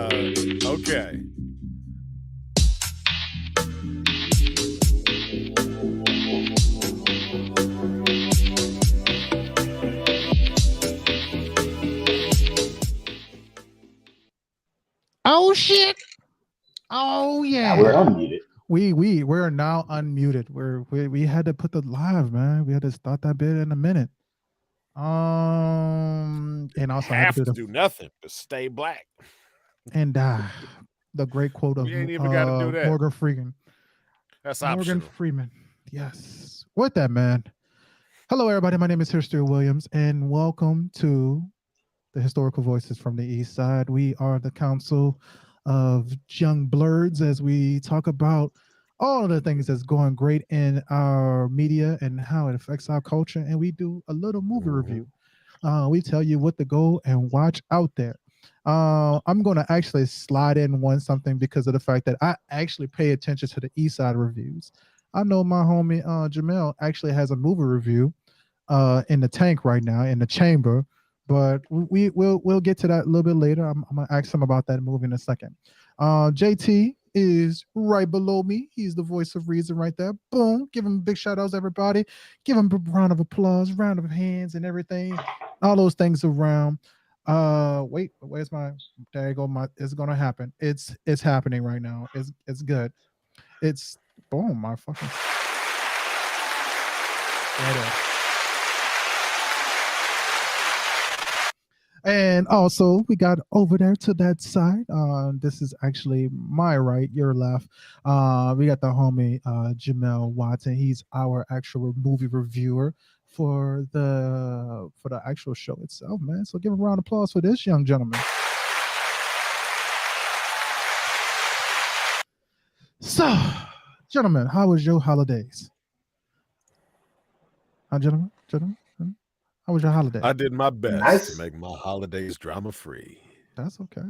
Okay. Oh shit! Oh Now we're yeah. unmuted. We're now unmuted. We had to put the live, man. We had to start that bit in a minute. And also I had Have to to do do nothing but stay black. the great quote of We ain't even got to do that. Morgan Freeman. That's Morgan optional. Freeman. Yes. What that, man? Hello, everybody. My name is History Williams, and welcome to the Historical Voices from the East Side. We are the council of young blurs as we talk about all of the things that's going great in our media and how it affects our culture. And we do a little movie review. We tell you what to go and watch out there. I'm going to actually slide in something because of the fact that I actually pay attention to the East Side reviews. I know my homie Jamel actually has a movie review in the tank right now in the chamber, but we'll get to that a little bit later. I'm gonna ask him about that movie in a second. JT is right below me. He's the voice of reason right there. Boom! Give him big shout outs, everybody. Give him a round of applause, round of hands, and everything. All those things around. Wait, where's my? There you go. It's gonna happen. It's happening right now. It's good. It's boom. My fucking. There it is. And also, we got over there to that side. This is actually my right, your left. We got the homie Jamel Watson. He's our actual movie reviewer for the actual show itself, man. So give a round of applause for this young gentleman. So, gentlemen, how was your holidays? Gentlemen? How was your holiday? I did my best to make my holidays drama free. That's okay.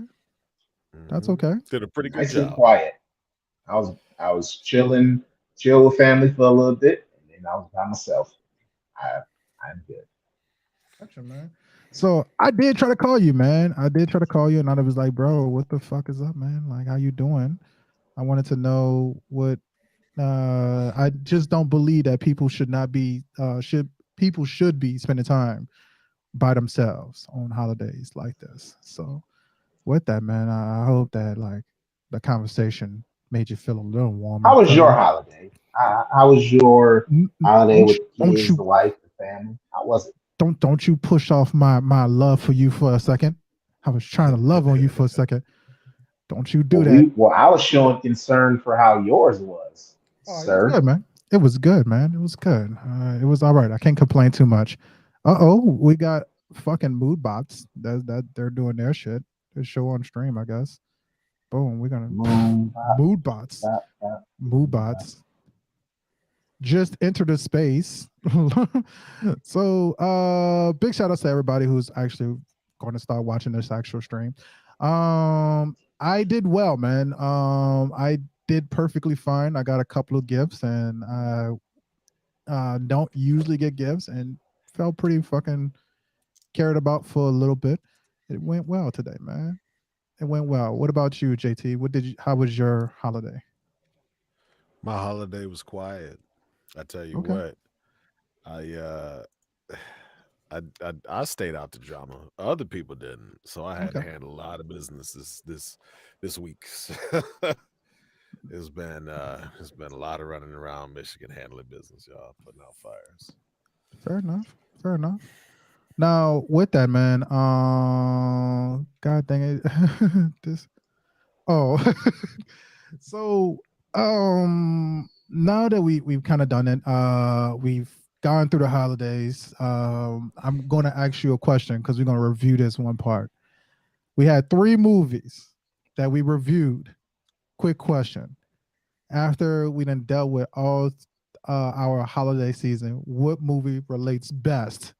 That's okay. Did a pretty good Nice job. and quiet. I was chill with family for a little bit, and then I was by myself. I'm good. Gotcha, man. So I did try to call you, man. I did try to call you, and I was like, bro, what the fuck is up, man? Like, how you doing? I wanted to know what. I just don't believe that people should not be people should be spending time by themselves on holidays like this. So with that, man, I hope that like the conversation made you feel a little warmer. How was your holiday? How was your holiday with the kids, the wife, the family? How was it? Don't you push off my love for you for a second. I was trying to love on you for a second. Don't you do that. I was showing concern for how yours was, sir. It was good, man. It was good, man. It was good. It was all right. I can't complain too much. We got fucking mood bots that they're doing their shit. Their show on stream, I guess. Boom. We're gonna mood bots. Mood bots. Just enter the space. So big shout out to everybody who's actually going to start watching this actual stream. I did well, man. I did perfectly fine. I got a couple of gifts, and I don't usually get gifts, and felt pretty fucking cared about for a little bit. It went well today, man. It went well. What about you, JT? How was your holiday? My holiday was quiet. I tell you what, I stayed out the drama. Other people didn't, so I had to handle a lot of business this week. It's been a lot of running around Michigan handling business, y'all, putting out fires. Fair enough. Now with that, man, God dang it, this. Oh, so now that we've kind of done it, we've gone through the holidays. I'm going to ask you a question because we're going to review this one part. We had 3 movies that we reviewed. Quick question. After we done dealt with all our holiday season, what movie relates best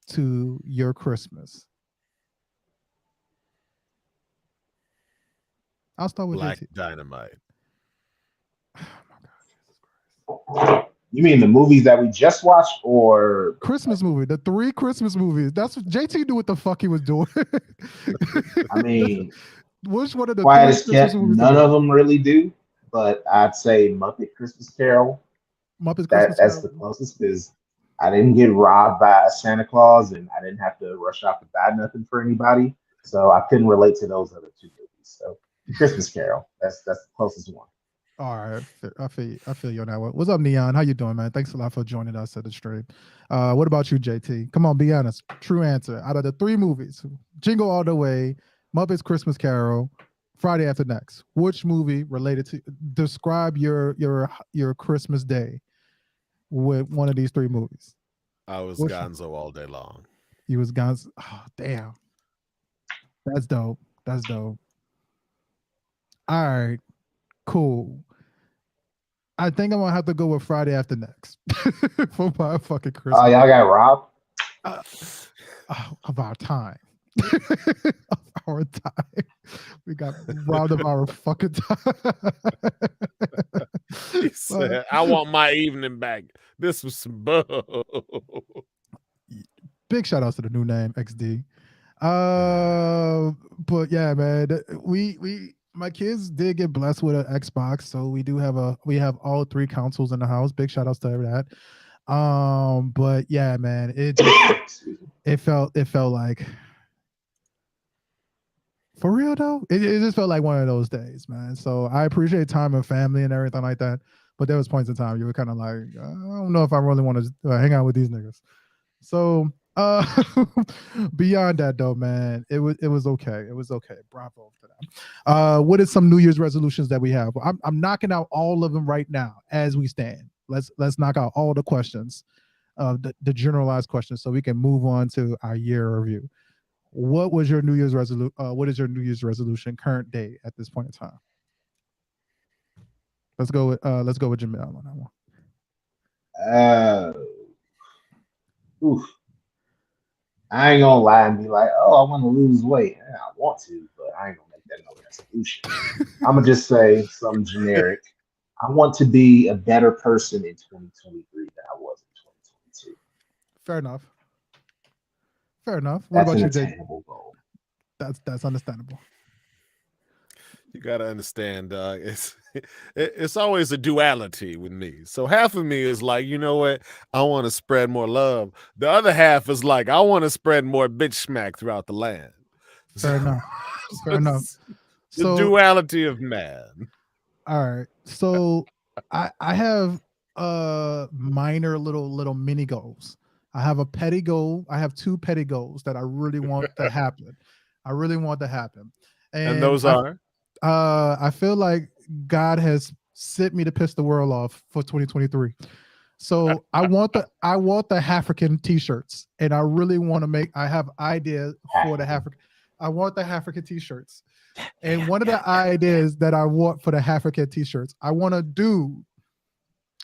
to your Christmas? I'll start with Black JT. Dynamite. Oh my God, Jesus Christ. You mean the movies that we just watched, or Christmas movie? The 3 Christmas movies. That's what JT knew what the fuck he was doing. I mean, Which one of the Quiet three as Christmas kept, movies none are of them really do, but I'd say Muppet Christmas Carol. Muppets That Christmas that's Carol? the closest because I didn't get robbed by a Santa Claus and I didn't have to rush out to buy nothing for anybody, so I couldn't relate to those other two movies. So Christmas Carol, that's the closest one. All right, I feel you on that one. What's up, Neon? How you doing, man? Thanks a lot for joining us at the stream. What about you, JT? Come on, be honest. True answer. Out of the three movies, Jingle All the Way, Muppets Christmas Carol, Friday After Next, which movie related to describe your Christmas day with one of these three movies? I was Which one? Gonzo all day long. You was guns. Oh, damn. That's dope. That's dope. All right, cool. I think I'm gonna have to go with Friday After Next for my fucking Oh, Christmas. y'all got robbed. Of our time. Of our time. We got robbed of our fucking time. He said, I want my evening back. This was some bull. Big shout outs to the new name, XD. But yeah, man, we my kids did get blessed with an Xbox, so we have all three consoles in the house. Big shout outs to that. But yeah, man, it felt like, for real though, it just felt like one of those days, man. So I appreciate time and family and everything like that. But there was points in time you were kind of like, I don't know if I really want to hang out with these niggas. So beyond that though, man, it was okay. It was okay. Bravo to them. What is some New Year's resolutions that we have? I'm knocking out all of them right now as we stand. Let's knock out all the questions, the generalized questions, so we can move on to our year review. What was your New Year's resolution? What is your New Year's resolution current day at this point in time? Let's go with Jamil on that one. Oof. I ain't gonna lie and be like, oh, I want to lose weight. Yeah, I want to, but I ain't gonna make that no resolution. I'm gonna just say something generic. I want to be a better person in 2023 than I was in 2022. Fair enough. Fair enough. What That's about an you, Jay? attainable goal. That's understandable. You got to understand, it's always a duality with me. So half of me is like, you know what? I want to spread more love. The other half is like, I want to spread more bitch smack throughout the land. Fair enough. Fair enough. The duality of man. All right. So I have minor little mini goals. I have a petty goal. I have two petty goals that I really want to happen. I really want to happen. And those are? I feel like God has sent me to piss the world off for 2023. So I want the African t-shirts, and I really want to make. I have ideas for the African. I want the African t-shirts, and one of the ideas that I want for the African t-shirts, I want to do.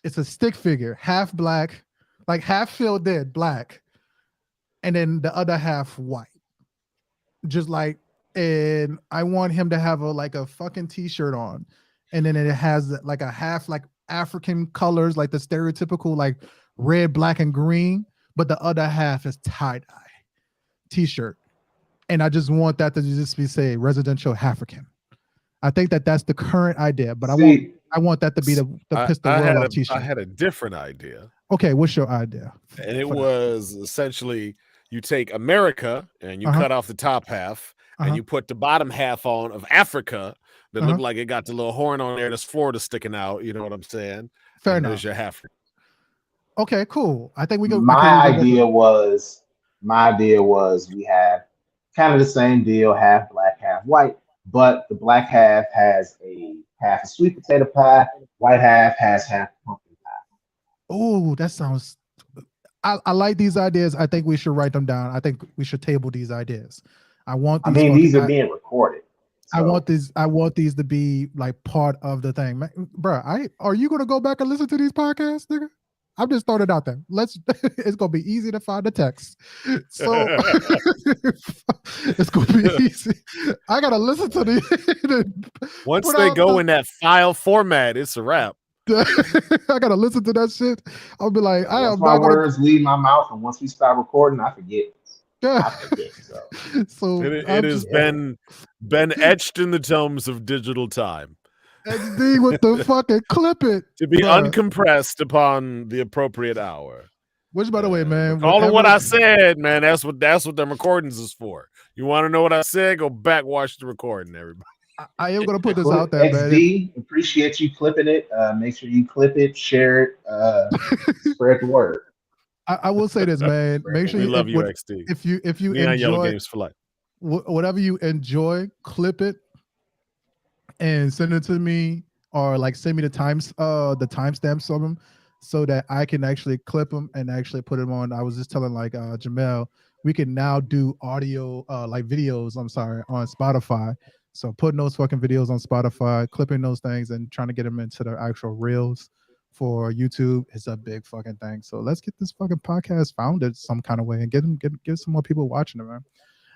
It's a stick figure, half black, like half filled in black, and then the other half white, just like. And I want him to have a fucking t-shirt on, and then it has like a half like African colors, like the stereotypical like red, black, and green, but the other half is tie-dye t-shirt. And I just want that to just be say residential African. I think that's the current idea, but I want that to be the piss the world off t-shirt. I had a different idea. Okay, what's your idea? And it was essentially you take America and you cut off the top half and you put the bottom half on of Africa that looked like it got the little horn on there that's Florida sticking out. You know what I'm saying? Fair and enough. There's your Africa. Okay, cool. I think we go. My idea was we have kind of the same deal, half black, half white, but the black half has a half a sweet potato pie, white half has half pumpkin pie. Oh, that sounds. I like these ideas. I think we should write them down. I think we should table these ideas. These are being recorded. So. I want these to be like part of the thing, bro. Are you gonna go back and listen to these podcasts, nigga? I'm just throwing it out there. It's gonna be easy to find the text. So it's gonna be easy. I gotta listen to Once they go in that file format, it's a wrap. I gotta listen to that shit. I'll be like, my words leave my mouth, and once we start recording, I forget. Yeah. I forget. So So It I'm has just been etched in the tomes of digital time HD with the fucking clip it, to be bruh. uncompressed upon the appropriate hour. Which, by the way, man, Recalling what whatever. I said, man, that's what them recordings is for. You want to know what I said? Go back, watch the recording, everybody. I am gonna put this out clip there, man. XD. Appreciate you clipping it. Make sure you clip it, share it, spread the word. I will say this, man. Spread Make the sure We you word. love you, XD. if you Neon Yellow enjoy Games for life. whatever you enjoy, clip it and send it to me, or like send me the timestamps of them, so that I can actually clip them and actually put them on. I was just telling like Jamel, we can now do audio like videos. I'm sorry, on Spotify. So putting those fucking videos on Spotify, clipping those things, and trying to get them into the actual reels for YouTube is a big fucking thing. So let's get this fucking podcast founded some kind of way and get some more people watching it, man.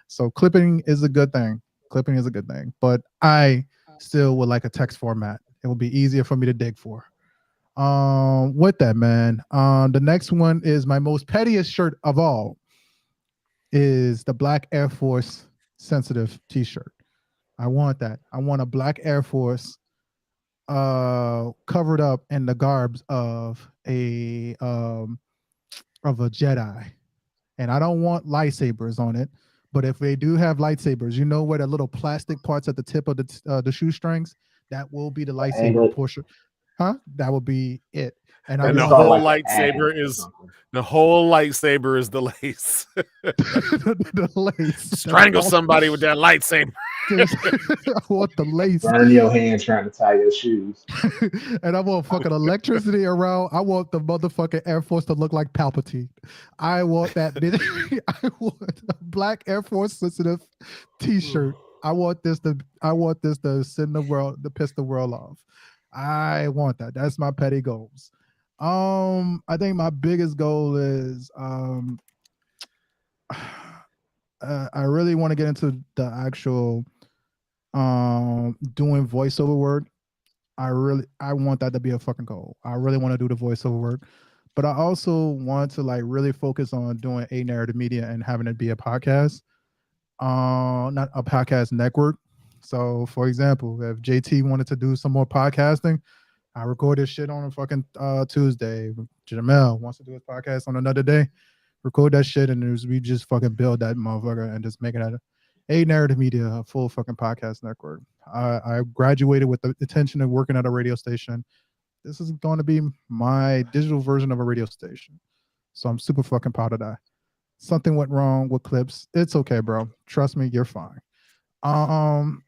So clipping is a good thing. Clipping is a good thing, but I still would like a text format. It will be easier for me to dig for. With that, man. The next one is my most pettiest shirt of all. Is the Black Air Force sensitive T-shirt. I want that. I want a Black Air Force covered up in the garbs of a Jedi, and I don't want lightsabers on it. But if they do have lightsabers, you know where the little plastic parts at the tip of the shoestrings, that will be the lightsaber Anglet. portion, huh? That will be it. And I Maybe And it's the want called the whole like an aglet lightsaber or is something. the lace. the lace. That's Strangle all. somebody with that lightsaber. I want the lace. Burn your hand trying to tie your shoes. And I want fucking electricity around. I want the motherfucking Air Force to look like Palpatine. I want that bitch. I want a Black Air Force sensitive T-shirt. I want this to send the world to piss the world off. I want that. That's my petty goals. I think my biggest goal is I really want to get into the actual doing voiceover work. I want that to be a fucking goal. I really want to do the voiceover work, but I also want to like really focus on doing a narrative media and having it be a podcast, not a podcast network. So, for example, if JT wanted to do some more podcasting, I record this shit on a fucking Tuesday. Jamel wants to do his podcast on another day, record that shit, and we just fucking build that motherfucker and just make it a narrative media, a full fucking podcast network. I graduated with the intention of working at a radio station. This is going to be my digital version of a radio station. So I'm super fucking proud of that. Something went wrong with clips. It's okay, bro. Trust me, you're fine. Um,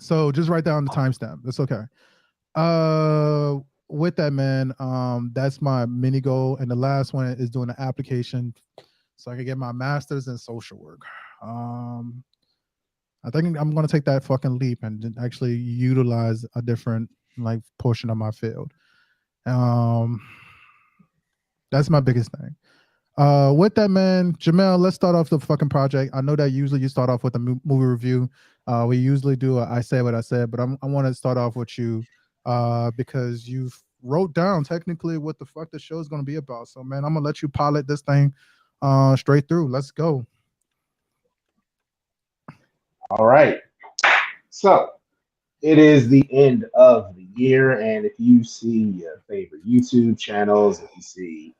so just write down the timestamp. It's okay. With that, man, that's my mini goal. And the last one is doing an application so I can get my master's in social work. I think I'm gonna take that fucking leap and actually utilize a different like portion of my field. Um, that's my biggest thing. With that, man, Jamel, let's start off the fucking project. I know that usually you start off with a movie review. We usually do I said what I said, but I want to start off with you because you wrote down technically what the fuck the show is gonna be about. So, man, I'm gonna let you pilot this thing straight through. Let's go. All right. So it is the end of the year, and if you see your favorite YouTube channels, if you see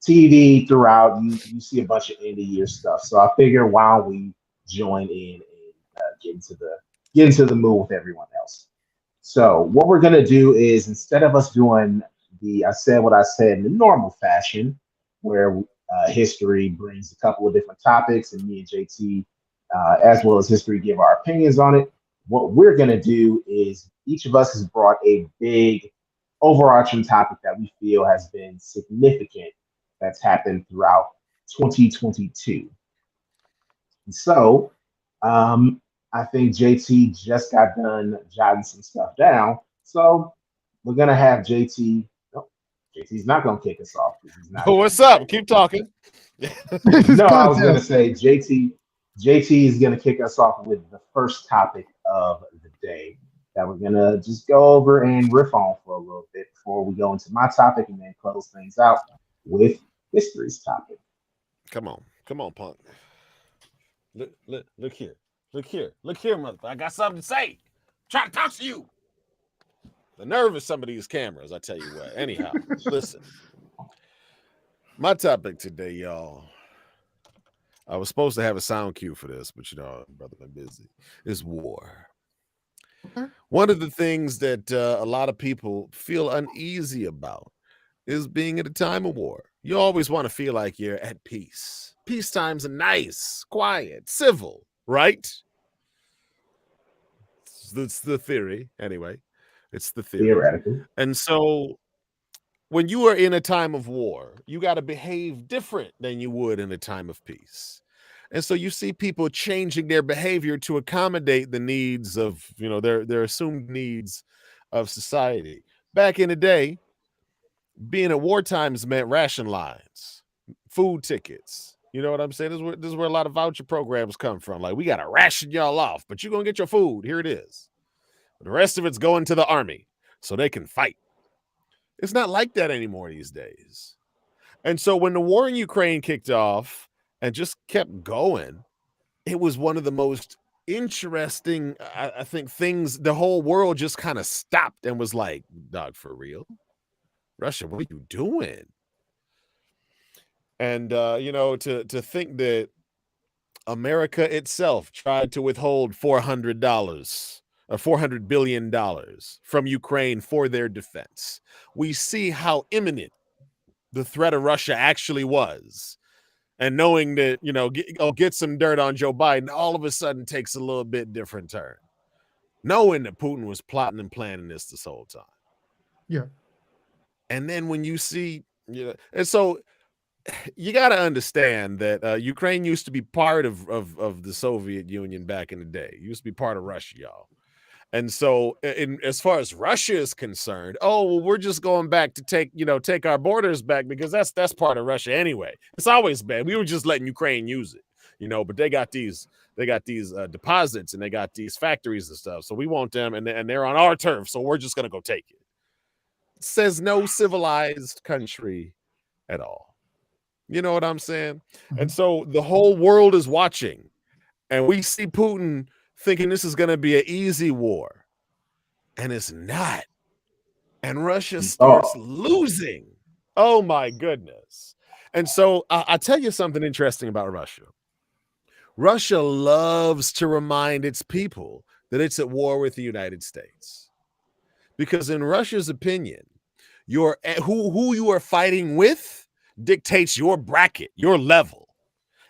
TV throughout, you see a bunch of end of year stuff. So I figure why don't we join in and get into the mood with everyone else. So what we're gonna do is instead of us doing the I said what I said in the normal fashion, where history brings a couple of different topics, and me and JT, as well as history, give our opinions on it. What we're gonna do is each of us has brought a big overarching topic that we feel has been significant that's happened throughout 2022. And so I think JT just got done jotting some stuff down. So we're gonna have JT. No, JT's not gonna kick us off because he's not What's done up? yet. Keep talking. This is No, I was gonna content. say JT is gonna kick us off with the first topic of the day that we're gonna just go over and riff on for a little bit before we go into my topic and then close things out with history's topic. Come on. Come on, punk. Look here. Look here, mother. I got something to say. Try to talk to you. The nerve of some of these cameras, I tell you what. Anyhow, listen. My topic today, y'all. I was supposed to have a sound cue for this, but brother, been busy. Is war. Okay. One of the things that a lot of people feel uneasy about is being at a time of war. You always want to feel like you're at peace. Peace times are nice, quiet, civil, right? It's the theory, anyway. It's the theory. Theoretical. And so when you are in a time of war, you got to behave different than you would in a time of peace. And so you see people changing their behavior to accommodate the needs of, their assumed needs of society. Back in the day, being at war times meant ration lines, food tickets. You know what I'm saying? This is where a lot of voucher programs come from. Like, we got to ration y'all off, but you're going to get your food. Here it is. The rest of it's going to the army so they can fight. It's not like that anymore these days. And so when the war in Ukraine kicked off and just kept going, it was one of the most interesting, I think, things. The whole world just kind of stopped and was like, dog, for real? Russia, what are you doing? And, to think that America itself tried to withhold $400 or $400 billion from Ukraine for their defense. We see how imminent the threat of Russia actually was. And knowing that, get some dirt on Joe Biden, all of a sudden takes a little bit different turn. Knowing that Putin was plotting and planning this whole time. Yeah. And then when you see, and so you got to understand that Ukraine used to be part of the Soviet Union back in the day. It used to be part of Russia, y'all. And so as far as Russia is concerned, we're just going back to take our borders back because that's part of Russia anyway. It's always been. We were just letting Ukraine use it, but they got these deposits and they got these factories and stuff. So we want them and they're on our turf. So we're just going to go take it. Says no civilized country at all. You know what I'm saying? Mm-hmm. And so the whole world is watching and we see Putin thinking this is going to be an easy war, and it's not. And Russia starts losing. Oh my goodness. And so I'll tell you something interesting about Russia. Russia loves to remind its people that it's at war with the United States. Because in Russia's opinion, who you are fighting with dictates your bracket, your level.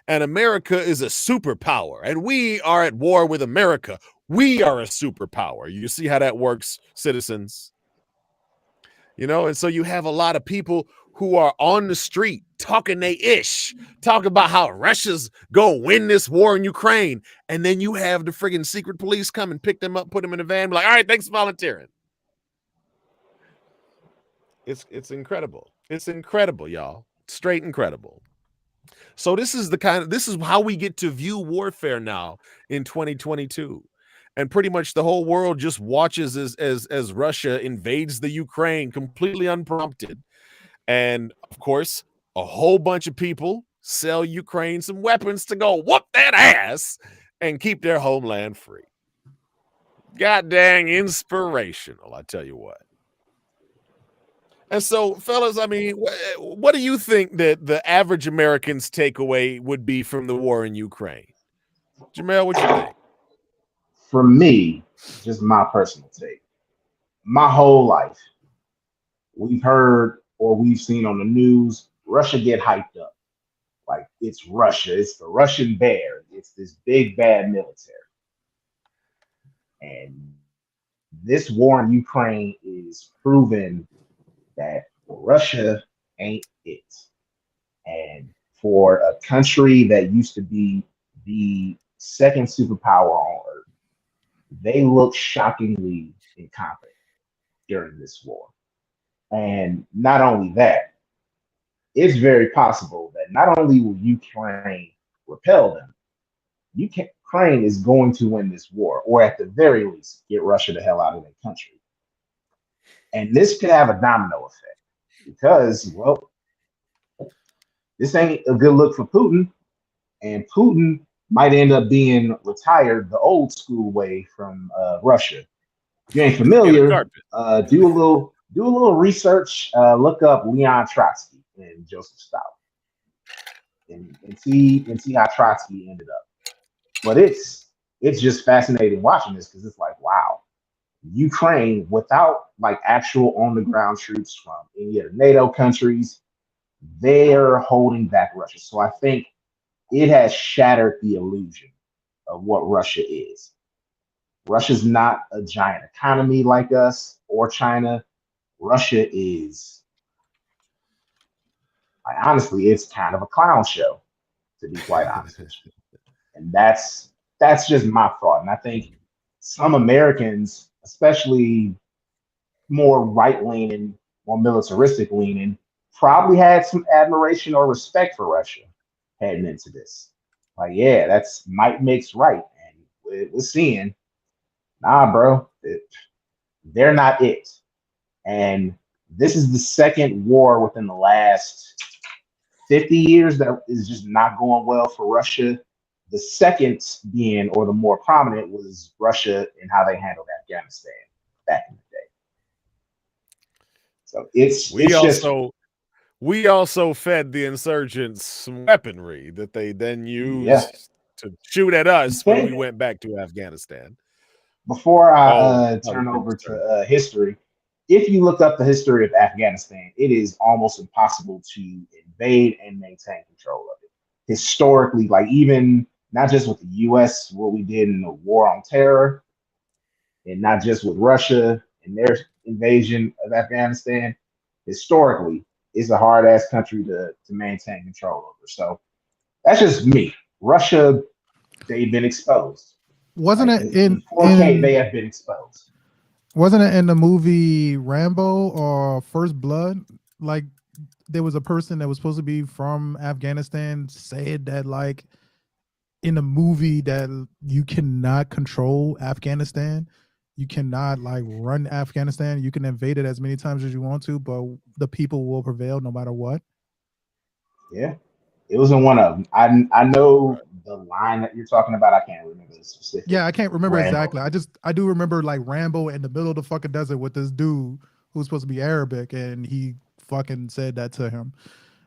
And America is a superpower, and we are at war with America. We are a superpower. You see how that works, citizens? And so you have a lot of people who are on the street talking talking about how Russia's gonna win this war in Ukraine. And then you have the friggin' secret police come and pick them up, put them in a van, be like, all right, thanks for volunteering. It's incredible. It's incredible, y'all. Straight incredible. So this is how we get to view warfare now in 2022. And pretty much the whole world just watches as Russia invades the Ukraine completely unprompted. And of course, a whole bunch of people sell Ukraine some weapons to go whoop that ass and keep their homeland free. God dang inspirational, I tell you what. And so, fellas, I mean, what do you think that the average American's takeaway would be from the war in Ukraine? Jamel, what you think? For me, just my personal take, my whole life, we've heard or we've seen on the news, Russia get hyped up. Like, it's Russia. It's the Russian bear. It's this big, bad military. And this war in Ukraine is proven that Russia ain't it. And for a country that used to be the second superpower on earth, they look shockingly incompetent during this war. And not only that, it's very possible that not only will Ukraine repel them, Ukraine is going to win this war, or at the very least, get Russia the hell out of their country. And this could have a domino effect because, well, this ain't a good look for Putin. and Putin might end up being retired the old school way from Russia. If you ain't In a familiar, carpet. do a little research. Look up Leon Trotsky and Joseph Stalin, and see how Trotsky ended up. But it's just fascinating watching this because it's like, wow, Ukraine without like actual on the ground troops from any of the NATO countries, they're holding back Russia. So I think it has shattered the illusion of what Russia is. Russia's not a giant economy like us or China. Russia is, honestly, it's kind of a clown show, to be quite honest with you. And that's just my thought. And I think some Americans, especially more right leaning, more militaristic leaning, probably had some admiration or respect for Russia heading into this. Like, yeah, that's might makes right. And we're seeing, nah, bro, they're not it. And this is the second war within the last 50 years that is just not going well for Russia. The second being, or the more prominent, was Russia and how they handled Afghanistan back in the day. So We it's just also fed the insurgents some weaponry that they then yeah. used to shoot at us when we went back to Afghanistan. Before I Oh, turn over to history, if you look up the history of Afghanistan, it is almost impossible to invade and maintain control of it. Historically, like even not just with the U.S., what we did in the war on terror, and not just with Russia and their invasion of Afghanistan, historically, it's a hard ass country to maintain control over. So that's just me. Russia, they've been exposed. Wasn't Like it in 4K, they have been exposed. wasn't it in the movie Rambo or First Blood? Like there was a person that was supposed to be from Afghanistan said that like in the movie that you cannot control Afghanistan. You cannot like run Afghanistan. You can invade it as many times as you want to, but the people will prevail no matter what. Yeah, it was in one of them. I know the line that you're talking about. I can't remember the specific Yeah, I can't remember Rambo. exactly. I do remember like Rambo in the middle of the fucking desert with this dude who's supposed to be Arabic, and he fucking said that to him.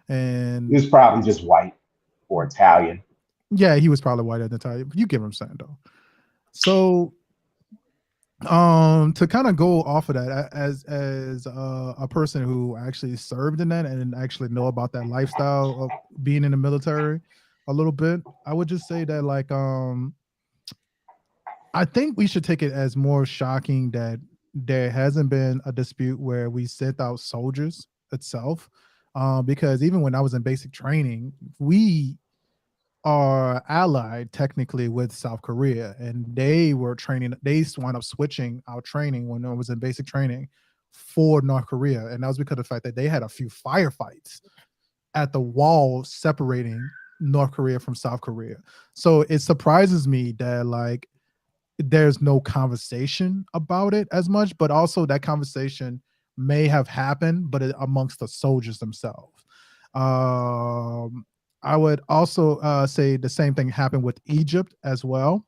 He And was probably just white or Italian. yeah, he was probably white at the time. You get what I'm saying though. So to kind of go off of that as a person who actually served in that and actually know about that lifestyle of being in the military a little bit, I would just say that like I think we should take it as more shocking that there hasn't been a dispute where we sent out soldiers itself. Because even when I was in basic training, we are allied technically with South Korea, and they were training. They wound up switching our training when I was in basic training for North Korea, and that was because of the fact that they had a few firefights at the wall separating North Korea from South Korea. So it surprises me that like there's no conversation about it as much, but also that conversation may have happened, but amongst the soldiers themselves. I would also say the same thing happened with Egypt as well.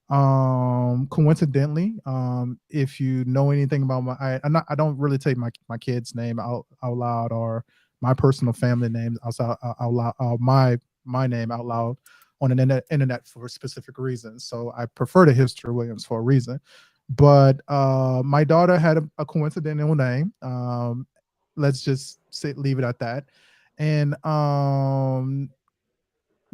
Coincidentally, if you know anything about I don't really take my kid's name out loud or my personal family names out loud, my name out loud on an internet for specific reasons. So I prefer the History Williams for a reason. But my daughter had a coincidental name. Let's just leave it at that. And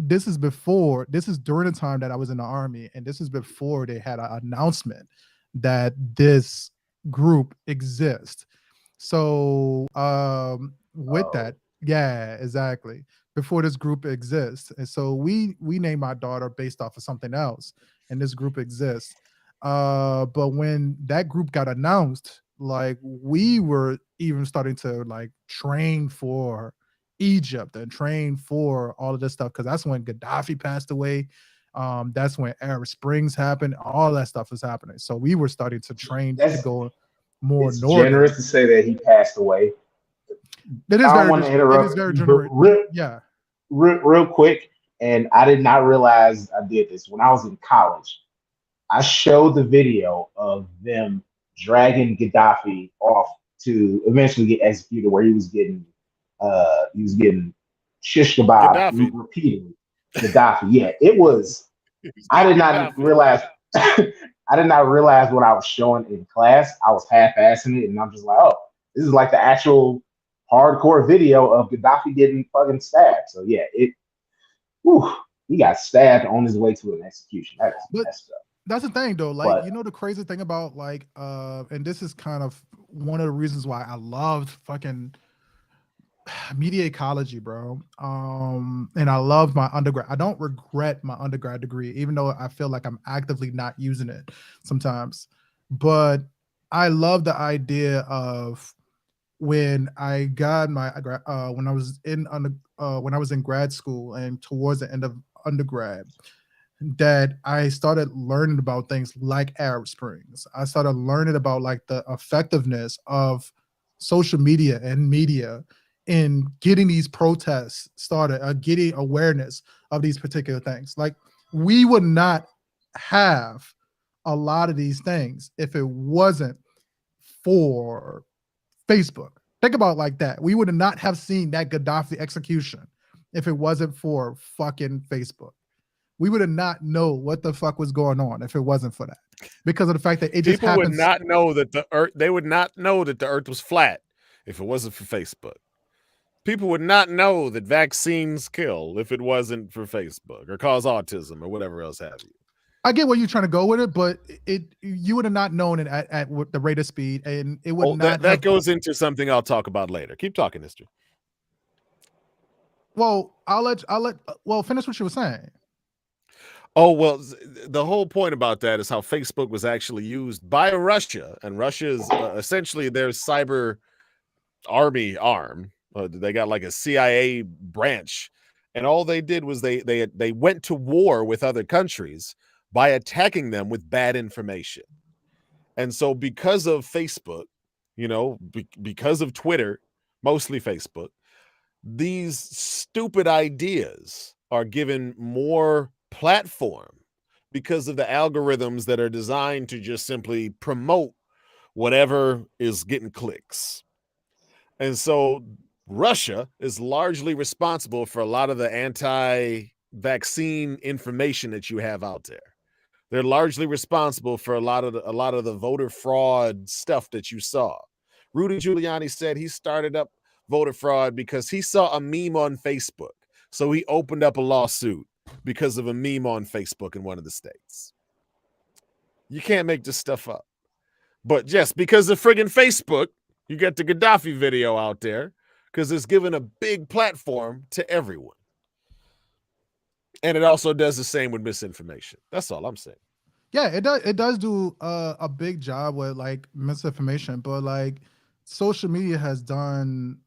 this is during the time that I was in the army, and this is before they had an announcement that this group exists. So with that, yeah, exactly. Before this group exists, and so we named my daughter based off of something else, and this group exists. But when that group got announced, like we were even starting to like train for Egypt and train for all of this stuff because that's when Gaddafi passed away. That's when Arab Springs happened. All that stuff is happening. So we were starting to train to That's go more It's generous northern. to say that he passed away. It is I don't very want to it is interrupt very you, but generous. Yeah. real quick, and I did not realize I did this when I was in college. I showed the video of them dragging Gaddafi off to eventually get executed, where he was getting shish kebab Gaddafi. repeatedly. Gaddafi, yeah, it was. He was I getting did not Gaddafi. realize. I did not realize what I was showing in class. I was half-assing it, and I'm just like, oh, this is like the actual hardcore video of Gaddafi getting fucking stabbed. So yeah, whew, he got stabbed on his way to an execution. That is But messed up. that's the thing though, like, But you know, the crazy thing about like and this is kind of one of the reasons why I loved fucking media ecology, bro. And I love my undergrad. I don't regret my undergrad degree, even though I feel like I'm actively not using it sometimes. But I love the idea of when I got my when I was when I was in grad school and towards the end of undergrad, that I started learning about things like Arab Springs. I started learning about like the effectiveness of social media and media in getting these protests started, getting awareness of these particular things. Like, we would not have a lot of these things if it wasn't for Facebook. Think about it like that. We would not have seen that Gaddafi execution if it wasn't for fucking Facebook. We would have not know what the fuck was going on if it wasn't for that, because of the fact that it just People would happens. not know that the earth. They would not know that the earth was flat if it wasn't for Facebook. People would not know that vaccines kill if it wasn't for Facebook or cause autism or whatever else have you. I get where you're trying to go with it, but you would have not known it at the rate of speed, and it would not. That goes into something I'll talk about later. Keep talking, Mister. Well, I'll let finish what you were saying. Oh, well, the whole point about that is how Facebook was actually used by Russia, and Russia is essentially their cyber army arm. They got like a CIA branch, and all they did was they went to war with other countries by attacking them with bad information. And so because of Facebook, because of Twitter, mostly Facebook, these stupid ideas are given more platform because of the algorithms that are designed to just simply promote whatever is getting clicks. And so Russia is largely responsible for a lot of the anti-vaccine information that you have out there. They're largely responsible for a lot of the voter fraud stuff that you saw. Rudy Giuliani said he started up voter fraud because he saw a meme on Facebook. So he opened up a lawsuit because of a meme on Facebook in one of the states. You can't make this stuff up. But just because of friggin' Facebook, you get the Gaddafi video out there because it's given a big platform to everyone. And it also does the same with misinformation. That's all I'm saying. Yeah, it does do a big job with like misinformation, but like social media has done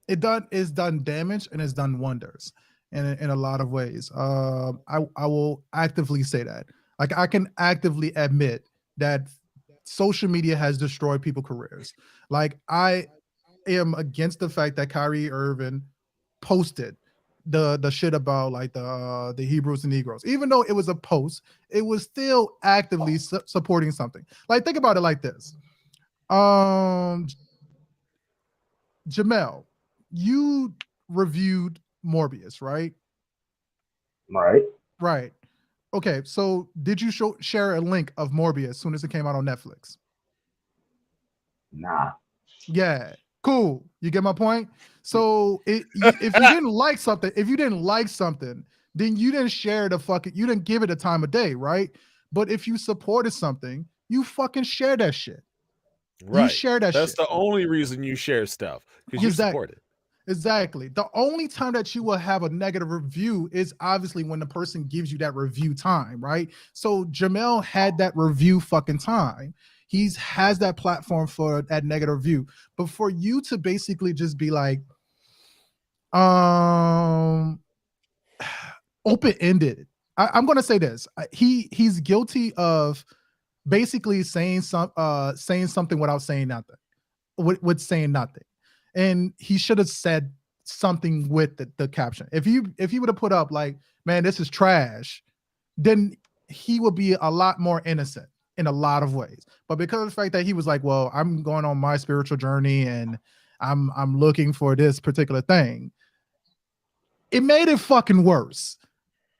it's done damage and it's done wonders in a lot of ways. I will actively say that. Like, I can actively admit that social media has destroyed people's careers. Like, I am against the fact that Kyrie Irving posted the shit about like the Hebrews and Negroes. Even though it was a post, it was still actively supporting something. Like, think about it like this. Jamel, you reviewed Morbius, right? Right. Okay, so did you share a link of Morbius as soon as it came out on Netflix? Nah. Yeah, cool. You get my point? So if you didn't like something, then you didn't share you didn't give it a time of day, right? But if you supported something, you fucking share that shit. Right. You share that That's shit. the only reason you share stuff, because you support it. Exactly. The only time that you will have a negative review is obviously when the person gives you that review time, right? So Jamel had that review fucking time. He has that platform for that negative review. But for you to basically just be like, open-ended. I'm gonna say this. He's guilty of basically saying something without saying nothing. With saying nothing. And he should have said something with the caption. If he would have put up like, man, this is trash, then he would be a lot more innocent in a lot of ways. But because of the fact that he was like, well, I'm going on my spiritual journey and I'm looking for this particular thing, it made it fucking worse.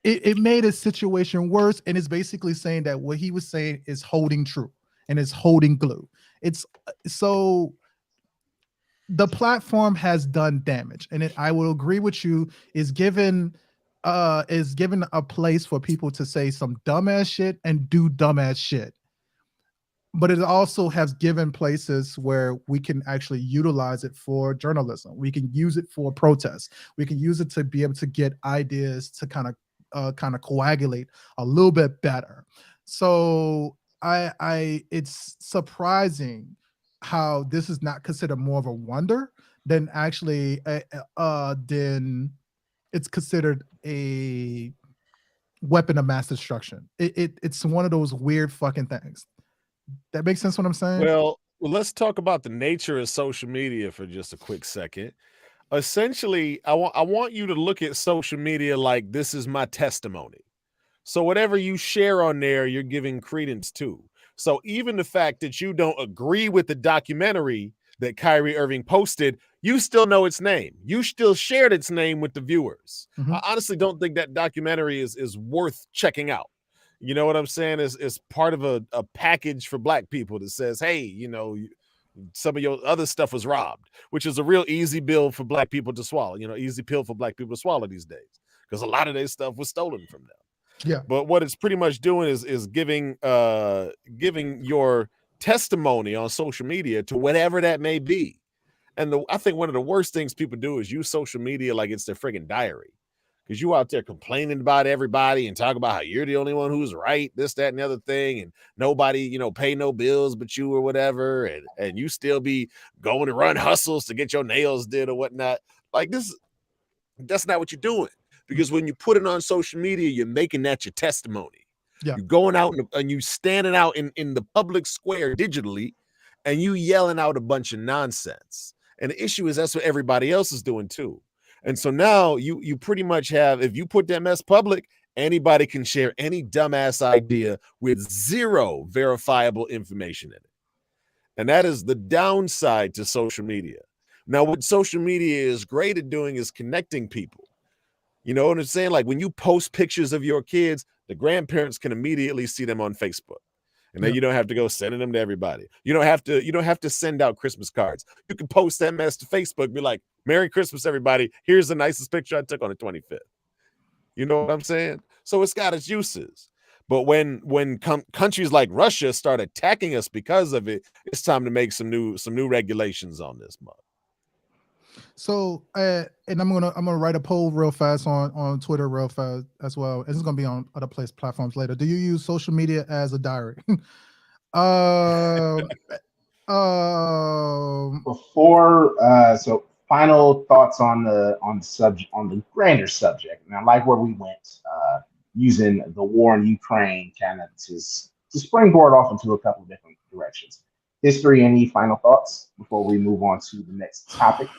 It made a situation worse, and it's basically saying that what he was saying is holding true and is holding glue. It's so the platform has done damage, and I will agree with you, is given a place for people to say some dumbass shit and do dumbass shit. But it also has given places where we can actually utilize it for journalism. We can use it for protests. We can use it to be able to get ideas to kind of coagulate a little bit better. So it's surprising how this is not considered more of a wonder than actually then it's considered a weapon of mass destruction. It's one of those weird fucking things. That makes sense what I'm saying? Well, let's talk about the nature of social media for just a quick second. Essentially, I want you to look at social media like this is my testimony. So whatever you share on there, you're giving credence to. So even the fact that you don't agree with the documentary that Kyrie Irving posted, you still know its name. You still shared its name with the viewers. Mhm. I honestly don't think that documentary is worth checking out. You know what I'm saying? Is part of a package for Black people that says, hey, you know, some of your other stuff was robbed, which is a real easy bill for Black people to swallow, you know, easy pill for Black people to swallow these days, because a lot of their stuff was stolen from them. Yeah. But what it's pretty much doing is giving your testimony on social media to whatever that may be. And I think one of the worst things people do is use social media like it's their friggin' diary. Because you out there complaining about everybody and talk about how you're the only one who's right, this, that, and the other thing, and nobody, you know, pay no bills but you or whatever, and you still be going to run hustles to get your nails did or whatnot. Like that's not what you're doing. Because when you put it on social media, you're making that your testimony. Yeah. You're going out and you standing out in the public square digitally, and you yelling out a bunch of nonsense. And the issue is that's what everybody else is doing too. And so now you pretty much have, if you put that mess public, anybody can share any dumbass idea with zero verifiable information in it. And that is the downside to social media. Now, what social media is great at doing is connecting people. You know what I'm saying? Like when you post pictures of your kids, the grandparents can immediately see them on Facebook. And then you don't have to go sending them to everybody. You don't have to send out Christmas cards. You can post that mess to Facebook, be like, Merry Christmas, everybody. Here's the nicest picture I took on the 25th. You know what I'm saying? So it's got its uses. But when countries like Russia start attacking us because of it, it's time to make some new regulations on this mug. So and I'm gonna write a poll real fast on Twitter real fast as well. It's gonna be on other platforms later. Do you use social media as a diary? Before so final thoughts on the subject, on the grander subject. And I like where we went, using the war in Ukraine kind of to springboard off into a couple of different directions. History, any final thoughts before we move on to the next topic?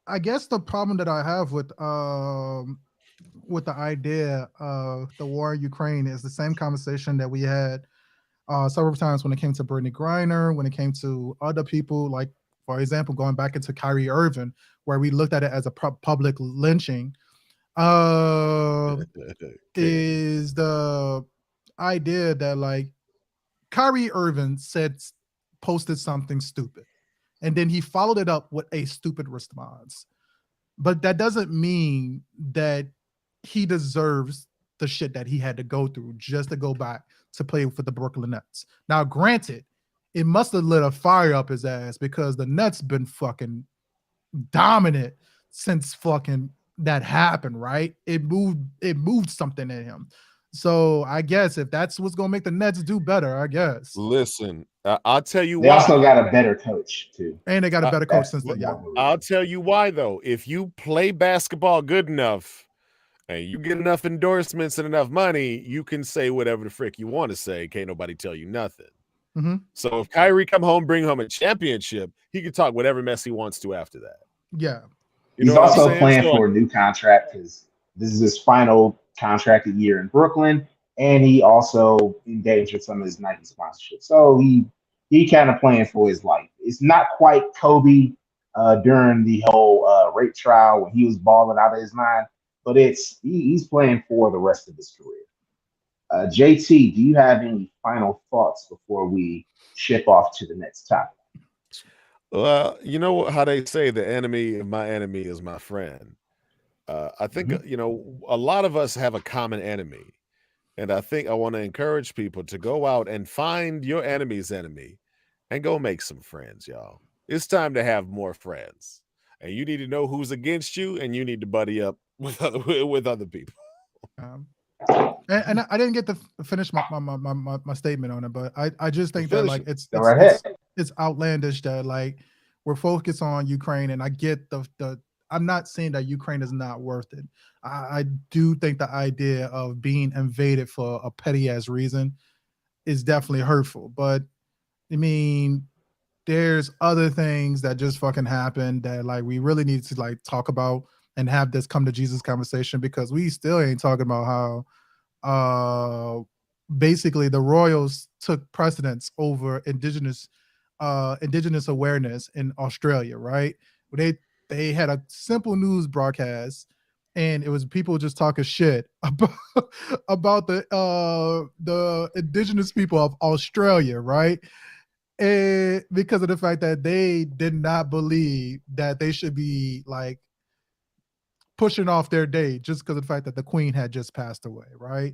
I guess the problem that I have with the idea of the war in Ukraine is the same conversation that we had several times when it came to Brittany Griner, when it came to other people, like, for example, going back into Kyrie Irving, where we looked at it as a public lynching, is the idea that, like, Kyrie Irving posted something stupid, and then he followed it up with a stupid response. But that doesn't mean that he deserves the shit that he had to go through just to go back to play for the Brooklyn Nets. Now, granted, it must have lit a fire up his ass because the Nets been fucking dominant since fucking that happened, right? It moved something in him. So I guess if that's what's gonna make the Nets do better, I guess. Listen, I'll tell you why. They also got a better coach too, and they got a better coach since then. Yeah, I'll tell you why though. If you play basketball good enough and you get enough endorsements and enough money, you can say whatever the frick you want to say. Can't nobody tell you nothing. So if Kyrie come home, bring home a championship, he can talk whatever mess he wants to after that. Yeah. He's also playing for a new contract because this is his final contracted year in Brooklyn, and he also endangered some of his Nike sponsorship. So he kind of playing for his life. It's not quite Kobe during the whole rape trial when he was balling out of his mind, but he's playing for the rest of his career. JT, do you have any final thoughts before we ship off to the next topic? Well, you know how they say the enemy of my enemy is my friend. I think, a lot of us have a common enemy. And I think I want to encourage people to go out and find your enemy's enemy and go make some friends, y'all. It's time to have more friends. And you need to know who's against you, and you need to buddy up with other people. And I didn't get to finish my statement on it, but I just think that like it's outlandish that like we're focused on Ukraine, and I get the I'm not saying that Ukraine is not worth it. I do think the idea of being invaded for a petty ass reason is definitely hurtful, but I mean there's other things that just fucking happened that like we really need to like talk about and have this come to Jesus conversation, because we still ain't talking about how basically the royals took precedence over indigenous awareness in Australia, right? They had a simple news broadcast, and it was people just talking shit about the indigenous people of Australia, right? And because of the fact that they did not believe that they should be like pushing off their day just because of the fact that the queen had just passed away, right?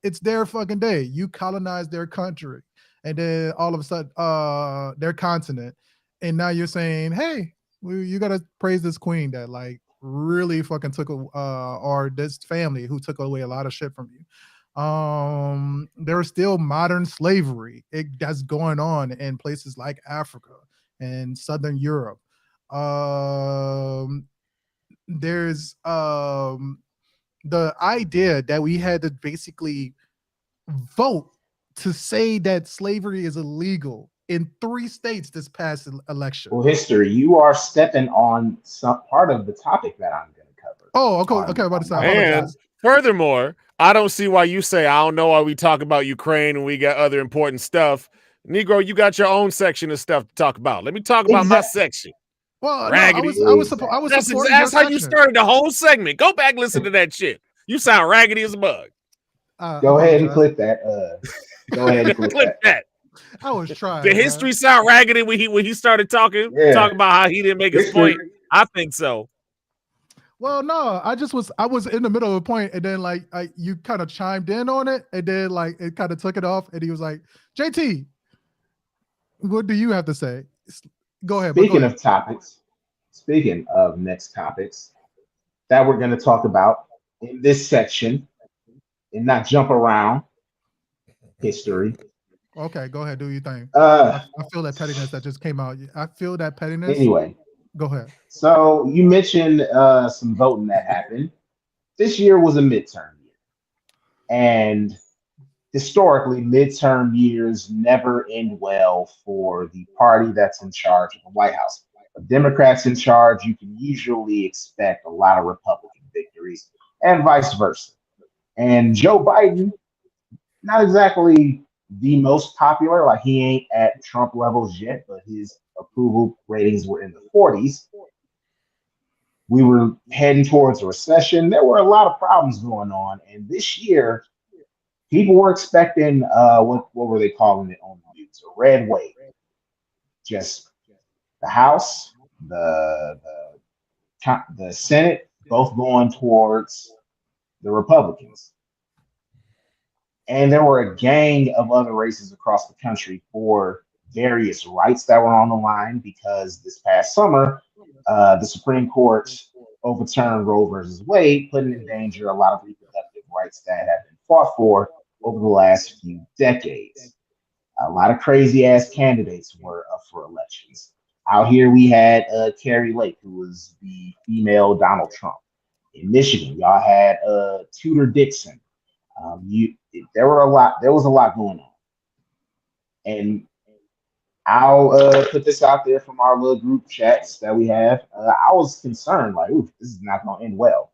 It's their fucking day. You colonized their country, and then all of a sudden, their continent, and now you're saying, "Hey, you gotta praise this queen that like really fucking took or this family who took away a lot of shit from you." There's still modern slavery that's going on in places like Africa and Southern Europe. There's the idea that we had to basically vote to say that slavery is illegal in 3 states this past election. Well, history, you are stepping on some part of the topic that I'm going to cover. Oh, okay. About to say, I apologize. Furthermore, I don't see why you say, I don't know why we talk about Ukraine and we got other important stuff. Negro, you got your own section of stuff to talk about. Let me talk about my section. Well, raggedy. No, I was that's how you started the whole segment. Go back, listen to that shit. You sound raggedy as a bug. Go ahead and click that. Go ahead and click that. I was trying. Did history sound raggedy when he started talking about how he didn't make his point? I think so. Well, no, I was in the middle of a point, and then like you kind of chimed in on it, and then like it kind of took it off, and he was like, "JT, what do you have to say?" Go ahead. Speaking of next topics that we're going to talk about in this section, and not jump around history. Okay, go ahead. Do your thing. I feel that pettiness that just came out. I feel that pettiness. Anyway, go ahead. So you mentioned some voting that happened. This year was a midterm year, and historically, midterm years never end well for the party that's in charge of the White House. If Democrats in charge, you can usually expect a lot of Republican victories, and vice versa. And Joe Biden, not exactly the most popular, like he ain't at Trump levels yet, but his approval ratings were in the 40s. We were heading towards a recession. There were a lot of problems going on. And this year, people were expecting, what were they calling it on the news? A red wave. Just the House, the Senate, both going towards the Republicans. And there were a gang of other races across the country for various rights that were on the line, because this past summer, the Supreme Court overturned Roe versus Wade, putting in danger a lot of reproductive rights that have been fought for over the last few decades. A lot of crazy ass candidates were up for elections. Out here, we had Carrie Lake, who was the female Donald Trump. In Michigan, y'all had Tudor Dixon. There was a lot going on. And I'll put this out there from our little group chats that we have. I was concerned, like, ooh, this is not going to end well.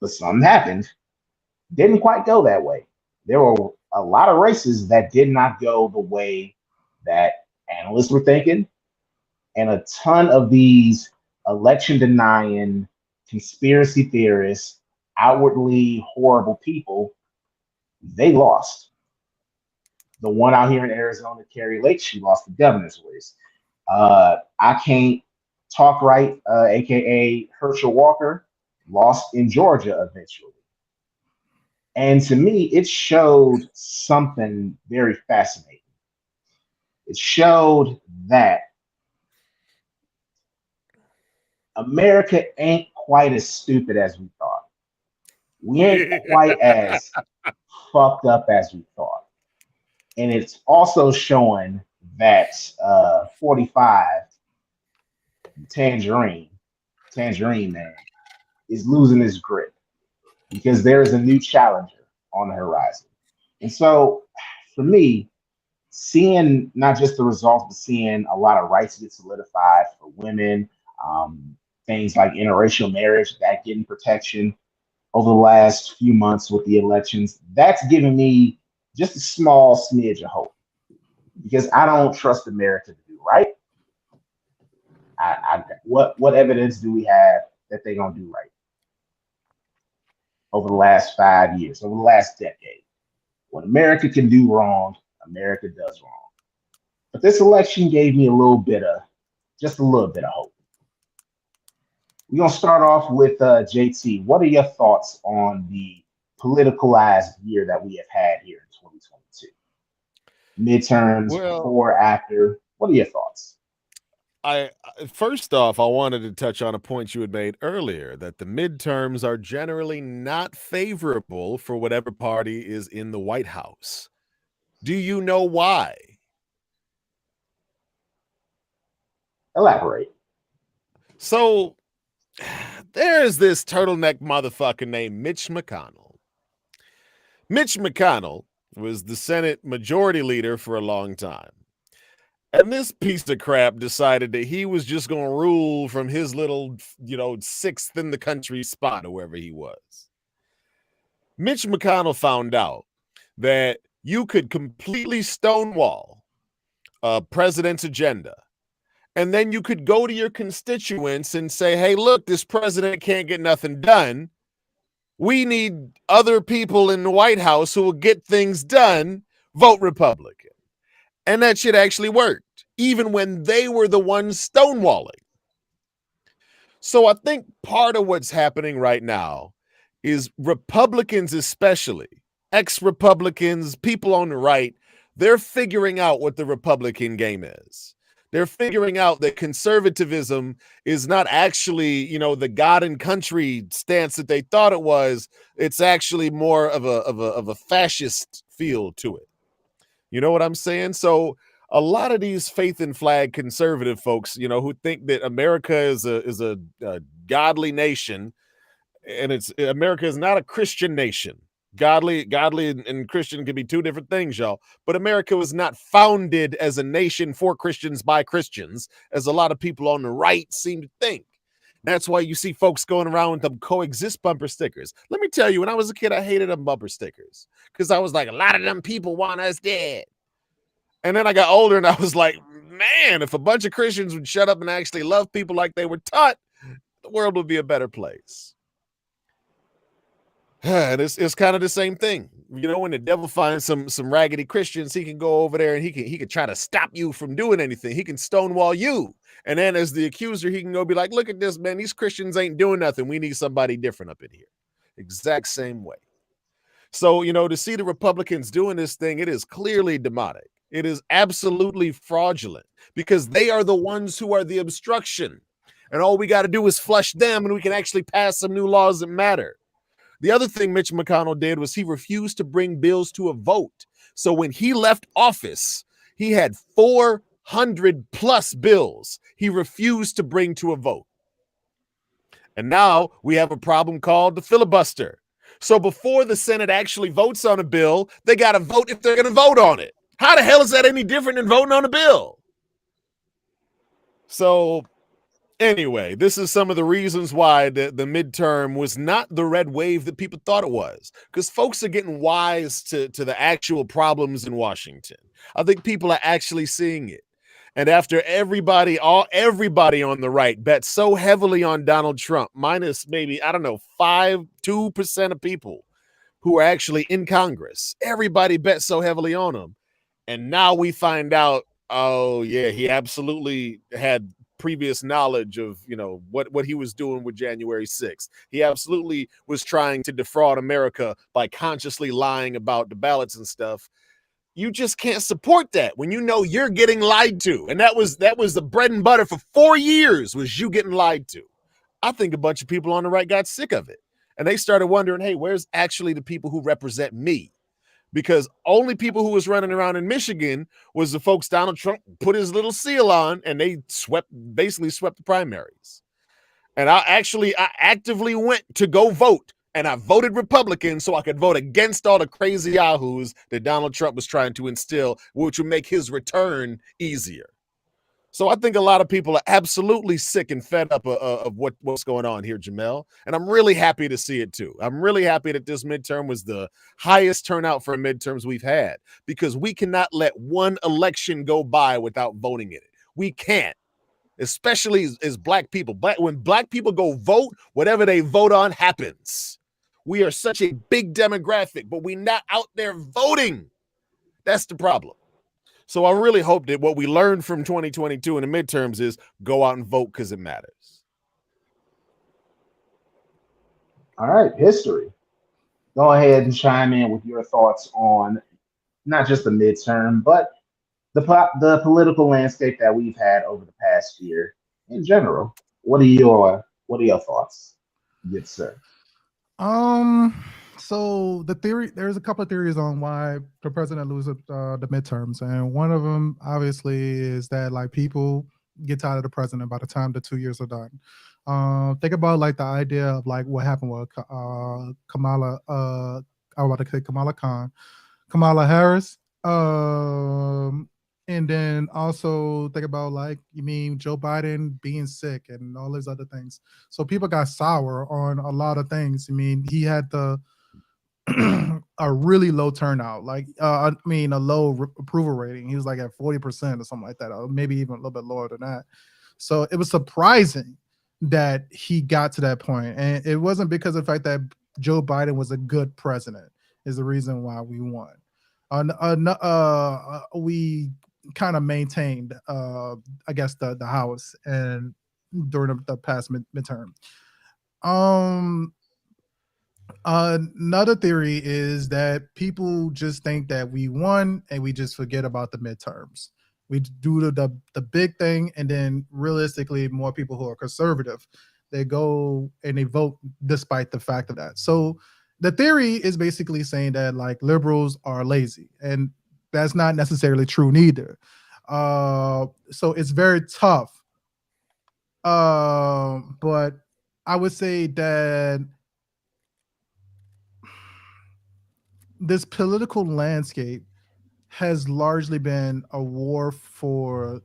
But something happened. Didn't quite go that way. There were a lot of races that did not go the way that analysts were thinking. And a ton of these election denying, conspiracy theorists, outwardly horrible people, they lost. The one out here in Arizona, Carrie Lake, she lost the governor's race. I Can't Talk Right, aka Herschel Walker, lost in Georgia eventually. And to me, it showed something very fascinating. It showed that America ain't quite as stupid as we thought. We ain't quite as fucked up as we thought. And it's also showing that 45 Tangerine Man is losing his grip because there is a new challenger on the horizon. And so for me, seeing not just the results, but seeing a lot of rights get solidified for women, things like interracial marriage that getting protection over the last few months with the elections, that's given me just a small smidge of hope because I don't trust America to do right. What evidence do we have that they're gonna do right over the last 5 years, over the last decade? What America can do wrong, America does wrong. But this election gave me just a little bit of hope. We're gonna start off with JT. What are your thoughts on the politicalized year that we have had here in 2022? Midterms, Well, before, after. What are your thoughts? First off, I wanted to touch on a point you had made earlier that the midterms are generally not favorable for whatever party is in the White House. Do you know why? Elaborate. So there's this turtleneck motherfucker named Mitch McConnell. Mitch McConnell was the Senate Majority Leader for a long time. And this piece of crap decided that he was just going to rule from his little, sixth in the country spot or wherever he was. Mitch McConnell found out that you could completely stonewall a president's agenda. And then you could go to your constituents and say, hey, look, this president can't get nothing done. We need other people in the White House who will get things done. Vote Republican. And that shit actually worked, even when they were the ones stonewalling. So I think part of what's happening right now is Republicans, especially ex-Republicans, people on the right, they're figuring out what the Republican game is. They're figuring out that conservatism is not actually, the God and country stance that they thought it was. It's actually more of a fascist feel to it. You know what I'm saying? So a lot of these faith and flag conservative folks, who think that America is a godly nation, and America is not a Christian nation. Godly and Christian can be two different things, y'all. But America was not founded as a nation for Christians by Christians, as a lot of people on the right seem to think. That's why you see folks going around with them coexist bumper stickers. Let me tell you, when I was a kid, I hated them bumper stickers because I was like, a lot of them people want us dead. And then I got older and I was like, man, if a bunch of Christians would shut up and actually love people like they were taught, the world would be a better place. And it's kind of the same thing. When the devil finds some raggedy Christians, he can go over there and he can try to stop you from doing anything. He can stonewall you. And then as the accuser, he can go be like, look at this, man. These Christians ain't doing nothing. We need somebody different up in here. Exact same way. So, to see the Republicans doing this thing, it is clearly demonic. It is absolutely fraudulent because they are the ones who are the obstruction. And all we got to do is flush them and we can actually pass some new laws that matter. The other thing Mitch McConnell did was he refused to bring bills to a vote. So when he left office, he had 400 plus bills he refused to bring to a vote. And now we have a problem called the filibuster. So before the Senate actually votes on a bill, they got to vote if they're going to vote on it. How the hell is that any different than voting on a bill? So anyway, this is some of the reasons why the midterm was not the red wave that people thought it was, because folks are getting wise to the actual problems in Washington. I think people are actually seeing it. And after everybody on the right bet so heavily on Donald Trump, minus maybe, I don't know, 2% of people who are actually in Congress, everybody bet so heavily on him. And now we find out, oh yeah, he absolutely had previous knowledge of, what he was doing with January 6th. He absolutely was trying to defraud America by consciously lying about the ballots and stuff. You just can't support that when you know you're getting lied to. And that was the bread and butter for 4 years, was you getting lied to. I think a bunch of people on the right got sick of it. And they started wondering, hey, where's actually the people who represent me? Because only people who was running around in Michigan was the folks Donald Trump put his little seal on, and they basically swept the primaries. And I actively went to go vote, and I voted Republican so I could vote against all the crazy yahoos that Donald Trump was trying to instill, which would make his return easier. So I think a lot of people are absolutely sick and fed up of what's going on here, Jamel. And I'm really happy to see it too. I'm really happy that this midterm was the highest turnout for midterms we've had, because we cannot let one election go by without voting in it. We can't, especially as black people. When black people go vote, whatever they vote on happens. We are such a big demographic, but we're not out there voting. That's the problem. So I really hope that what we learned from 2022 in the midterms is go out and vote because it matters. All right, history. Go ahead and chime in with your thoughts on not just the midterm, but the political landscape that we've had over the past year in general. What are your thoughts, good sir? So there's a couple of theories on why the president loses the midterms, and one of them obviously is that like people get tired of the president by the time the 2 years are done. Think about like the idea of like what happened with Kamala. I was about to say Kamala Harris. And then also think about like, you mean Joe Biden being sick and all those other things. So people got sour on a lot of things. I mean, he had a really low turnout, like a low approval rating. He was like at 40% or something like that, or maybe even a little bit lower than that. So it was surprising that he got to that point, and it wasn't because of the fact that Joe Biden was a good president is the reason why we won. We kind of maintained, I guess, the House and during the past midterm. Another theory is that people just think that we won and we just forget about the midterms. We do the big thing, and then realistically, more people who are conservative, they go and they vote despite the fact of that. So the theory is basically saying that like liberals are lazy, and that's not necessarily true neither. So it's very tough. But I would say that this political landscape has largely been a war for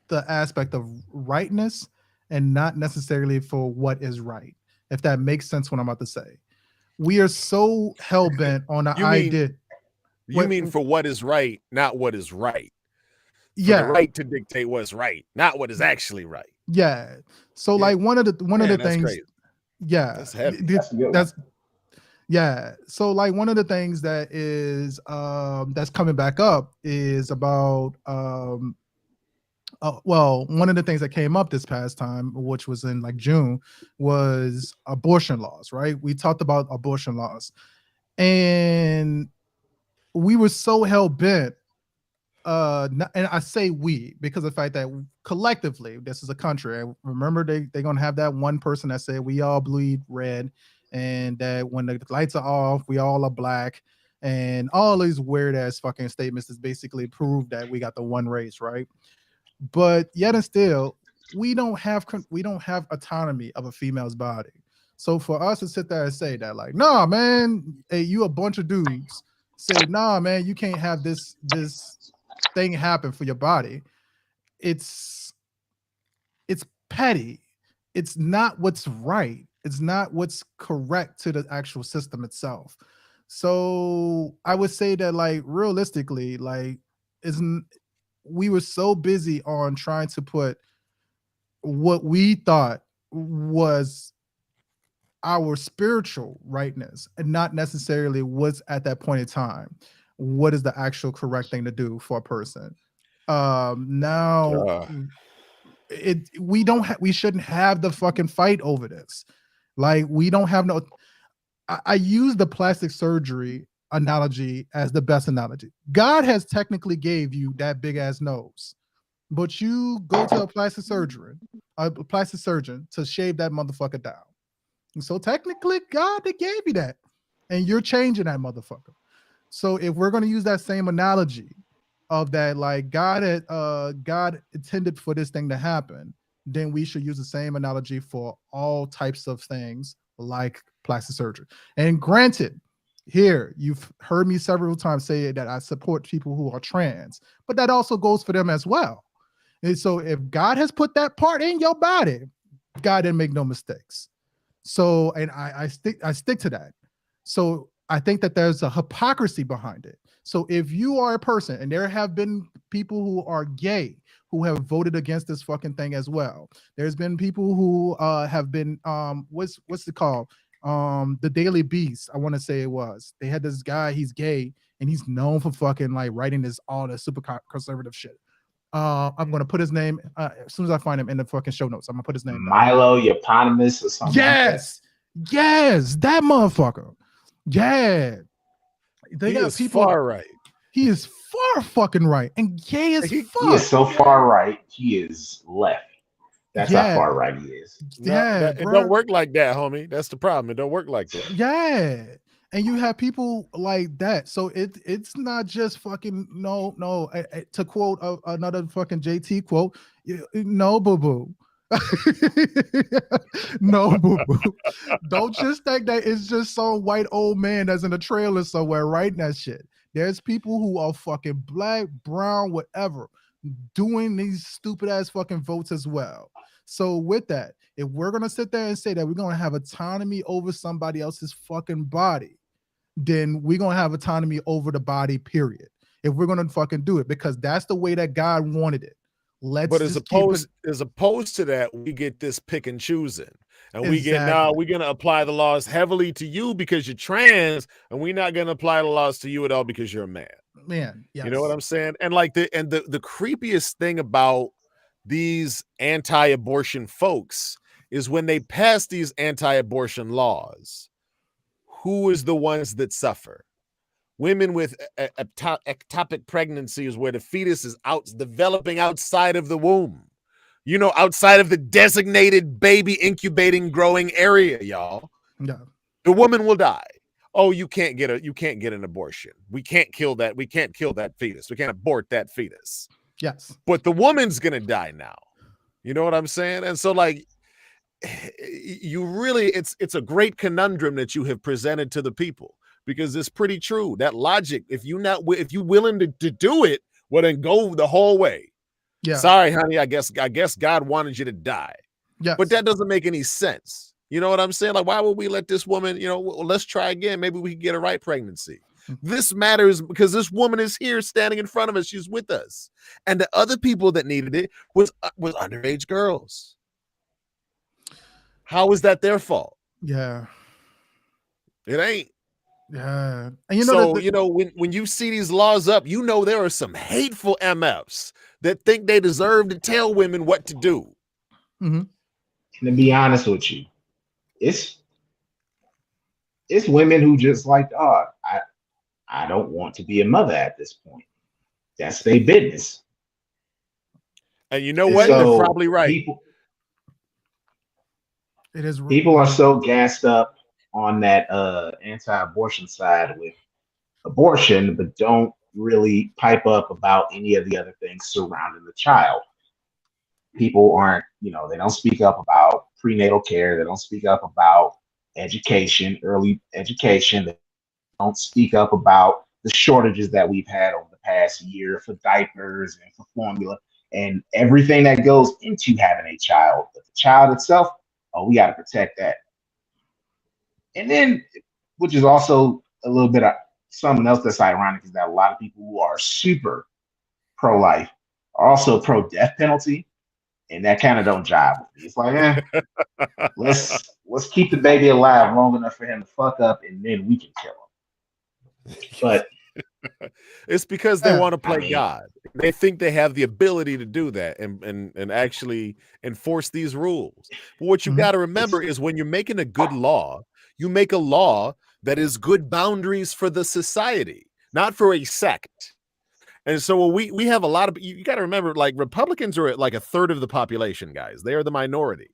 the aspect of rightness and not necessarily for what is right. If that makes sense, what I'm about to say. We are so hell bent on the idea. You mean for what is right, not what is right. For Yeah, the right to dictate what's right, not what is actually right. Yeah. So like one of the things. Crazy. Yeah, That's heavy. That's yeah. So like one of the things that is that's coming back up is about well, one of the things that came up this past time, which was in like June, was abortion laws, right? We talked about abortion laws, and we were so hell bent. And I say we because of the fact that collectively, this is a country. And remember, they're gonna have that one person that said we all bleed red, and that when the lights are off, we all are black, and all these weird ass fucking statements is basically prove that we got the one race, right? But yet and still, we don't have autonomy of a female's body. So for us to sit there and say that, like, nah, man, hey, you a bunch of dudes say, nah, man, you can't have this thing happen for your body. It's it's petty. It's not what's right. It's not what's correct to the actual system itself. So I would say that, like, realistically, like, isn't we were so busy on trying to put what we thought was our spiritual rightness and not necessarily what's at that point in time what is the actual correct thing to do for a person. Now Uh, it we shouldn't have the fucking fight over this. Like, we don't have no. I use the plastic surgery analogy as the best analogy. God has technically gave you that big ass nose, but you go to a plastic surgeon to shave that motherfucker down. And so technically, God that gave you that, and you're changing that motherfucker. So if we're going to use that same analogy of that, like, God intended for this thing to happen, then we should use the same analogy for all types of things like plastic surgery. And granted, here you've heard me several times say that I support people who are trans, but that also goes for them as well. And so if God has put that part in your body, God didn't make no mistakes. So, and I stick to that. So I think that there's a hypocrisy behind it. So if you are a person, and there have been people who are gay who have voted against this fucking thing as well. There's been people who have been what's it called? The Daily Beast, I want to say it was. They had this guy, he's gay, and he's known for fucking like writing this all the super conservative shit. I'm gonna put his name as soon as I find him in the fucking show notes. I'm gonna put his name down. Milo Eponymous or something like that. Yes, that motherfucker. Yeah, they he got is people. far right. He is far fucking right and gay as fuck. He is so far right. He is left. That's how far right he is. Yeah, it don't work like that, homie. That's the problem. It don't work like that. Yeah. And you have people like that. So it's not just fucking no. To quote another fucking JT quote, no, boo boo. No, boo boo. Don't just think that it's just some white old man that's in a trailer somewhere writing that shit. There's people who are fucking black, brown, whatever, doing these stupid ass fucking votes as well. So with that, if we're gonna sit there and say that we're gonna have autonomy over somebody else's fucking body, then we're gonna have autonomy over the body, period. If we're gonna fucking do it, because that's the way that God wanted it. But as opposed to that, we get this pick and choosing. And we get, we're going to apply the laws heavily to you because you're trans, and we're not going to apply the laws to you at all because you're a man. Man, yes. You know what I'm saying? And like the creepiest thing about these anti-abortion folks is when they pass these anti-abortion laws, who is the ones that suffer? Women with ectopic pregnancies where the fetus is developing outside of the womb. You know, outside of the designated baby incubating growing area, y'all. Yeah. The woman will die. Oh, you can't get an abortion. We can't kill that. We can't kill that fetus. We can't abort that fetus. Yes. But the woman's gonna die now. You know what I'm saying? And so, like, you really, it's a great conundrum that you have presented to the people, because it's pretty true. That logic, if you're willing to do it, well, then go the whole way. Yeah. Sorry, honey. I guess God wanted you to die. Yeah. But that doesn't make any sense. You know what I'm saying? Like, why would we let this woman, well, let's try again. Maybe we can get a right pregnancy. This matters because this woman is here standing in front of us. She's with us. And the other people that needed it was underage girls. How is that their fault? Yeah. It ain't. Yeah. And when you see these laws up, there are some hateful MFs that think they deserve to tell women what to do. Mm-hmm. And to be honest with you, it's women who just like, I don't want to be a mother at this point. That's their business. And you know what? So they're probably right. People are so gassed up on that anti-abortion side with abortion, but don't really pipe up about any of the other things surrounding the child. People aren't, they don't speak up about prenatal care. They don't speak up about education, early education. They don't speak up about the shortages that we've had over the past year for diapers and for formula and everything that goes into having a child. But the child itself, oh, we got to protect that. And then, which is also a little bit of something else that's ironic, is that a lot of people who are super pro-life are also pro-death penalty, and that kind of don't jive with me. It's like, let's keep the baby alive long enough for him to fuck up, and then we can kill him. But it's because they want to play I mean, God. They think they have the ability to do that and actually enforce these rules. But what you got to remember is when you're making a good law, you make a law that is good boundaries for the society, not for a sect. And so we have a lot of, you got to remember, like, Republicans are like a third of the population, guys. They are the minority.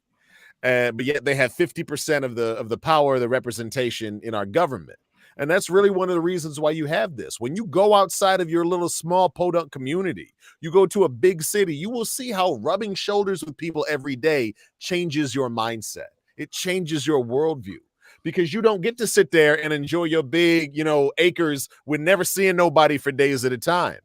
But yet they have 50% of the power, the representation in our government. And that's really one of the reasons why you have this. When you go outside of your little small podunk community, you go to a big city, you will see how rubbing shoulders with people every day changes your mindset. It changes your worldview, because you don't get to sit there and enjoy your big, acres with never seeing nobody for days at a time.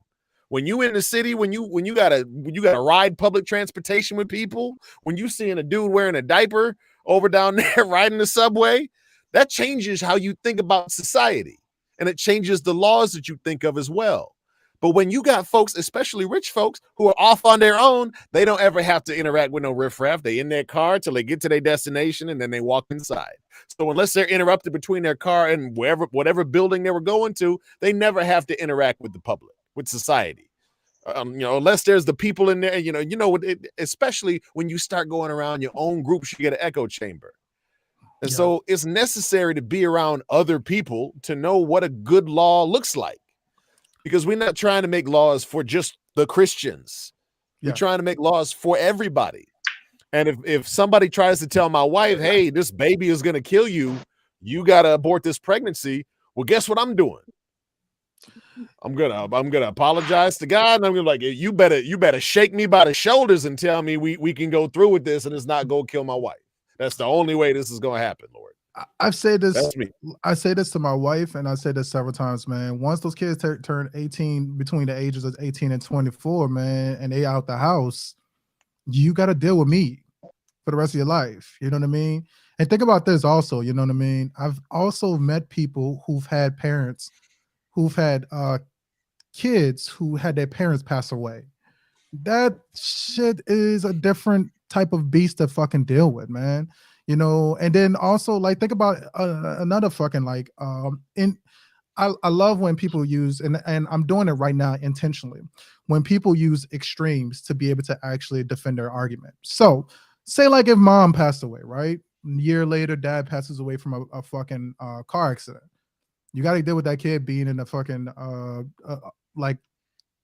When you in the city, when you gotta ride public transportation with people, when you seeing a dude wearing a diaper over down there riding the subway, that changes how you think about society, and it changes the laws that you think of as well. But when you got folks, especially rich folks, who are off on their own, they don't ever have to interact with no riffraff. They in their car till they get to their destination, and then they walk inside. So unless they're interrupted between their car and whatever building they were going to, they never have to interact with the public, with society. Unless there's the people in there, especially when you start going around your own groups, you get an echo chamber. And so it's necessary to be around other people to know what a good law looks like, because we're not trying to make laws for just the Christians. We're trying to make laws for everybody. And if somebody tries to tell my wife, hey, this baby is going to kill you, you got to abort this pregnancy. Well, guess what I'm doing? I'm gonna apologize to God, and I'm gonna be like, you better shake me by the shoulders and tell me we can go through with this, and it's not gonna kill my wife. That's the only way this is gonna happen, Lord. I've said this. That's me. I say this to my wife, and I said this several times, man. Once those kids turn 18, between the ages of 18 and 24, man, and they out the house, you got to deal with me for the rest of your life. You know what I mean? And think about this also. You know what I mean? I've also met people who've had parents who've had kids who had their parents pass away. That shit is a different type of beast to fucking deal with, man. And then also, like, think about another fucking, like, I love when people use, and I'm doing it right now intentionally, when people use extremes to be able to actually defend their argument. So say, like, if mom passed away, right? A year later, dad passes away from a fucking car accident. You got to deal with that kid being in the fucking like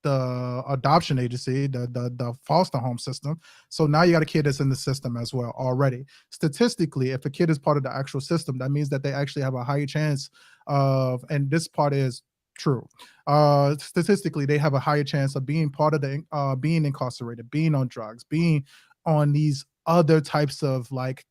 the adoption agency, the foster home system. So now you got a kid that's in the system as well already. Statistically, if a kid is part of the actual system, that means that they actually have a higher chance of, and this part is true, statistically, they have a higher chance of being part of the being incarcerated, being on drugs, being on these other types of, like,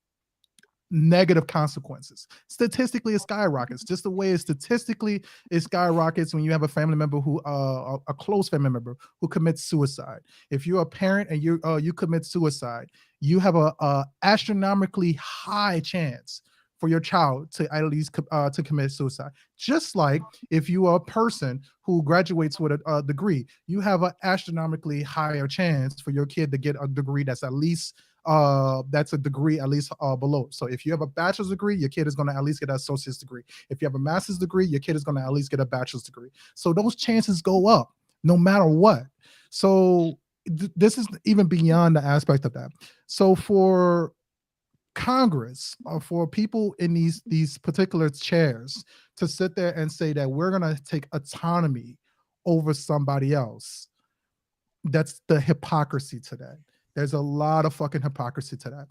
negative consequences. Statistically, it skyrockets. Just the way it skyrockets when you have a family member who a close family member who commits suicide. If you're a parent and you commit suicide, you have a astronomically high chance for your child to at least to commit suicide. Just like if you are a person who graduates with a degree, you have an astronomically higher chance for your kid to get a degree that's at least that's a degree at least below. So if you have a bachelor's degree, your kid is going to at least get an associate's degree. If you have a master's degree, your kid is going to at least get a bachelor's degree. So those chances go up no matter what. So this is even beyond the aspect of that. So for Congress, or for people in these particular chairs to sit there and say that we're going to take autonomy over somebody else, that's the hypocrisy to that. There's a lot of fucking hypocrisy to that.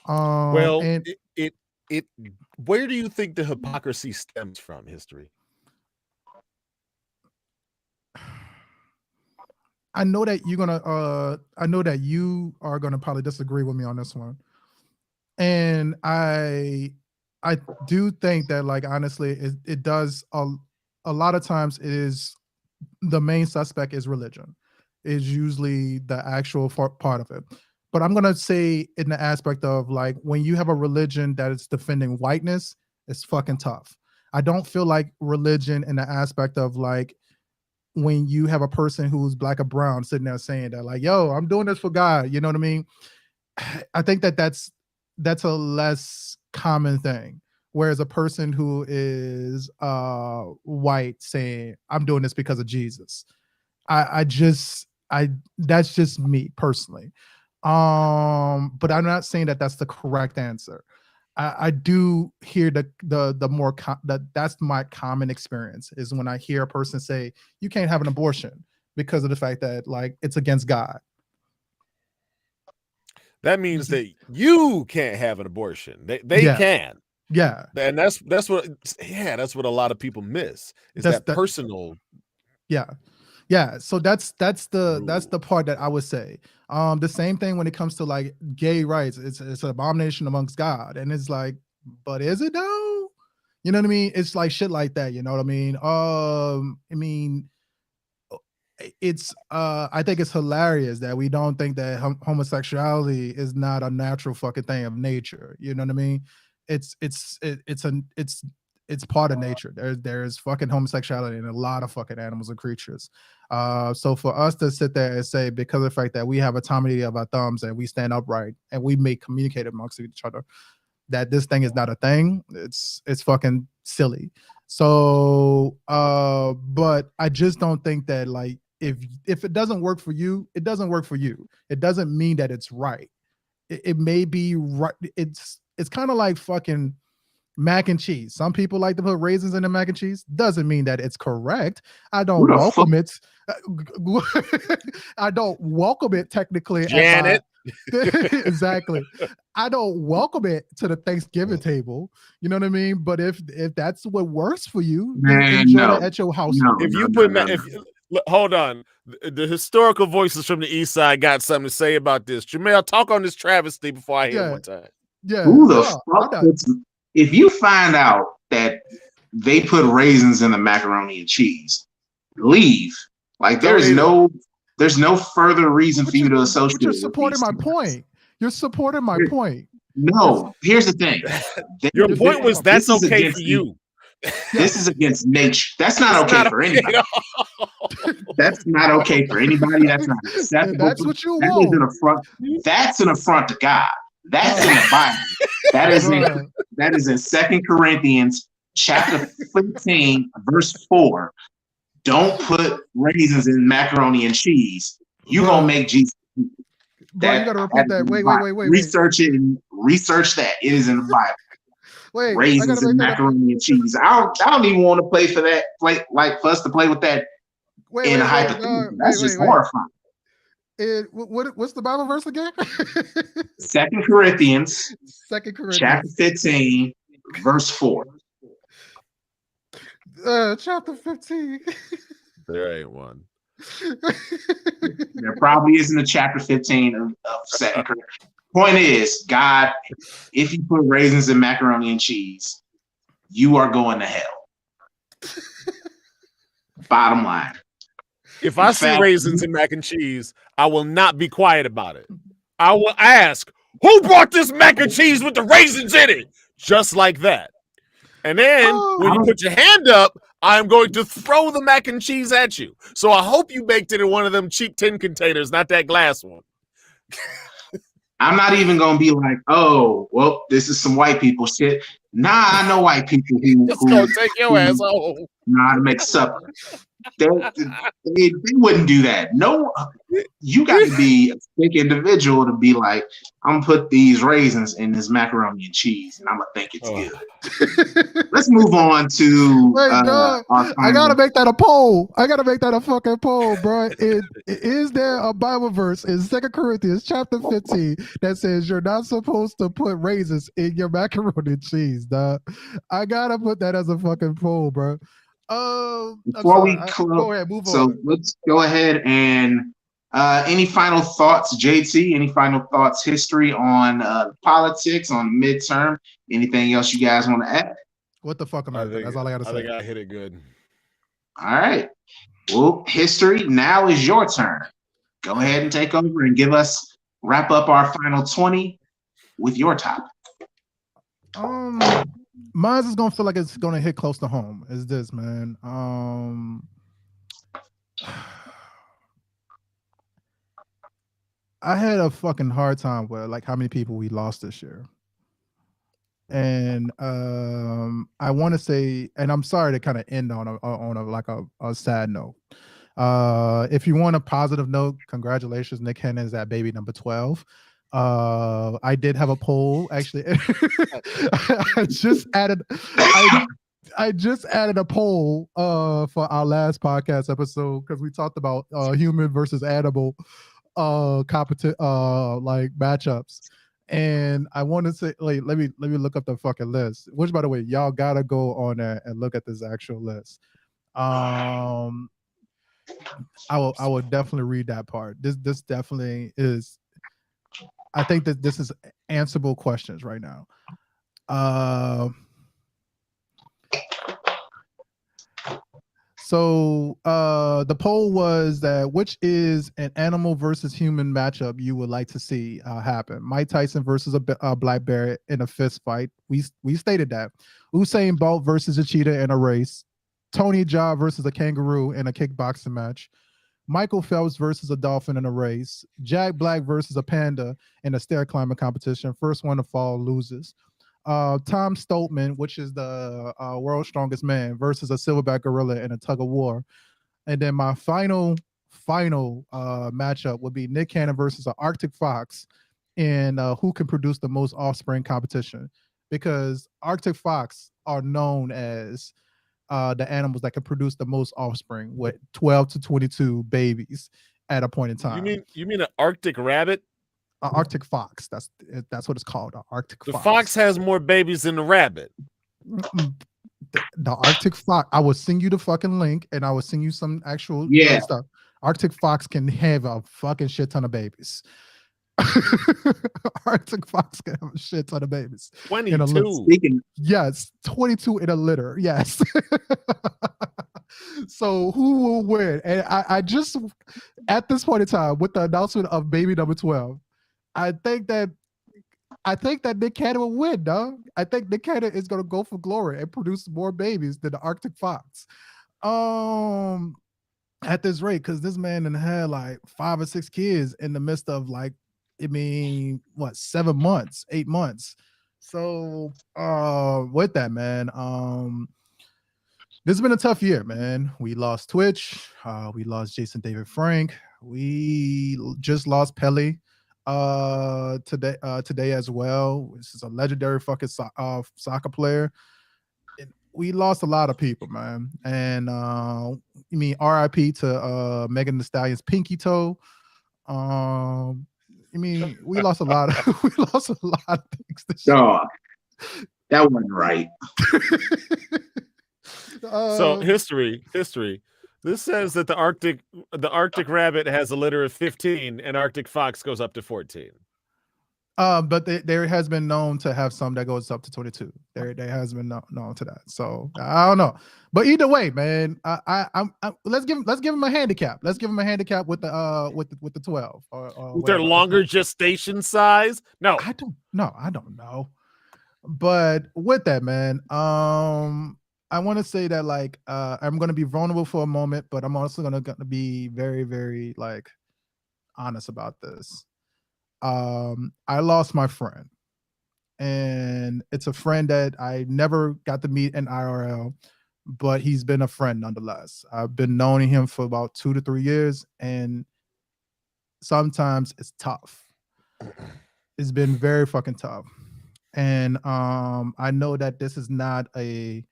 Well, and it where do you think the hypocrisy stems from, History? I know that you are gonna probably disagree with me on this one. And I do think that, like, honestly, it does a lot of times is the main suspect is religion, is usually the actual part of it. But I'm gonna say in the aspect of like when you have a religion that is defending whiteness, it's fucking tough. I don't feel like religion in the aspect of like when you have a person who's black or brown sitting there saying that like, yo, I'm doing this for God. You know what I mean? I think that that's a less common thing. Whereas a person who is white saying, I'm doing this because of Jesus. I that's just me personally. But I'm not saying that that's the correct answer. I do hear the more that's my common experience is when I hear a person say you can't have an abortion because of the fact that like it's against God. That means that you can't have an abortion. They Yeah. can. Yeah. And that's what a lot of people miss is that personal. Yeah. Yeah. So that's the part that I would say. The same thing when it comes to like gay rights. It's an abomination amongst God. And it's like, but is it though? You know what I mean? It's like shit like that. You know what I mean? I mean, it's I think it's hilarious that we don't think that homosexuality is not a natural fucking thing of nature. You know what I mean? It's part of nature. There's fucking homosexuality in a lot of fucking animals and creatures. So for us to sit there and say because of the fact that we have autonomy of our thumbs and we stand upright and we may communicate amongst each other that this thing is not a thing, it's fucking silly. So but I just don't think that like if it doesn't work for you, it doesn't work for you. It doesn't mean that it's right. It may be right. It's kind of like fucking mac and cheese. Some people like to put raisins in the mac and cheese. Doesn't mean that it's correct. I don't welcome it. I don't welcome it technically. Janet. Exactly. I don't welcome it to the Thanksgiving table. You know what I mean? But if that's what works for you, enjoy it at your house. Hold on. The historical voices from the East Side got something to say about this. Jamel, talk on this travesty before I hear one time. Yeah. Who the fuck if you find out that they put raisins in the macaroni and cheese, leave. Like there's no further reason for you to associate. You're supporting my point. You're supporting my point. No, here's the thing. Your point was that's okay for you. This is against nature. That's not okay for anybody. That's not okay for anybody. That's not acceptable. That's what you want. Is an affront. That's an affront to God. That's in the Bible. That is in 2 Corinthians chapter 15, verse 4. Don't put raisins in macaroni and cheese. You're gonna make Jesus. Bro, you gotta repeat that. Wait. Research it and research that. It is in the Bible. Wait, raisins and macaroni and cheese. I don't even want to play for that. Like for us to play with that in a hypothetical. That's just horrifying. What's the Bible verse again? 2 Corinthians chapter 15, verse 4. Chapter 15. There ain't one. There probably isn't a chapter 15 of 2 Corinthians. Point is, God, if you put raisins in macaroni and cheese, you are going to hell. Bottom line. If I see raisins in mac and cheese, I will not be quiet about it. I will ask, who brought this mac and cheese with the raisins in it? Just like that. And then when you put your hand up, I'm going to throw the mac and cheese at you. So I hope you baked it in one of them cheap tin containers, not that glass one. I'm not even going to be like, oh, well, this is some white people shit. Nah, I know white people who gonna take your ass home. Know how to make supper. They wouldn't do that. No, you got to be a thick individual to be like, I'm gonna put these raisins in this macaroni and cheese, and I'm gonna think it's good. Let's move on to. I gotta make that a poll. I gotta make that a fucking poll, bro. Is there a Bible verse in 2 Corinthians chapter 15 that says you're not supposed to put raisins in your macaroni and cheese, dog? I gotta put that as a fucking poll, bro. Before we close, go ahead, move so on. let's go ahead and any final thoughts, JT? Any final thoughts, history on politics, on midterm? Anything else you guys want to add? What the fuck am I? That's all I gotta say. I think I hit it good. All right. Well, history, now is your turn. Go ahead and take over and wrap up our final 20 with your top. Mine is gonna feel like it's gonna hit close to home. Is this, man? I had a fucking hard time with like how many people we lost this year. And I want to say, and I'm sorry to kind of end on a sad note. If you want a positive note, congratulations, Nick Cannon is at baby number 12. I did have a poll actually. I just added I just added a poll for our last podcast episode because we talked about human versus animal competent like matchups. And I want to say, like, let me look up the fucking list. Which, by the way, y'all gotta go on there and look at this actual list. I will definitely read that part. This definitely is. I think that this is answerable questions right now. So the poll was that which is an animal versus human matchup you would like to see happen? Mike Tyson versus a black bear in a fist fight. We stated that. Usain Bolt versus a cheetah in a race. Tony Jaa versus a kangaroo in a kickboxing match. Michael Phelps versus a dolphin in a race. Jack Black versus a panda in a stair climbing competition. First one to fall loses. Tom Stoltman, which is the world's strongest man, versus a silverback gorilla in a tug of war. And then my final matchup would be Nick Cannon versus an Arctic fox in who can produce the most offspring competition. Because Arctic fox are known as the animals that can produce the most offspring with 12 to 22 babies at a point in time. You mean an Arctic rabbit? Arctic fox. That's what it's called. Arctic fox. The fox has more babies than the rabbit. The Arctic fox. I will send you the fucking link, and I will send you some actual stuff. Arctic fox can have a fucking shit ton of babies. Arctic fox can have a shit ton of babies. 22. Yes, 22 in a litter. Yes. So who will win? And I just at this point in time, with the announcement of baby number 12. I think that Nick Cannon will win, dog. I think Nick Cannon is gonna go for glory and produce more babies than the Arctic fox. At this rate, because this man had like 5 or 6 kids in the midst of like, 7 months, 8 months. So with that, man, this has been a tough year, man. We lost Twitch, we lost Jason David Frank, we just lost Pele today as well. This is a legendary fucking soccer player. We lost a lot of people, man. And RIP to Megan Thee Stallion's pinky toe. We lost a lot of things this year. That wasn't right. So history. This says that the Arctic rabbit has a litter of 15 and Arctic fox goes up to 14. But there has been known to have some that goes up to 22. There has been known to that. So I don't know. But either way, man, let's give him a handicap. Let's give him a handicap with the 12. With their longer gestation size? No. I don't know. But with that, man, I want to say that like I'm gonna be vulnerable for a moment, but I'm also gonna be very, very like honest about this. I lost my friend, and it's a friend that I never got to meet in IRL, but he's been a friend nonetheless. I've been knowing him for about 2 to 3 years, and sometimes it's tough. It's been very fucking tough. And I know that this is not a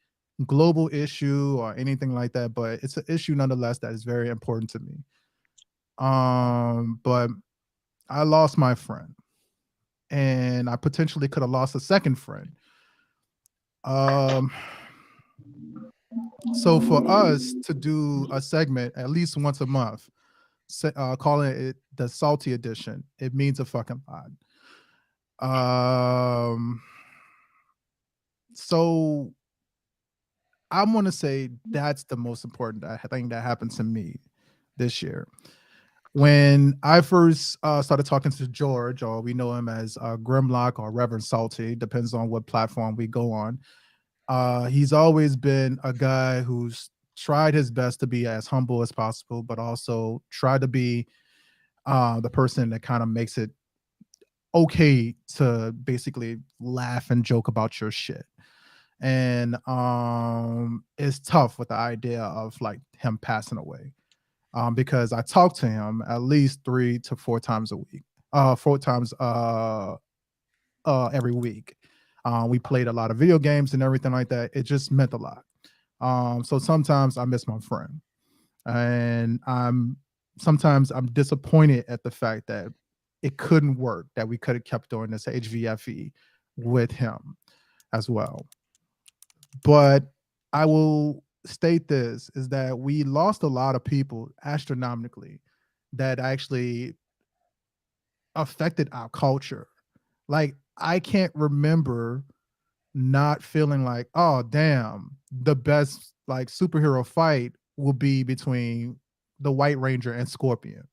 global issue or anything like that, but it's an issue nonetheless that is very important to me. But I lost my friend, and I potentially could have lost a second friend. So for us to do a segment at least once a month, calling it the Salty Edition, it means a fucking lot. So I'm going to say that's the most important thing that happened to me this year. When I first started talking to George, or we know him as Grimlock or Reverend Salty, depends on what platform we go on. He's always been a guy who's tried his best to be as humble as possible, but also try to be the person that kind of makes it okay to basically laugh and joke about your shit. And it's tough with the idea of like him passing away. Because I talk to him at least 3 to 4 times a week. 4 times every week. We played a lot of video games and everything like that. It just meant a lot. So sometimes I miss my friend, and sometimes I'm disappointed at the fact that it couldn't work, that we could have kept doing this HVFE with him as well. But I will state this is that we lost a lot of people astronomically that actually affected our culture. Like I can't remember not feeling like, oh damn, the best like superhero fight will be between the White Ranger and Scorpion,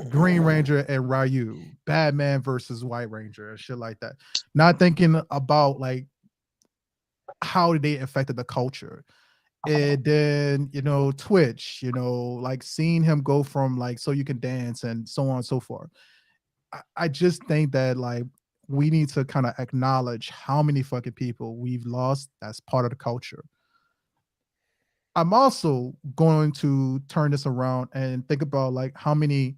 Green Ranger and Ryu, Batman versus White Ranger, and shit like that. Not thinking about like how they affected the culture. And then, Twitch, like seeing him go from like So You Can Dance and so on and so forth. I just think that like we need to kind of acknowledge how many fucking people we've lost as part of the culture. I'm also going to turn this around and think about like how many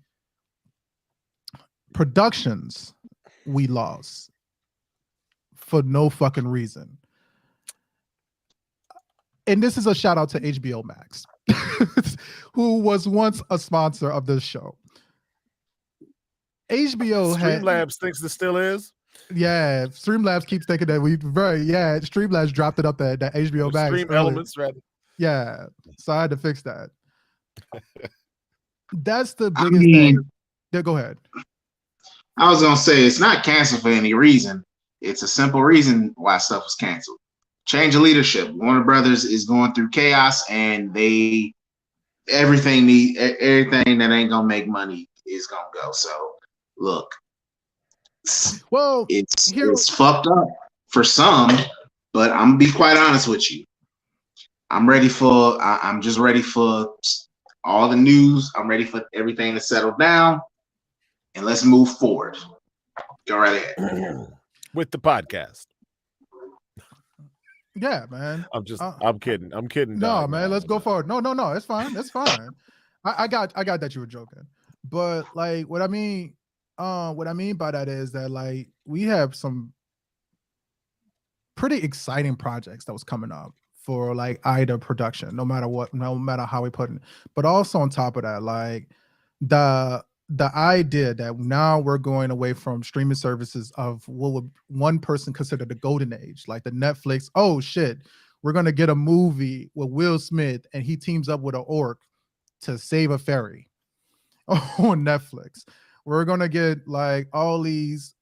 productions we lost for no fucking reason. And this is a shout out to HBO Max, who was once a sponsor of this show. HBO Streamlabs thinks it still is. Yeah, Streamlabs keeps thinking that Streamlabs dropped it up at that HBO Max. Stream earlier. Elements, rather. Yeah, so I had to fix that. That's the biggest thing. Yeah, go ahead. I was gonna say it's not canceled for any reason. It's a simple reason why stuff was canceled. Change of leadership. Warner Brothers is going through chaos, and everything that ain't gonna make money is gonna go. So look, well, it's fucked up for some, but I'm gonna be quite honest with you. I'm just ready for all the news. I'm ready for everything to settle down, and let's move forward. Go right ahead with the podcast. Yeah, man. I'm kidding. I'm kidding. No, man, let's go forward. No, it's fine. It's fine. I got that you were joking. But like what I mean by that is that like we have some pretty exciting projects that was coming up for like either production, no matter how we put it. But also on top of that, like the idea that now we're going away from streaming services of what would one person consider the golden age, like the Netflix. Oh shit, we're gonna get a movie with Will Smith and he teams up with an orc to save a ferry on Netflix. We're gonna get like all these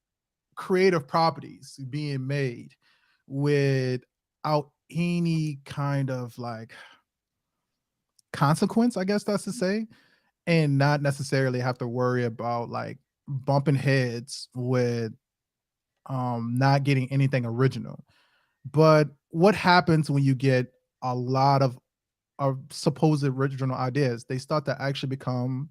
creative properties being made without any kind of like consequence, I guess that's to say, and not necessarily have to worry about like bumping heads with not getting anything original. But what happens when you get a lot of supposed original ideas? They start to actually become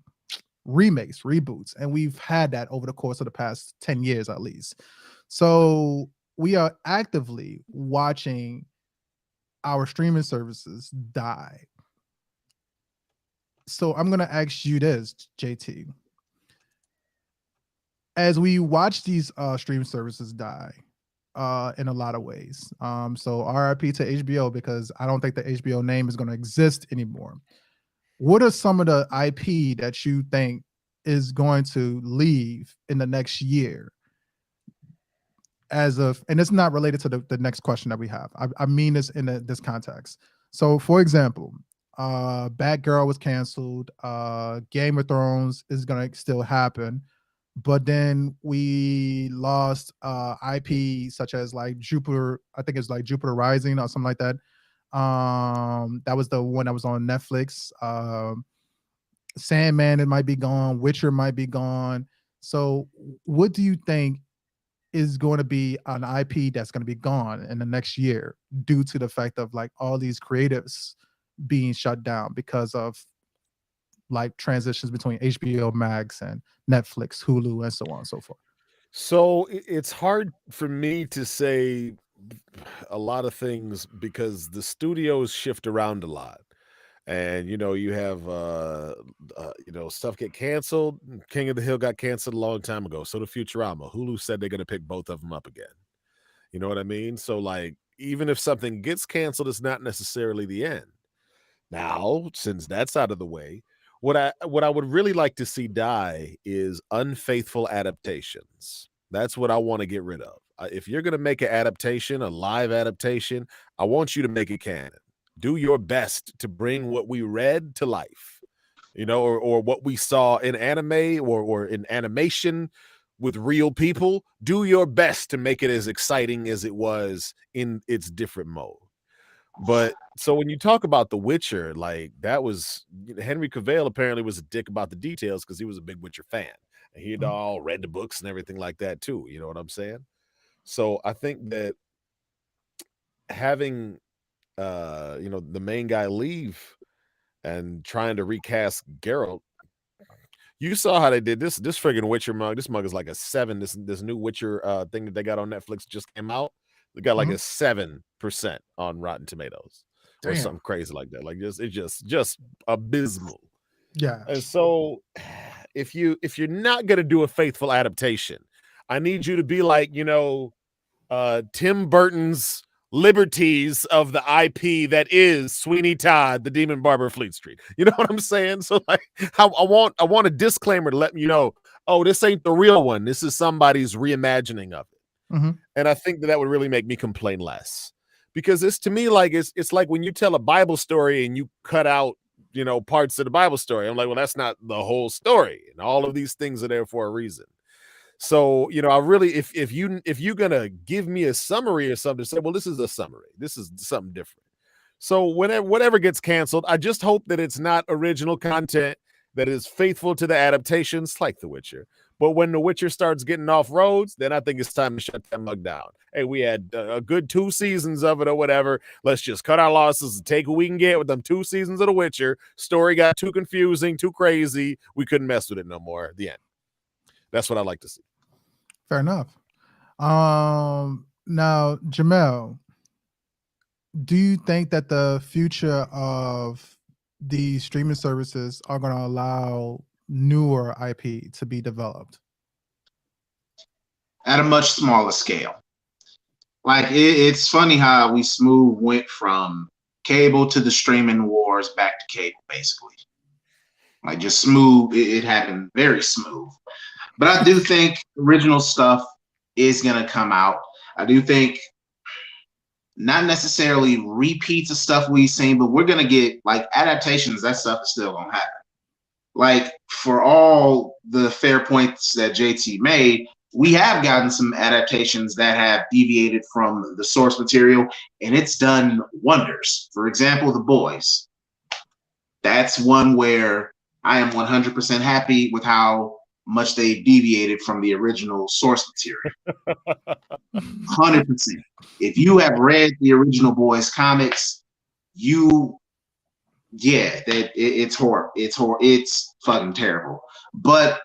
remakes, reboots, and we've had that over the course of the past 10 years at least. So we are actively watching our streaming services die. So I'm going to ask you this, JT. As we watch these streaming services die in a lot of ways, so RIP to HBO, because I don't think the HBO name is going to exist anymore. What are some of the IP that you think is going to leave in the next year? And it's not related to the next question that we have. I mean this in this context. So, for example, Batgirl was canceled. Game of Thrones is gonna still happen, but then we lost IP such as like Jupiter. I think it's like Jupiter Rising or something like that. That was the one that was on Netflix. Sandman, it might be gone. Witcher might be gone. So, what do you think is going to be an IP that's going to be gone in the next year due to the fact of like all these creatives being shut down because of like transitions between HBO Max and Netflix, Hulu, and so on and so forth? So it's hard for me to say a lot of things because the studios shift around a lot. And you have stuff get canceled. King of the Hill got canceled a long time ago. So did Futurama. Hulu said they're gonna pick both of them up again. You know what I mean? So like even if something gets canceled, it's not necessarily the end. Now, since that's out of the way, what I would really like to see die is unfaithful adaptations. That's what I want to get rid of. If you're going to make an adaptation, a live adaptation, I want you to make it canon. Do your best to bring what we read to life, or what we saw in anime or in animation with real people. Do your best to make it as exciting as it was in its different mode. But so when you talk about The Witcher, like that was Henry Cavill apparently was a dick about the details because he was a big Witcher fan. And he'd all read the books and everything like that too. You know what I'm saying? So I think that having the main guy leave and trying to recast Geralt, you saw how they did this friggin' Witcher mug. This mug is like a 7. This new Witcher thing that they got on Netflix just came out. They got like a 7% on Rotten Tomatoes. Or Damn. something crazy like that. Like it's just abysmal. Yeah. And so if you're not gonna do a faithful adaptation, I need you to be like, Tim Burton's liberties of the IP that is Sweeney Todd, the Demon Barber of Fleet Street. You know what I'm saying? So like how I want a disclaimer to let me know, oh, this ain't the real one. This is somebody's reimagining of it. Mm-hmm. And I think that would really make me complain less. Because it's to me like it's like when you tell a Bible story and you cut out, parts of the Bible story. I'm like, well, that's not the whole story. And all of these things are there for a reason. So, I really, if you're gonna give me a summary or something, say, well, this is a summary. This is something different. So whatever gets canceled, I just hope that it's not original content that is faithful to the adaptations like The Witcher. But when The Witcher starts getting off roads, then I think it's time to shut that mug down. Hey, we had a good 2 seasons of it or whatever. Let's just cut our losses and take what we can get with them 2 seasons of The Witcher. Story got too confusing, too crazy. We couldn't mess with it no more. The end. That's what I like to see. Fair enough. Now, Jamel, do you think that the future of the streaming services are going to allow newer IP to be developed at a much smaller scale? Like it's funny how we smooth went from cable to the streaming wars back to cable, basically. Like just smooth, it happened very smooth. But I do think original stuff is gonna come out. I do think not necessarily repeats of stuff we've seen, but we're gonna get like adaptations. That stuff is still gonna happen. Like for all the fair points that JT made, we have gotten some adaptations that have deviated from the source material, and it's done wonders. For example, The Boys. That's one where I am 100% happy with how much they deviated from the original source material. 100%. If you have read the original Boys comics, it's horrible. It's fucking terrible. But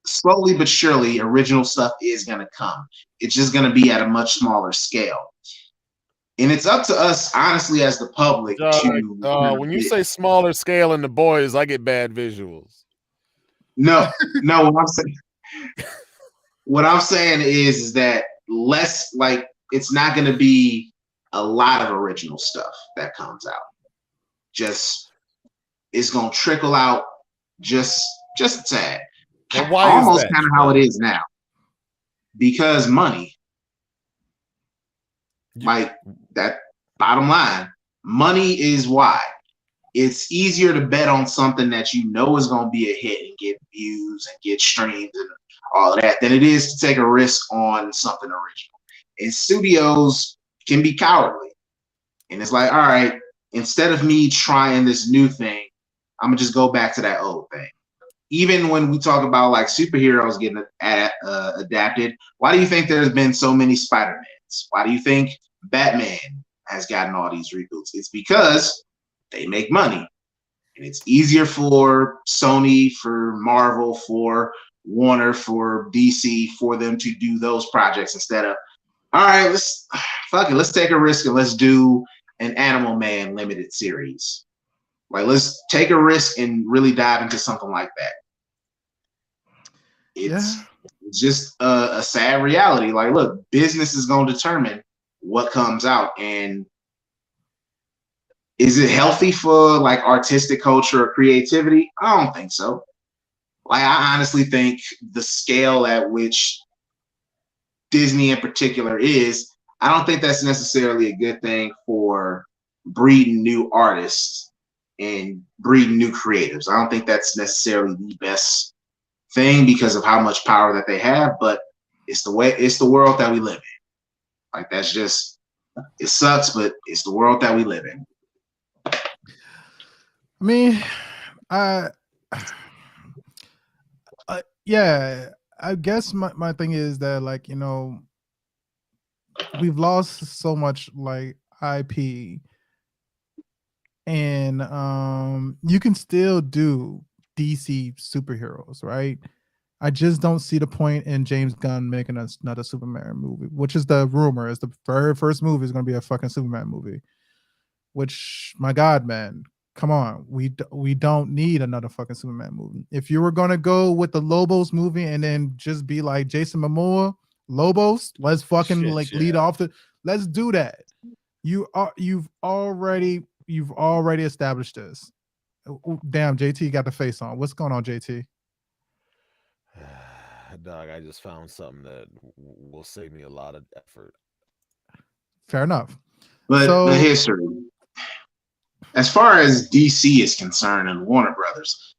slowly but surely, original stuff is going to come. It's just going to be at a much smaller scale. And it's up to us, honestly, as the public to... when you say smaller scale in The Boys, I get bad visuals. No, what I'm saying is that less, like, it's not going to be a lot of original stuff that comes out. Just, it's going to trickle out just a tad. Well, why almost is that? Kind of how it is now. Because money. Like that, bottom line, money is why. It's easier to bet on something that you know is going to be a hit and get views and get streams and all of that than it is to take a risk on something original. And studios can be cowardly. And it's like, all right, instead of me trying this new thing, I'm gonna just go back to that old thing. Even when we talk about like superheroes getting adapted, why do you think there's been so many Spider-Mans? Why do you think Batman has gotten all these reboots? It's because they make money. And it's easier for Sony, for Marvel, for Warner, for DC, for them to do those projects instead of, all right, let's take a risk and let's do an Animal Man limited series. Like, let's take a risk and really dive into something like that. It's just a sad reality. Like, look, business is going to determine what comes out. And is it healthy for like artistic culture or creativity? I don't think so. Like, I honestly think the scale at which Disney in particular is, I don't think that's necessarily a good thing for breeding new artists and breeding new creators. I don't think that's necessarily the best thing because of how much power that they have, but it's the world that we live in. Like, that's just, it sucks, but it's the world that we live in. I mean, yeah, I guess my thing is that, like, you know, we've lost so much like IP, and you can still do DC superheroes, right? I just don't see the point in James Gunn making another Superman movie, which is the rumor. Is the very first movie is going to be a fucking Superman movie. Which, my God, man, come on, we don't need another fucking Superman movie. If you were gonna go with the Lobos movie and then just be like Jason Momoa, Lobos, let's fucking lead off the. Let's do that. You've already established this. Damn, JT got the face on. What's going on, JT? Dog, I just found something that will save me a lot of effort. Fair enough. But the history, as far as DC is concerned and Warner Brothers,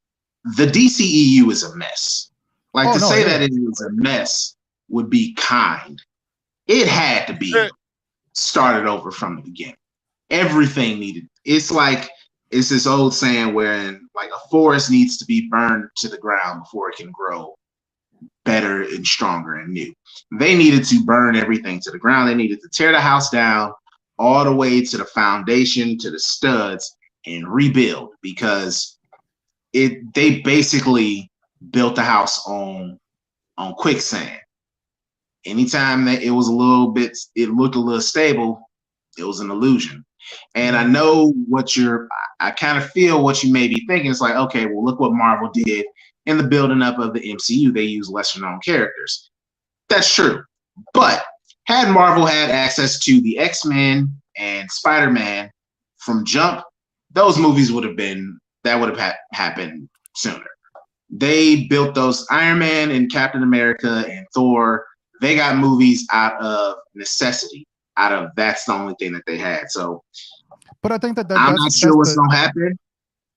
the DCEU is a mess. Like, that it was a mess would be kind. It had to be started over from the beginning. Everything needed. It's like, it's this old saying wherein like a forest needs to be burned to the ground before it can grow better and stronger and new. They needed to burn everything to the ground. They needed to tear the house down all the way to the foundation, to the studs, and rebuild, because they basically built the house on quicksand. Anytime that it was a little bit, it looked a little stable, it was an illusion. And I know I kind of feel what you may be thinking. It's like, okay, well, look what Marvel did in the building up of the MCU. They use lesser known characters. That's true. But had Marvel had access to the X-Men and Spider-Man from jump, those movies would have happened sooner. They built those Iron Man and Captain America and Thor. They got movies out of necessity, out of that's the only thing that they had. So, but I think I'm not sure what's going to happen.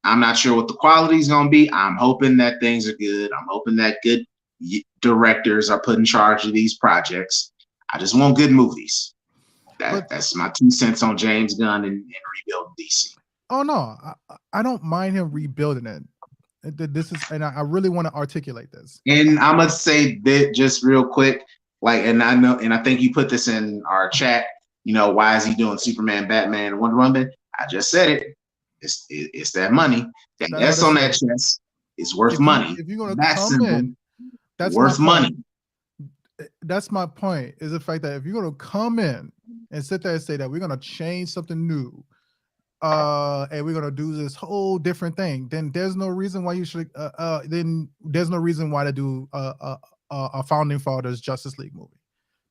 I'm not sure what the quality is going to be. I'm hoping that things are good. I'm hoping that good directors are put in charge of these projects. I just want good movies. That's my 2 cents on James Gunn and rebuilding DC. Oh no, I don't mind him rebuilding it. This is, and I really want to articulate this. And I'm gonna say that just real quick, like, and I know, and I think you put this in our chat. You know, why is he doing Superman, Batman, and Wonder Woman? I just said it. It's that money. That S on that chest is worth money. If you're gonna that's come in, that's worth money. That's my point. Is the fact that if you're gonna come in and sit there and say that we're gonna change something new, and we're gonna do this whole different thing, then there's no reason why you should. Then there's no reason why to do a Founding Fathers Justice League movie.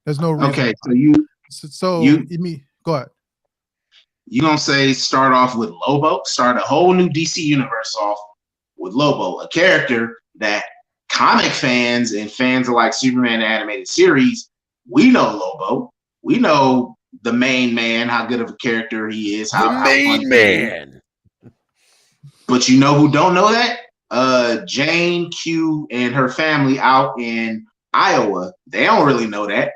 There's no reason. Okay, so you go ahead. You gonna say start off with Lobo? Start a whole new DC universe off with Lobo, a character that comic fans and fans of like Superman animated series, we know Lobo. We know the main man, how good of a character he is. How main man. But you know who don't know that? Jane Q and her family out in Iowa. They don't really know that.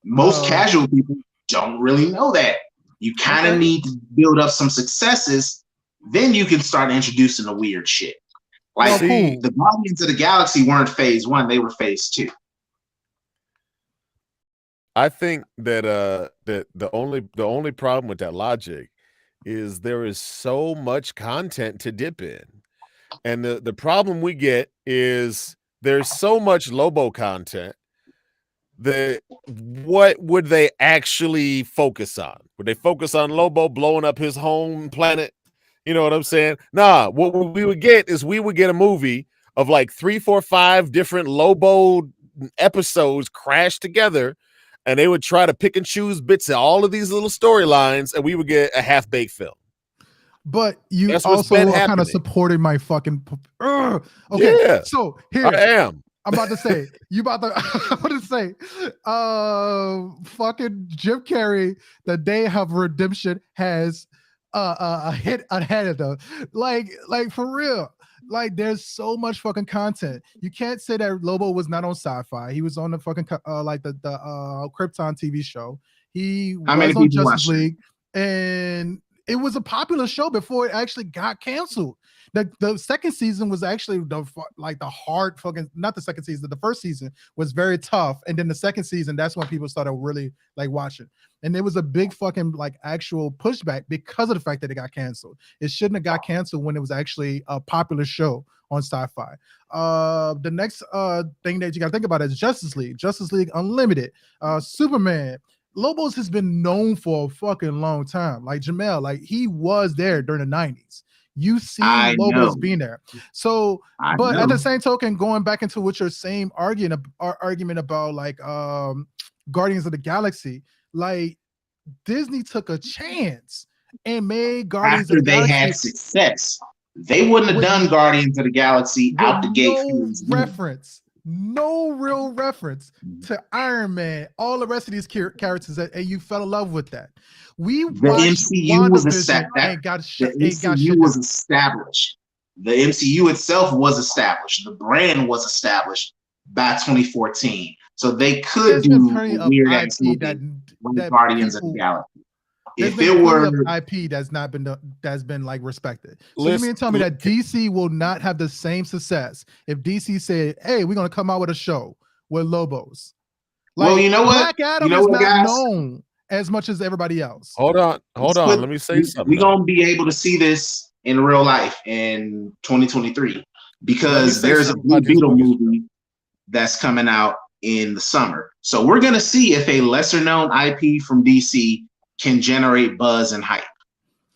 Most casual people don't really know that. You kind of need to build up some successes, then you can start introducing the weird shit. Like the Guardians of the Galaxy weren't phase 1, they were phase 2. I think that that the only problem with that logic is there is so much content to dip in. And the problem we get is there's so much Lobo content that what would they actually focus on? Would they focus on Lobo blowing up his home planet? You know what I'm saying? Nah, what we would get is we would get a movie of like 3, 4, 5 different Lobo episodes crashed together, and they would try to pick and choose bits of all of these little storylines, and we would get a half-baked film. But you also are kind of supporting my fucking. Okay, yeah. So here I am. I'm about to say I'm about to say, fucking Jim Carrey, the Day of Redemption has a hit ahead of them. Like for real. Like there's so much fucking content. You can't say that Lobo was not on Sci-Fi. He was on the fucking like the Krypton TV show. He was on Justice League, and it was a popular show before it actually got canceled. The second season was actually the hard fucking, not the second season. The first season was very tough, and then the second season, that's when people started really like watching. And it was a big fucking like actual pushback because of the fact that it got canceled. It shouldn't have got canceled when it was actually a popular show on Sci-Fi. The next thing that you got to think about is Justice League Unlimited, Superman. Lobos has been known for a fucking long time. Like Jamel, like he was there during the 90s. You see Lobos being there. So, but at the same token, going back into what you're saying, argument about like Guardians of the Galaxy, like Disney took a chance and made Guardians after of the Galaxy. They had success. They wouldn't have done Guardians of the Galaxy out the gate. No real reference to Iron Man, all the rest of these characters, and you fell in love with that. The MCU was established. The MCU itself was established. The brand was established by 2014. So they could do weird ass movie like Guardians of the Galaxy. If it were IP that's been like respected. So you mean to tell me that DC will not have the same success if DC said, "Hey, we're gonna come out with a show with Lobos"? Like, well, you know what? Black Adam is not known as much as everybody else. Hold on. Let me say something. We're gonna be able to see this in real life in 2023 because there's a Blue Beetle movie that's coming out in the summer. So we're gonna see if a lesser known IP from DC can generate buzz and hype.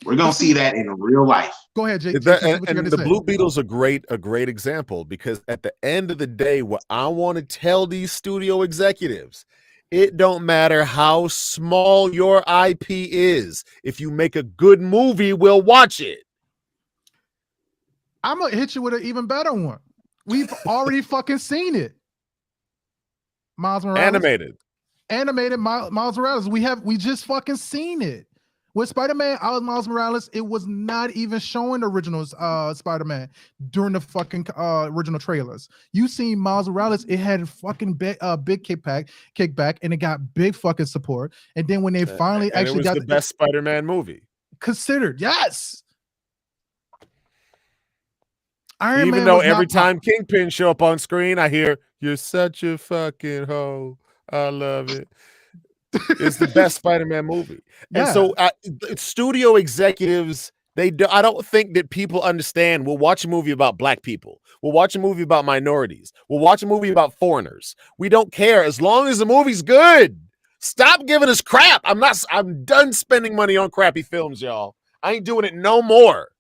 We're gonna see that in real life. Go ahead, Jake. And the Blue Beetle's a great example because at the end of the day, what I want to tell these studio executives, it don't matter how small your IP is. If you make a good movie, we'll watch it. I'm gonna hit you with an even better one. We've already fucking seen it. Miles Morales. Animated Miles Morales. We just fucking seen it. With Spider-Man, Miles Morales, it was not even showing the original Spider-Man during the fucking original trailers. You seen Miles Morales, it had fucking big kickback, and it got big fucking support. And then when they finally actually got the best Spider-Man movie. Considered, yes. Even though every time Kingpin show up on screen, I hear, "You're such a fucking hoe. I love it." It's the best Spider-Man movie. And so studio executives, I don't think that people understand. We'll watch a movie about black people. We'll watch a movie about minorities. We'll watch a movie about foreigners. We don't care as long as the movie's good. Stop giving us crap. I'm done spending money on crappy films, y'all. I ain't doing it no more.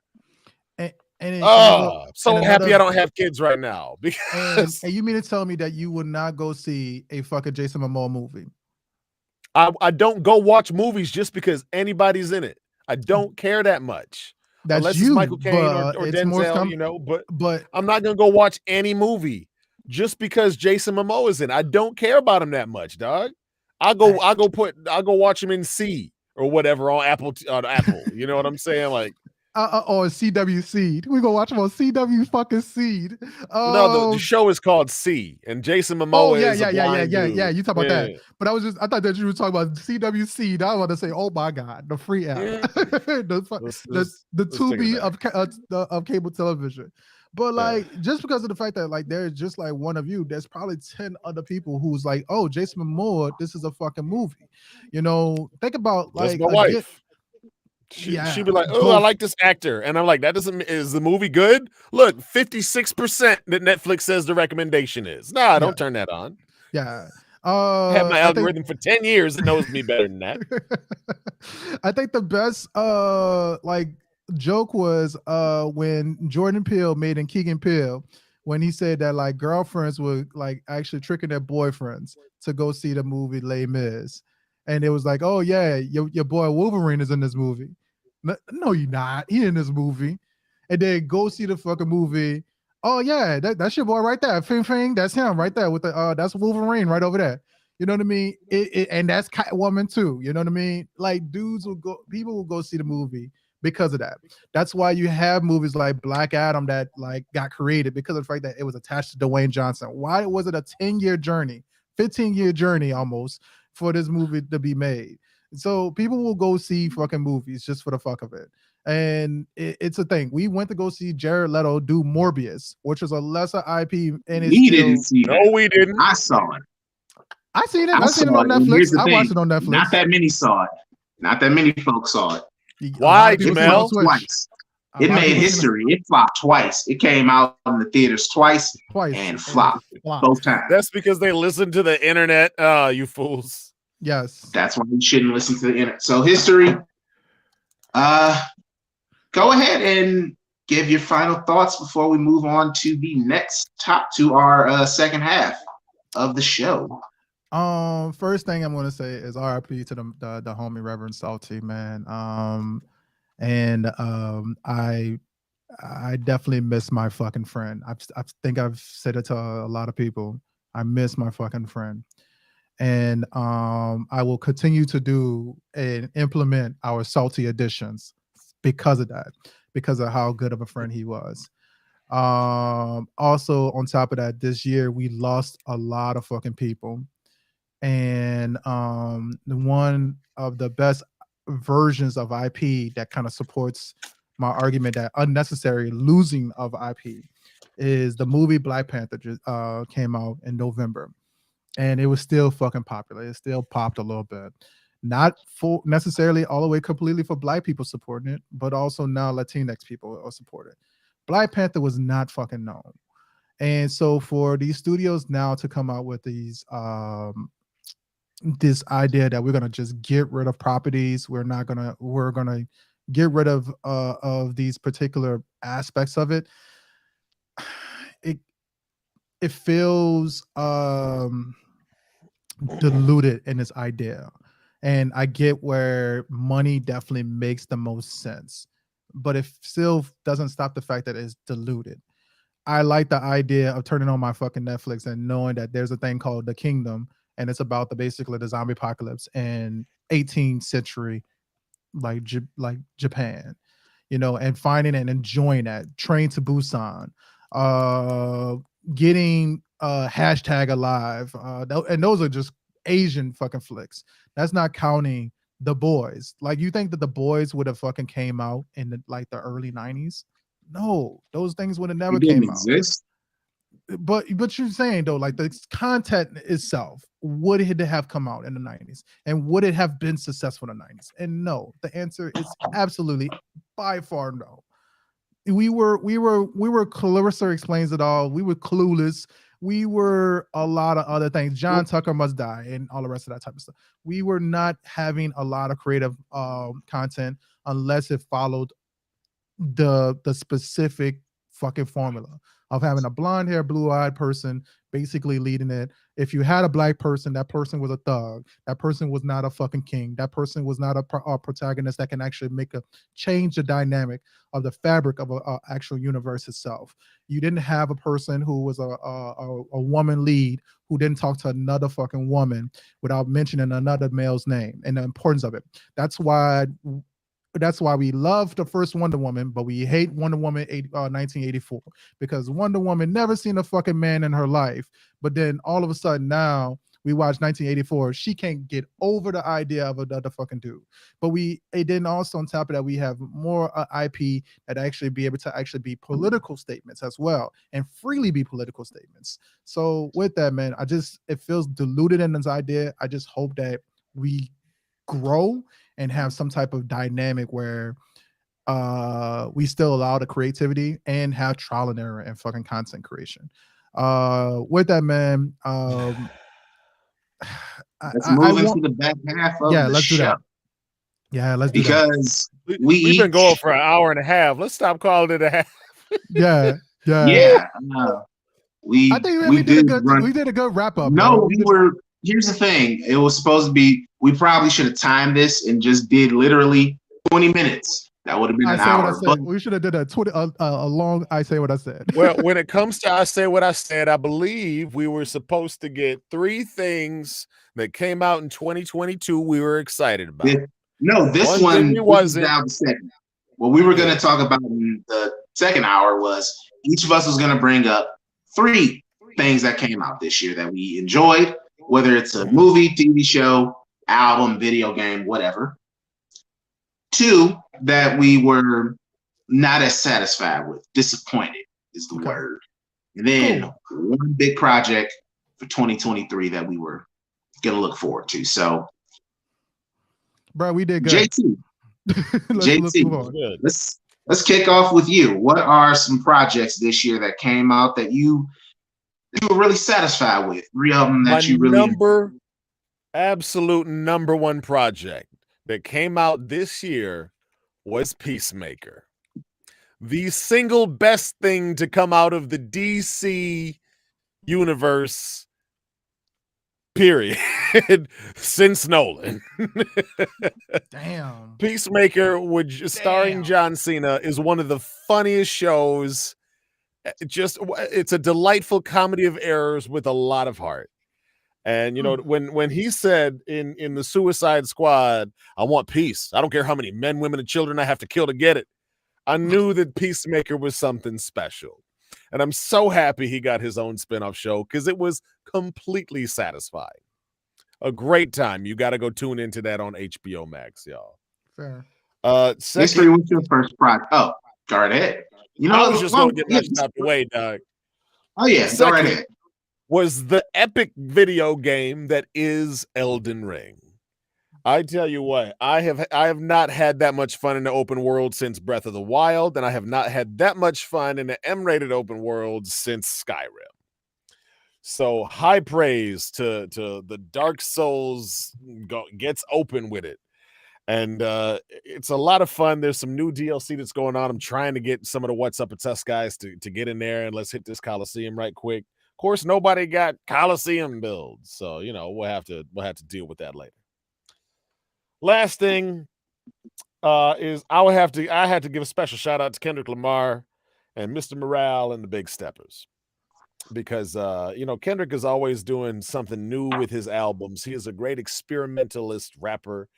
So happy I don't have kids right now. Because and you mean to tell me that you would not go see a fucking Jason Momoa movie? I don't go watch movies just because anybody's in it. I don't care that much. Unless it's Michael Caine or Denzel, but I'm not gonna go watch any movie just because Jason Momoa is in. I don't care about him that much, dog. I'll go watch him in C or whatever on Apple. You know what I'm saying? Like, Or CW Seed. We gonna watch him on CW fucking Seed. No, the show is called C, and Jason Oh Momoa yeah, is a blind dude. You talk about that. But I thought that you were talking about CW Seed. I want to say, oh my god, the free app, Yeah. the Let's take it Tubi back. of cable television. But like, just because of the fact that like there's just like one of you, there's probably 10 other people who's like, oh, Jason Momoa, this is a fucking movie. You know, think about That's like my wife. She'd be like, "Oh, I like this actor," and I'm like, "That doesn't. Is the movie good? Look, 56% that Netflix says the recommendation is. Nah, don't turn that on. Yeah. I have my algorithm for 10 years that knows me better than that." I think the best like joke was when Jordan Peele made in Keegan Peele when he said that like girlfriends were like actually tricking their boyfriends to go see the movie Les Mis. And it was like, oh yeah, your boy Wolverine is in this movie. No, you're not. He in this movie. And then go see the fucking movie. Oh yeah, that's your boy right there. Fing Fing, that's him right there with the that's Wolverine right over there. You know what I mean? And that's Catwoman too. You know what I mean? Like people will go see the movie because of that. That's why you have movies like Black Adam that like got created because of the fact that it was attached to Dwayne Johnson. Why was it a 10-year journey, 15-year journey almost for this movie to be made? So people will go see fucking movies just for the fuck of it. And it's a thing. We went to go see Jared Leto do Morbius, which is a lesser IP, and it's We still. didn't see No, that. we didn't. I saw it. I seen it. I seen it on And Netflix. here's the I thing. watched it on Netflix. Not that many saw it. Not that many folks saw it. Why, It came Jamel? out Twice. It made history. It flopped twice. It came out in the theaters twice and flopped both times. That's because they listened to the internet. You fools. Yes. That's why you shouldn't listen to the internet. So history. Go ahead and give your final thoughts before we move on to the next to our second half of the show. First thing I'm gonna say is RIP to the homie Reverend Salty, man. I definitely miss my fucking friend. I think I've said it to a lot of people. I miss my fucking friend. And I will continue to do and implement our salty additions because of that, because of how good of a friend he was. Also on top of that, this year we lost a lot of fucking people. And one of the best versions of IP that kind of supports my argument that unnecessary losing of IP is the movie Black Panther came out in November, and it was still fucking popular. It still popped a little bit, not for necessarily all the way completely for Black people supporting it, but also now Latinx people are supporting it. Black Panther was not fucking known, and so for these studios now to come out with these this idea that we're gonna just get rid of properties, we're gonna get rid of these particular aspects of it. It feels diluted in its idea, and I get where money definitely makes the most sense, but it still doesn't stop the fact that it's diluted. I like the idea of turning on my fucking Netflix and knowing that there's a thing called The Kingdom, and it's about basically the zombie apocalypse in 18th century, like Japan, you know, and finding and enjoying that. Train to Busan, getting hashtag alive, and those are just Asian fucking flicks. That's not counting The Boys. Like, you think that The Boys would have fucking came out in the early 90s? No, those things would have never came exist. out. But you're saying though, like the content itself, would it have come out in the 90s, and would it have been successful in the 90s? And no, the answer is absolutely by far no. We were Clarissa Explains It All. We were Clueless. We were a lot of other things. John Tucker Must Die and all the rest of that type of stuff. We were not having a lot of creative content unless it followed the specific fucking formula of having a blonde hair, blue-eyed person basically leading it. If you had a Black person, that person was a thug. That person was not a fucking king. That person was not a protagonist that can actually change the dynamic of the fabric of a actual universe itself. You didn't have a person who was a woman lead who didn't talk to another fucking woman without mentioning another male's name and the importance of it. That's why that's why we love the first Wonder Woman, but we hate Wonder Woman 1984 because Wonder Woman never seen a fucking man in her life. But then all of a sudden now we watch 1984. She can't get over the idea of another fucking dude. But then also on top of that, we have more IP that actually be able to actually be political statements as well and freely be political statements. So with that, man, it feels diluted in this idea. I just hope that we grow and have some type of dynamic where we still allow the creativity and have trial and error and fucking content creation. With that, man, Let's move into want, the back half of yeah, the let's do show. that. Yeah, let's do that. Because we've been going for an hour and a half. Let's stop calling it a half. Yeah. I think we did a good wrap up. No, here's the thing. It was supposed to be, we probably should have timed this and just did literally 20 minutes. That would have been an hour. But we should have did a long I say what I said. Well, when it comes to I say what I said, I believe we were supposed to get 3 things that came out in 2022 we were excited about. This one wasn't. Down the second. What we were going to talk about in the second hour was each of us was going to bring up 3 things that came out this year that we enjoyed, whether it's a movie, TV show, album, video game, whatever. 2 that we were not as satisfied with, disappointed is the word. And then 1 big project for 2023 that we were going to look forward to. So, bro, we did good. JT, let's kick off with you. What are some projects this year that came out that you were really satisfied with? 3 of them that you really absolute number 1 project that came out this year was Peacemaker. The single best thing to come out of the DC universe, period, since Nolan. Damn. Peacemaker, starring John Cena, is one of the funniest shows. It's a delightful comedy of errors with a lot of heart. And you know, when he said in the Suicide Squad, I want peace. I don't care how many men, women, and children I have to kill to get it. I knew that Peacemaker was something special. And I'm so happy he got his own spinoff show because it was completely satisfying. A great time. You got to go tune into that on HBO Max, y'all. Fair. History was your first project. Oh, go ahead. You know, I was just going to get my shit out the way, Doug. Oh, yeah. Go right ahead. Was the epic video game that is Elden Ring. I tell you what, I have not had that much fun in the open world since Breath of the Wild, and I have not had that much fun in the M-rated open world since Skyrim. So high praise to the Dark Souls gets open with it. And it's a lot of fun. There's some new DLC that's going on. I'm trying to get some of the What's Up It's Us guys to get in there and let's hit this Coliseum right quick. Of course, nobody got Coliseum builds, so you know we'll have to deal with that later. Last thing is I had to give a special shout out to Kendrick Lamar and Mr. Morale and the Big Steppers because you know Kendrick is always doing something new with his albums. He is a great experimentalist rapper,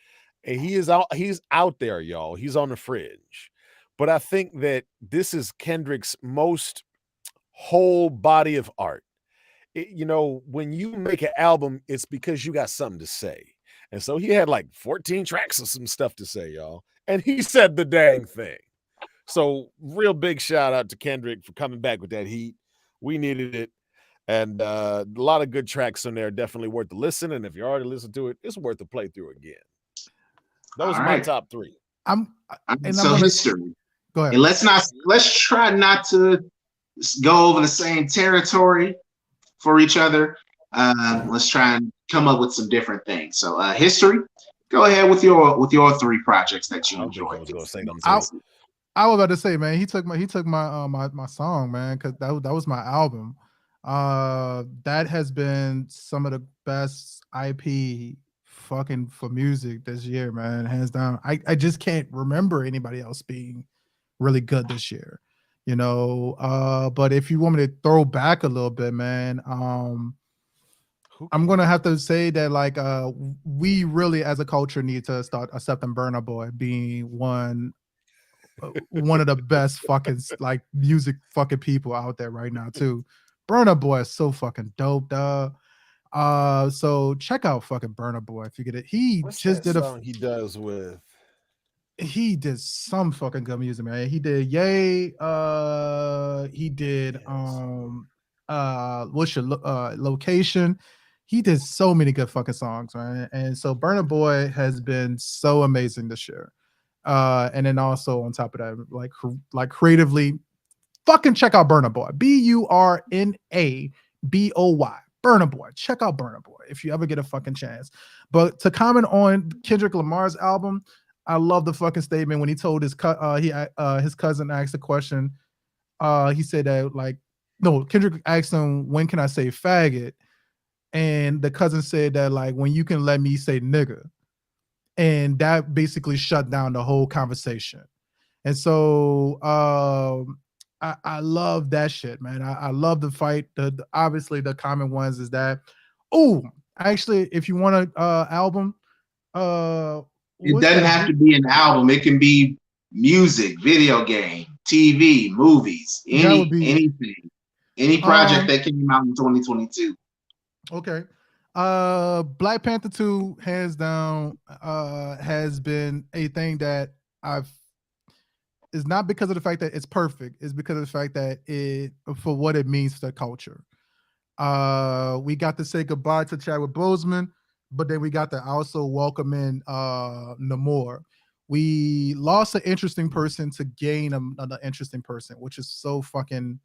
and he's out there, y'all. He's on the fringe, but I think that this is Kendrick's most whole body of art. You know, when you make an album, it's because you got something to say. And so he had like 14 tracks of some stuff to say, y'all. And he said the dang thing. So real big shout out to Kendrick for coming back with that heat. We needed it. And a lot of good tracks on there. Definitely worth the listen. And if you already listened to it, it's worth the playthrough again. Those are my top 3. History. Go ahead. And let's try not to go over the same territory for each other. Let's try and come up with some different things. So history, go ahead with your 3 projects that you enjoyed. I was about to say, man, he took my song, man, because that was my album. That has been some of the best IP fucking for music this year, man, hands down. I just can't remember anybody else being really good this year, you know. But if you want me to throw back a little bit, man, I'm gonna have to say that like we really as a culture need to start accepting Burna Boy being one of the best fucking like music fucking people out there right now too. Burna Boy is so fucking dope, dog. So check out fucking Burna Boy if you get it. What's that song he does with? He did some fucking good music, man. He did Yay. He did what's your location? He did so many good fucking songs, man. And so Burna Boy has been so amazing this year. And then also on top of that, like creatively, fucking check out Burna Boy. BURNABOY. Burna Boy. Check out Burna Boy if you ever get a fucking chance. But to comment on Kendrick Lamar's album, I love the fucking statement when he told his cousin asked a question. He said that like, no, Kendrick asked him, when can I say faggot? And the cousin said that like, when you can let me say nigga. And that basically shut down the whole conversation. And so I love that shit, man. I love the fight. Obviously the common ones is that, oh, actually, if you want a album, it doesn't have to be an album. It can be music, video game, TV, movies, anything, any project that came out in 2022. Okay. Black Panther 2, hands down, has been a thing that it's not because of the fact that it's perfect, it's because of the fact that for what it means to the culture. We got to say goodbye to Chadwick Boseman, but then we got to also welcome in Namor. We lost an interesting person to gain another interesting person, which is so fucking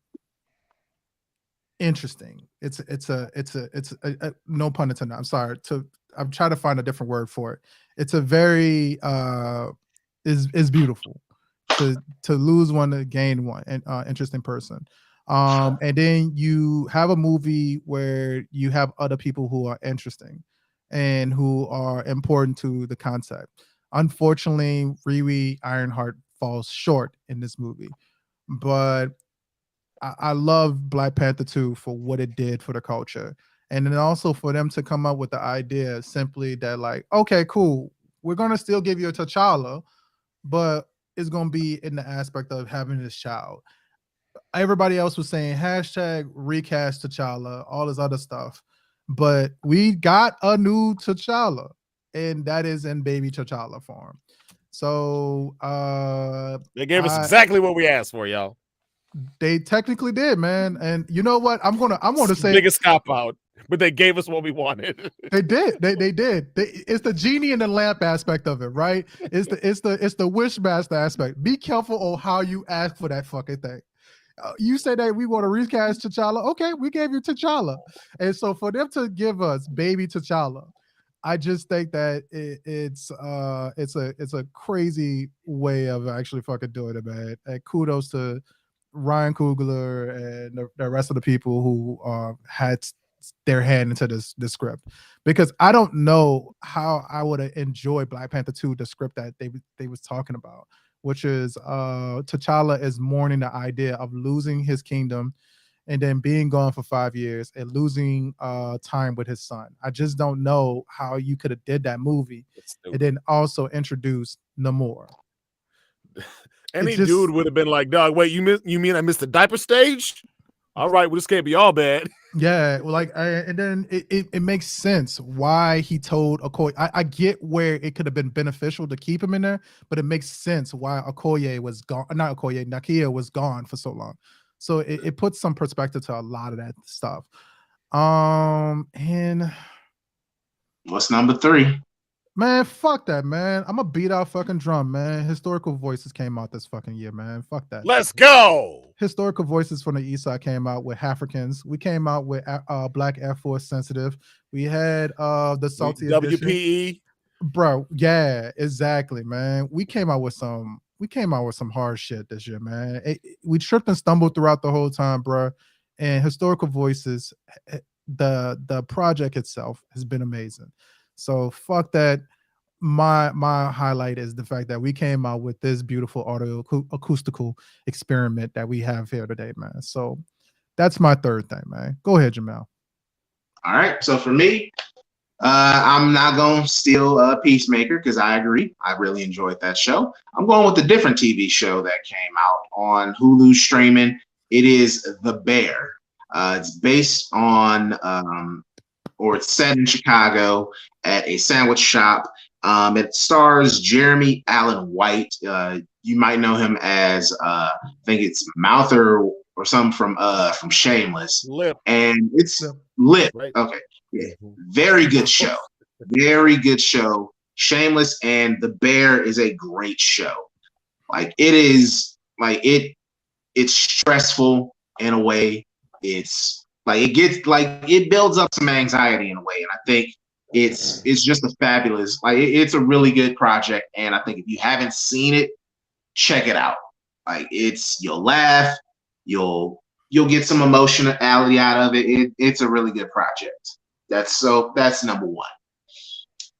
interesting. It's a no pun intended. I'm sorry. I'm trying to find a different word for it. It's a very is beautiful to lose one to gain one, and interesting person. And then you have a movie where you have other people who are interesting and who are important to the concept. Unfortunately, Riri Ironheart falls short in this movie, but I love Black Panther 2 for what it did for the culture. And then also for them to come up with the idea simply that like, okay, cool, we're going to still give you a T'Challa, but it's going to be in the aspect of having this child. Everybody else was saying hashtag recast T'Challa, all this other stuff. But we got a new T'Challa, and that is in baby T'Challa form. So they gave us exactly what we asked for, y'all. They technically did, man. And you know what? I'm gonna say biggest cop out, but they gave us what we wanted. They did. They did. It's the genie in the lamp aspect of it, right? It's the wishmaster aspect. Be careful on how you ask for that fucking thing. You say that we want to recast T'Challa. Okay, we gave you T'Challa. And so for them to give us baby T'Challa, I just think that it's a crazy way of actually fucking doing it, man. And kudos to Ryan Coogler and the rest of the people who had their hand into this script, because I don't know how I would have enjoyed Black Panther 2, the script that they was talking about, which is T'Challa is mourning the idea of losing his kingdom and then being gone for 5 years and losing time with his son. I just don't know how you could have did that movie and then also introduce Namor. Any dude would have been like, dog, wait, you mean I missed the diaper stage? All right, well, this can't be all bad. Yeah, well, like, and then it makes sense why he told Okoye. I get where it could have been beneficial to keep him in there, but it makes sense why Okoye was gone. Not Okoye, Nakia was gone for so long. So it puts some perspective to a lot of that stuff. And what's number 3? Man, fuck that, man. I'm gonna beat out fucking drum, man. Historical Voices came out this fucking year, man. Fuck that. Let's go. Historical Voices from the East Side came out with Africans. We came out with Black Air Force Sensitive. We had the Salty WPE. Edition. Bro, yeah, exactly, man. We came out with some hard shit this year, man. We tripped and stumbled throughout the whole time, bro. And Historical Voices, the project itself has been amazing. So fuck that. My highlight is the fact that we came out with this beautiful audio acoustical experiment that we have here today, man. So that's my third thing, man. Go ahead, Jamal. All right. So for me, I'm not going to steal Peacemaker because I agree. I really enjoyed that show. I'm going with a different TV show that came out on Hulu streaming. It is The Bear. It's based on, or it's set in Chicago at a sandwich shop. It stars Jeremy Allen White. You might know him as, I think it's Mouther or something from Shameless. Lip. And it's Lip. Right. Okay. Yeah. Very good show. Very good show. Shameless and The Bear is a great show. Like it is like it's stressful in a way. It's like it builds up some anxiety in a way. And I think it's just a fabulous, it's a really good project. And I think if you haven't seen it, check it out. Like you'll laugh, you'll get some emotionality out of it. It's a really good project. That's number one.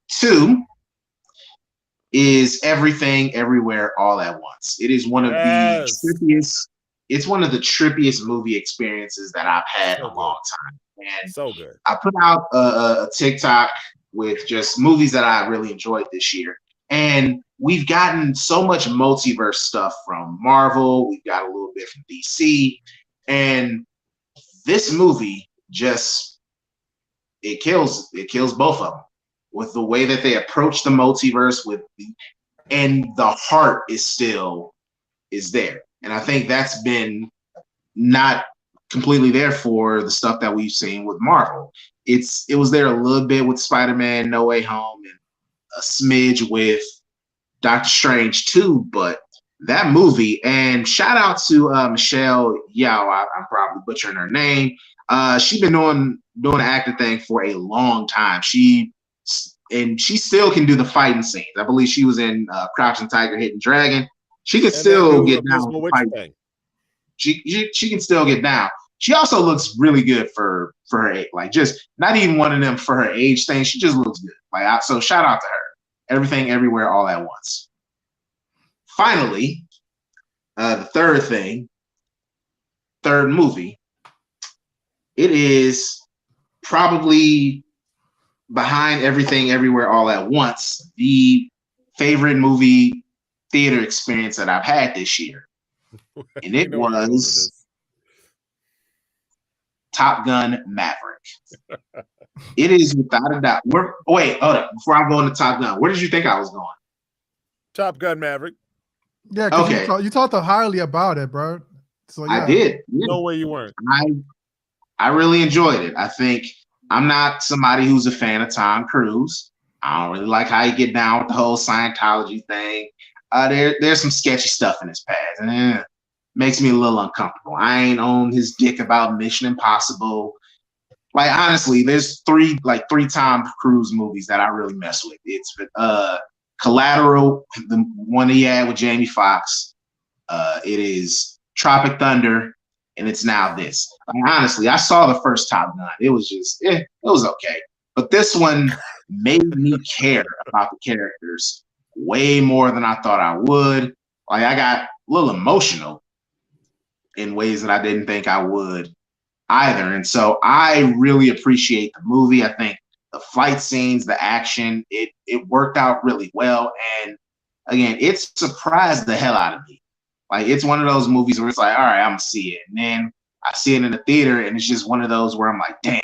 Two is Everything Everywhere All at Once. It is one of the trippiest. It's one of the trippiest movie experiences that I've had in a long time. And so good. I put out a TikTok with just movies that I really enjoyed this year. And we've gotten so much multiverse stuff from Marvel. We've got a little bit from DC. And this movie it kills both of them with the way that they approach the multiverse and the heart is there. And I think that's been not completely there for the stuff that we've seen with Marvel. It was there a little bit with Spider-Man No Way Home and a smidge with Doctor Strange too, but that movie, and shout out to Michelle Yao, I'm probably butchering her name. She's been doing the acting thing for a long time. She still can do the fighting scenes. I believe she was in Crouching Tiger, Hidden Dragon. She can still get down with the fight. She can still get down. She also looks really good for her age. Like just not even one of them for her age thing. She just looks good. So shout out to her. Everything Everywhere All at Once. Finally, the third movie. It is probably behind Everything Everywhere All at Once, the favorite movie theater experience that I've had this year. And it was Top Gun Maverick. It is without a doubt. Wait, hold up. Before I go into Top Gun, where did you think I was going? Top Gun Maverick. Yeah, because you talked highly about it, bro. So yeah. I did. Yeah. No way you weren't. I really enjoyed it. I think I'm not somebody who's a fan of Tom Cruise. I don't really like how you get down with the whole Scientology thing. There's some sketchy stuff in his past, and it makes me a little uncomfortable. I ain't on his dick about Mission Impossible. Like honestly, there's three Tom Cruise movies that I really mess with. It's Collateral, the one he had with Jamie Foxx. It is Tropic Thunder, and it's now this. Like, honestly, I saw the first Top Gun. It was just, it was okay. But this one made me care about the characters way more than I thought I would. Like I got a little emotional in ways that I didn't think I would either. And so I really appreciate the movie. I think the fight scenes, the action, it worked out really well. And again, it surprised the hell out of me. Like it's one of those movies where it's like, all right, I'm gonna see it. And then I see it in the theater and it's just one of those where I'm like, damn,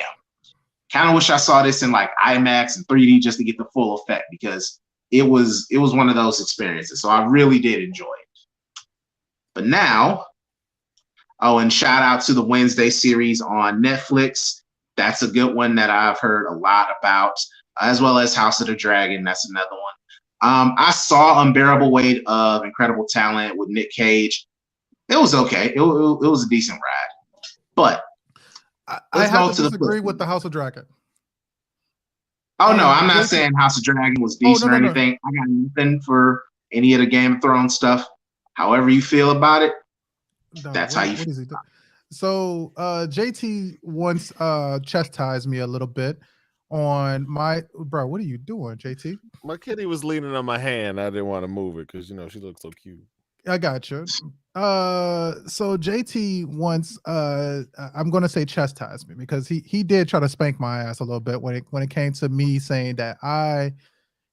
kind of wish I saw this in like IMAX and 3D just to get the full effect because it was one of those experiences. So I really did enjoy it. But now, and shout out to the Wednesday series on Netflix. That's a good one that I've heard a lot about, as well as House of the Dragon. That's another one. I saw Unbearable Weight of Incredible Talent with Nick Cage. It was okay. It was a decent ride. But I have to disagree with the House of Dragon. Oh, no, I'm not saying House of Dragon was decent or anything. I got nothing for any of the Game of Thrones stuff. However you feel about it, that's how you feel. So JT once chastised me a little bit on my bro. What are you doing, JT? My kitty was leaning on my hand. I didn't want to move it because she looks so cute. I got you. So JT once, I'm gonna say chastised me because he did try to spank my ass a little bit when it came to me saying that I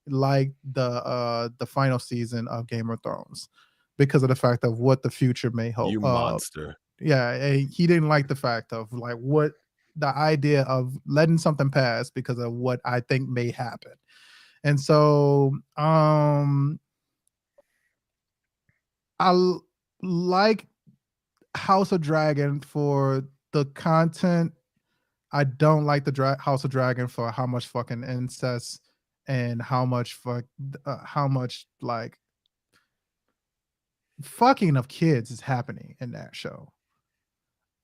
liked the final season of Game of Thrones because of the fact of what the future may hold. You monster. Yeah, he didn't like the fact of like what the idea of letting something pass because of what I think may happen. And so I like House of Dragon for the content. I don't like the House of Dragon for how much fucking incest and how much like fucking of kids is happening in that show.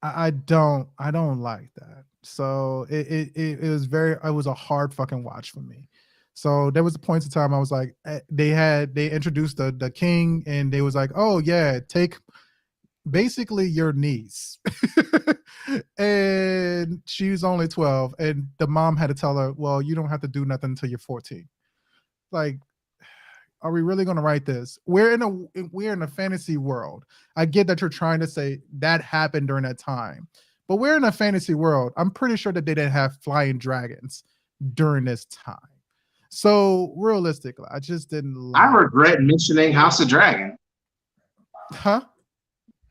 I don't like that. So it was it was a hard fucking watch for me. So there was a point in time I was like, they introduced the king and they was like, oh yeah, take basically your niece. And she's only 12 and the mom had to tell her, well, you don't have to do nothing until you're 14. Like, are we really going to write this? We're in a fantasy world. I get that you're trying to say that happened during that time, but we're in a fantasy world. I'm pretty sure that they didn't have flying dragons during this time. So realistically, I just didn't like I regret mentioning House of Dragon. Huh?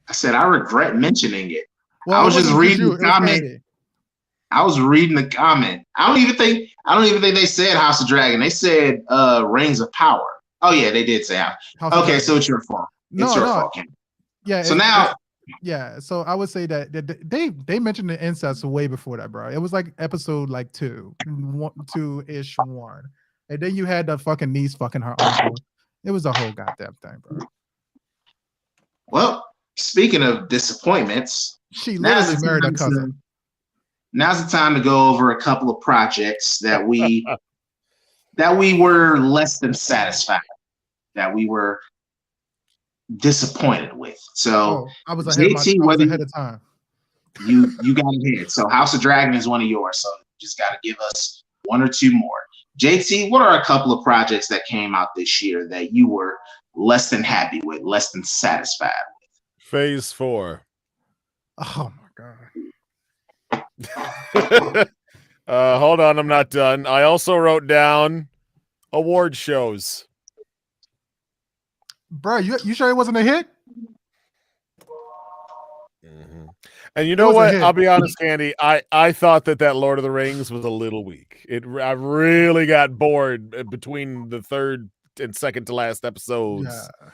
I said I regret mentioning it. Well, I was just reading the comment. I was reading the comment. I don't even think they said House of Dragon. They said Rings of Power. Oh yeah, they did say House. Okay, so it's your fault. It's your fault, Ken. Yeah. So now, yeah. So I would say that they mentioned the incest way before that, bro. It was like episode like 2-ish one, and then you had the fucking niece fucking her uncle. It was a whole goddamn thing, bro. Well, speaking of disappointments, she literally married her cousin. Now's the time to go over a couple of projects that we were less than satisfied, that we were disappointed with. So I was ahead of time. You got ahead. So House of Dragon is one of yours. So you just got to give us one or two more. JT, what are a couple of projects that came out this year that you were less than happy with, less than satisfied with? Phase 4. Oh my god. Hold on, I'm not done. I also wrote down award shows. Bro, you sure it wasn't a hit? Mm-hmm. And you know what? I'll be honest, Candy. I thought that Lord of the Rings was a little weak. I really got bored between the third and second to last episodes. Yeah.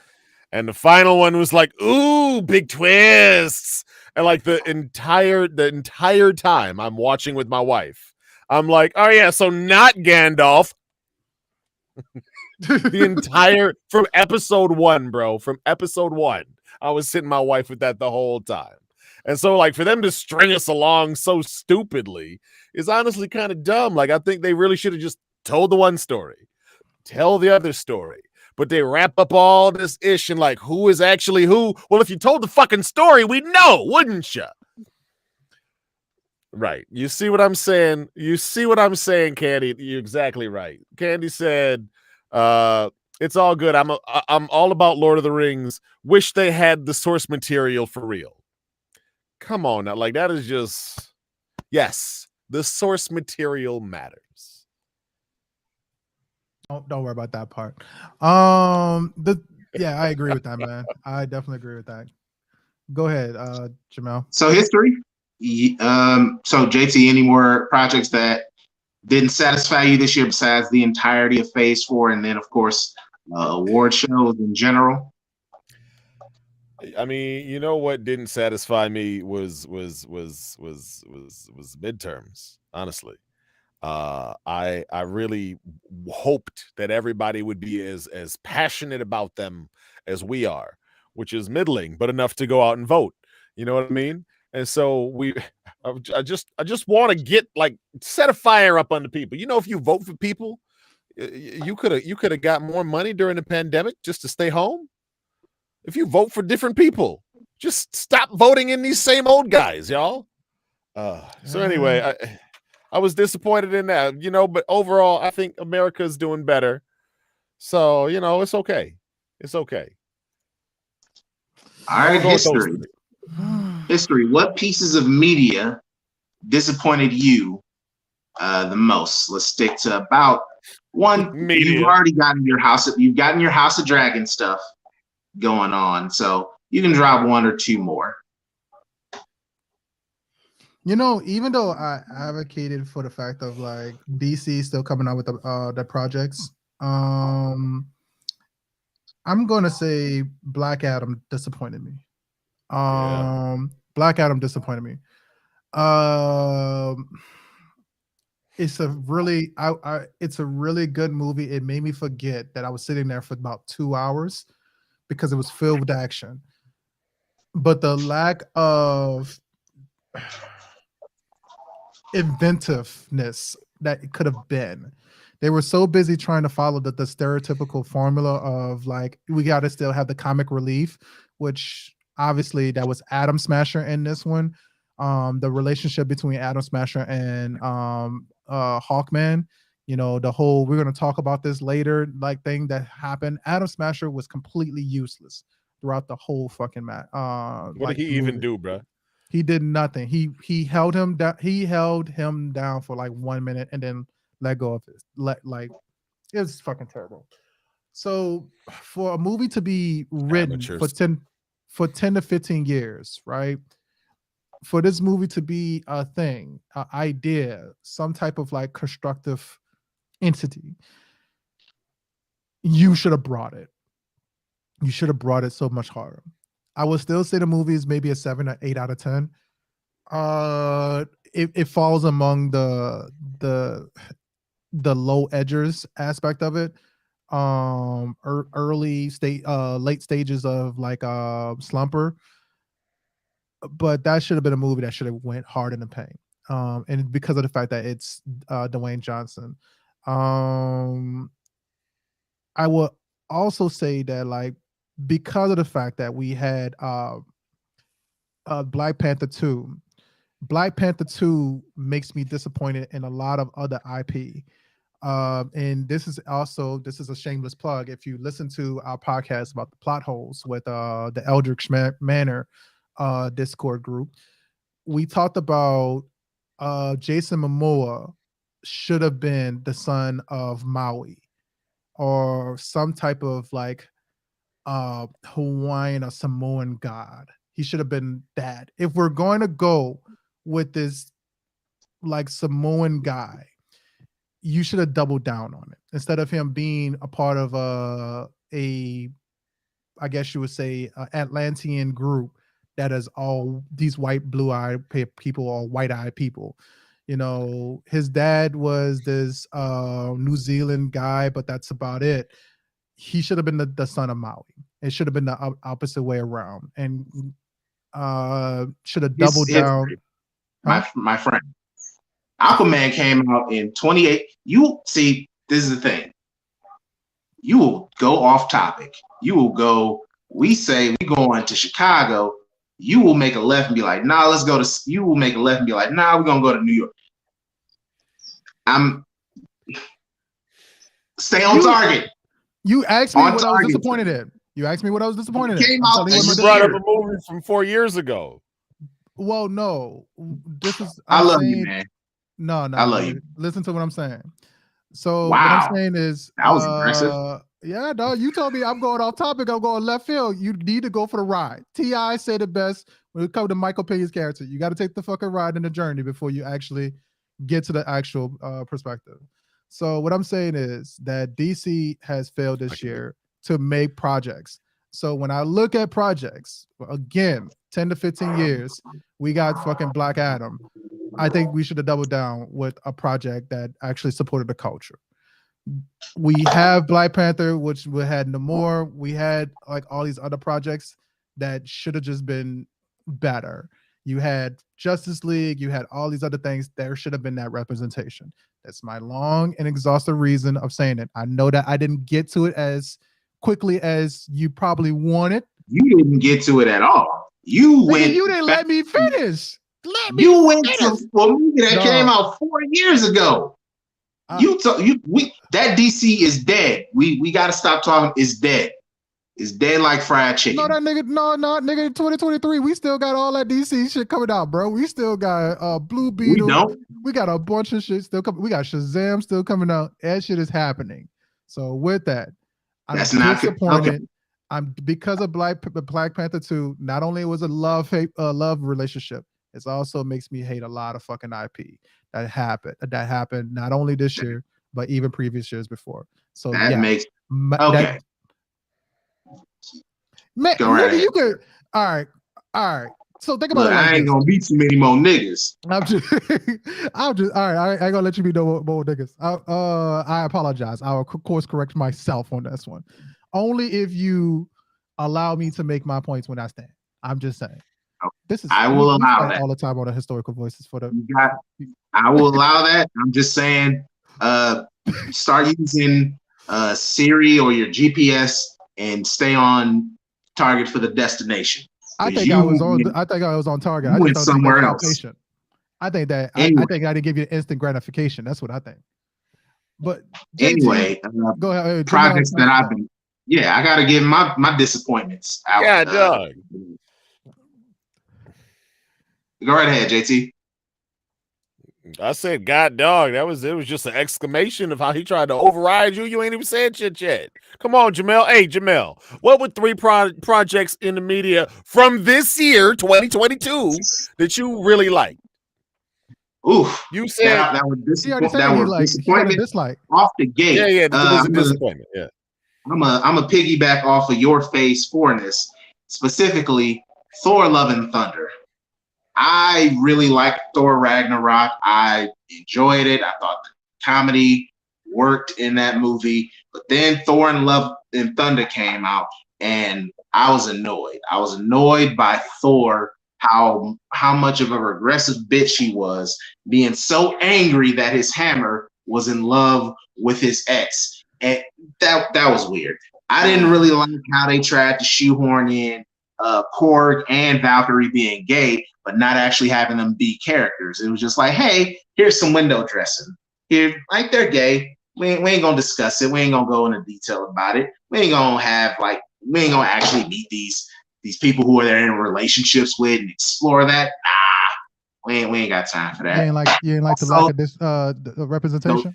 And the final one was like, ooh, big twists. And like the entire time I'm watching with my wife, I'm like, oh yeah, so not Gandalf. From episode 1, bro. From episode 1. I was sitting my wife with that the whole time. And so like for them to string us along so stupidly is honestly kind of dumb. Like I think they really should have just told the one story, tell the other story. But they wrap up all this ish and like, who is actually who? Well, if you told the fucking story, we'd know, wouldn't you? Right. You see what I'm saying? Candy? You're exactly right. Candy said, it's all good. I'm all about Lord of the Rings. Wish they had the source material for real. Come on now. Like that is just, yes, the source material matters. Don't worry about that part. Yeah, I agree with that, man. I definitely agree with that. Go ahead, Jamel. So history. So JT, any more projects that didn't satisfy you this year besides the entirety of Phase 4, and then of course award shows in general? I mean, you know what didn't satisfy me was midterms, honestly. I really hoped that everybody would be as passionate about them as we are, which is middling, but enough to go out and vote. You know what I mean? And so I just want to get like set a fire up on the people. You know, if you vote for people, you could have got more money during the pandemic just to stay home. If you vote for different people, just stop voting in these same old guys, y'all. So anyway, I was disappointed in that, you know, but overall, I think America's doing better. So, you know, it's okay. It's okay. All I'm right, gonna go with those history. three. History. What pieces of media disappointed you the most? Let's stick to about one. You've Media. already gotten your house. You've gotten your House of Dragon stuff going on, so you can drop one or two more. You know, even though I advocated for the fact of like DC still coming out with the projects, I'm gonna say Black Adam disappointed me. Yeah. Black Adam disappointed me. Um, it's a really it's a really good movie. It made me forget that I was sitting there for about 2 hours because it was filled with action. But the lack of inventiveness that it could have been. They were so busy trying to follow the stereotypical formula of like we got to still have the comic relief, which obviously that was Atom Smasher in this one. The relationship between Atom Smasher and Hawkman, you know, the whole we're going to talk about this later like thing that happened. Atom Smasher was completely useless throughout the whole fucking What did he even do, bro? he did nothing. He held him down. He held him down for like 1 minute and then let go of it. Like it was fucking terrible. So for a movie to be written Amateurs. for 10 to 15 years, right? For this movie to be a thing, an idea, some type of like constructive entity, you should have brought it. You should have brought it so much harder. I would still say the movie is maybe a 7 or 8 out of 10. It falls among the low edgers aspect of it. Early state, late stages of like slumper. But that should have been a movie that should have went hard in the paint. And because of the fact that it's Dwayne Johnson. I will also say that like because of the fact that we had Black Panther 2, Black Panther 2 makes me disappointed in a lot of other IP. And this is a shameless plug. If you listen to our podcast about the plot holes with the Eldritch Manor Discord group, we talked about Jason Momoa should have been the son of Maui or some type of like Hawaiian or Samoan god. He should have been that. If we're going to go with this like Samoan guy, you should have doubled down on it instead of him being a part of I guess you would say, Atlantean group that is all these white, blue-eyed people or white-eyed people. You know, his dad was this New Zealand guy, but that's about it. He should have been the son of Maui. It should have been the opposite way around, and should have doubled down. My friend, Aquaman came out in 28. You see, this is the thing. You will go off topic. You will go. We say we going to Chicago. You will make a left and be like, nah, let's go to. You will make a left and be like, nah, we're gonna go to New York. Stay on target. You asked me what I was disappointed in. You asked me what I was disappointed in. You brought up a movie from 4 years ago. Well, no, this is. I love you, man. No, I love you. Listen to what I'm saying. So wow. What I'm saying is, that was aggressive. Yeah, no, you told me I'm going off topic. I'm going left field. You need to go for the ride. T.I. said it best when it comes to Michael Pena's character. You got to take the fucking ride in the journey before you actually get to the actual perspective. So what I'm saying is that DC has failed this year to make projects. So when I look at projects, again, 10 to 15 years, we got fucking Black Adam. I think we should have doubled down with a project that actually supported the culture. We have Black Panther, which we had Namor. We had like all these other projects that should have just been better. You had Justice League. You had all these other things. There should have been that representation. That's my long and exhaustive reason of saying it. I know that I didn't get to it as quickly as you probably wanted. You didn't get to it at all. You didn't let me finish. You went to a movie that came out 4 years ago. That DC is dead. We got to stop talking. It's dead. is dead like fried chicken. No, that nigga, nigga. 2023, we still got all that DC shit coming out, bro. We still got Blue Beetle. We don't. We got a bunch of shit still coming. We got Shazam still coming out. That shit is happening. So with that, I'm disappointed. Okay. I'm because of Black Panther 2. Not only was a love relationship, it also makes me hate a lot of fucking IP that happened. That happened not only this year, but even previous years before. So that makes okay. Man, nigga, you could. All right. So think about it. Like I ain't gonna be too many more niggas. I'm just all right. I ain't gonna let you be no more niggas. I apologize. I'll course correct myself on this one. Only if you allow me to make my points when I stand. I'm just saying. This is I will allow that all the time on the historical voices for the. I will allow that. I'm just saying. Start using Siri or your GPS and stay on target for the destination. I think I was on target. I went somewhere else. I think that anyway. I think I didn't give you instant gratification. That's what I think. But JT, anyway, go ahead. Projects that I've been. Yeah, I got to give my disappointments out. Yeah, dog. Go right ahead, JT. I said, God, dog. It was just an exclamation of how he tried to override you. You ain't even said shit yet. Come on, Jamel. Hey, Jamel, what were 3 projects in the media from this year, 2022, that you really liked? Oof. You said that was disappointment dislike off the gate. Yeah, it was a disappointment. Yeah. I'm a piggyback off of your phase 4-ness, specifically Thor: Love and Thunder. I really liked Thor Ragnarok. I enjoyed it. I thought the comedy worked in that movie. But then Thor and Love and Thunder came out, and I was annoyed. I was annoyed by Thor, how much of a regressive bitch he was, being so angry that his hammer was in love with his ex. And that was weird. I didn't really like how they tried to shoehorn in Korg and Valkyrie being gay, but not actually having them be characters. It was just like, hey, here's some window dressing. Here, like, they're gay. We ain't gonna discuss it. We ain't gonna go into detail about it. We ain't gonna actually meet these people who are there in relationships with and explore that. Nah, we ain't got time for that. You ain't like the lack of this representation?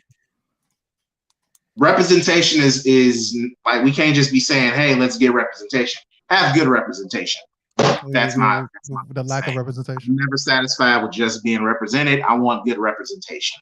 Representation is like, we can't just be saying, hey, let's get representation. Have good representation. That's my lack of representation. I'm never satisfied with just being represented. I want good representation.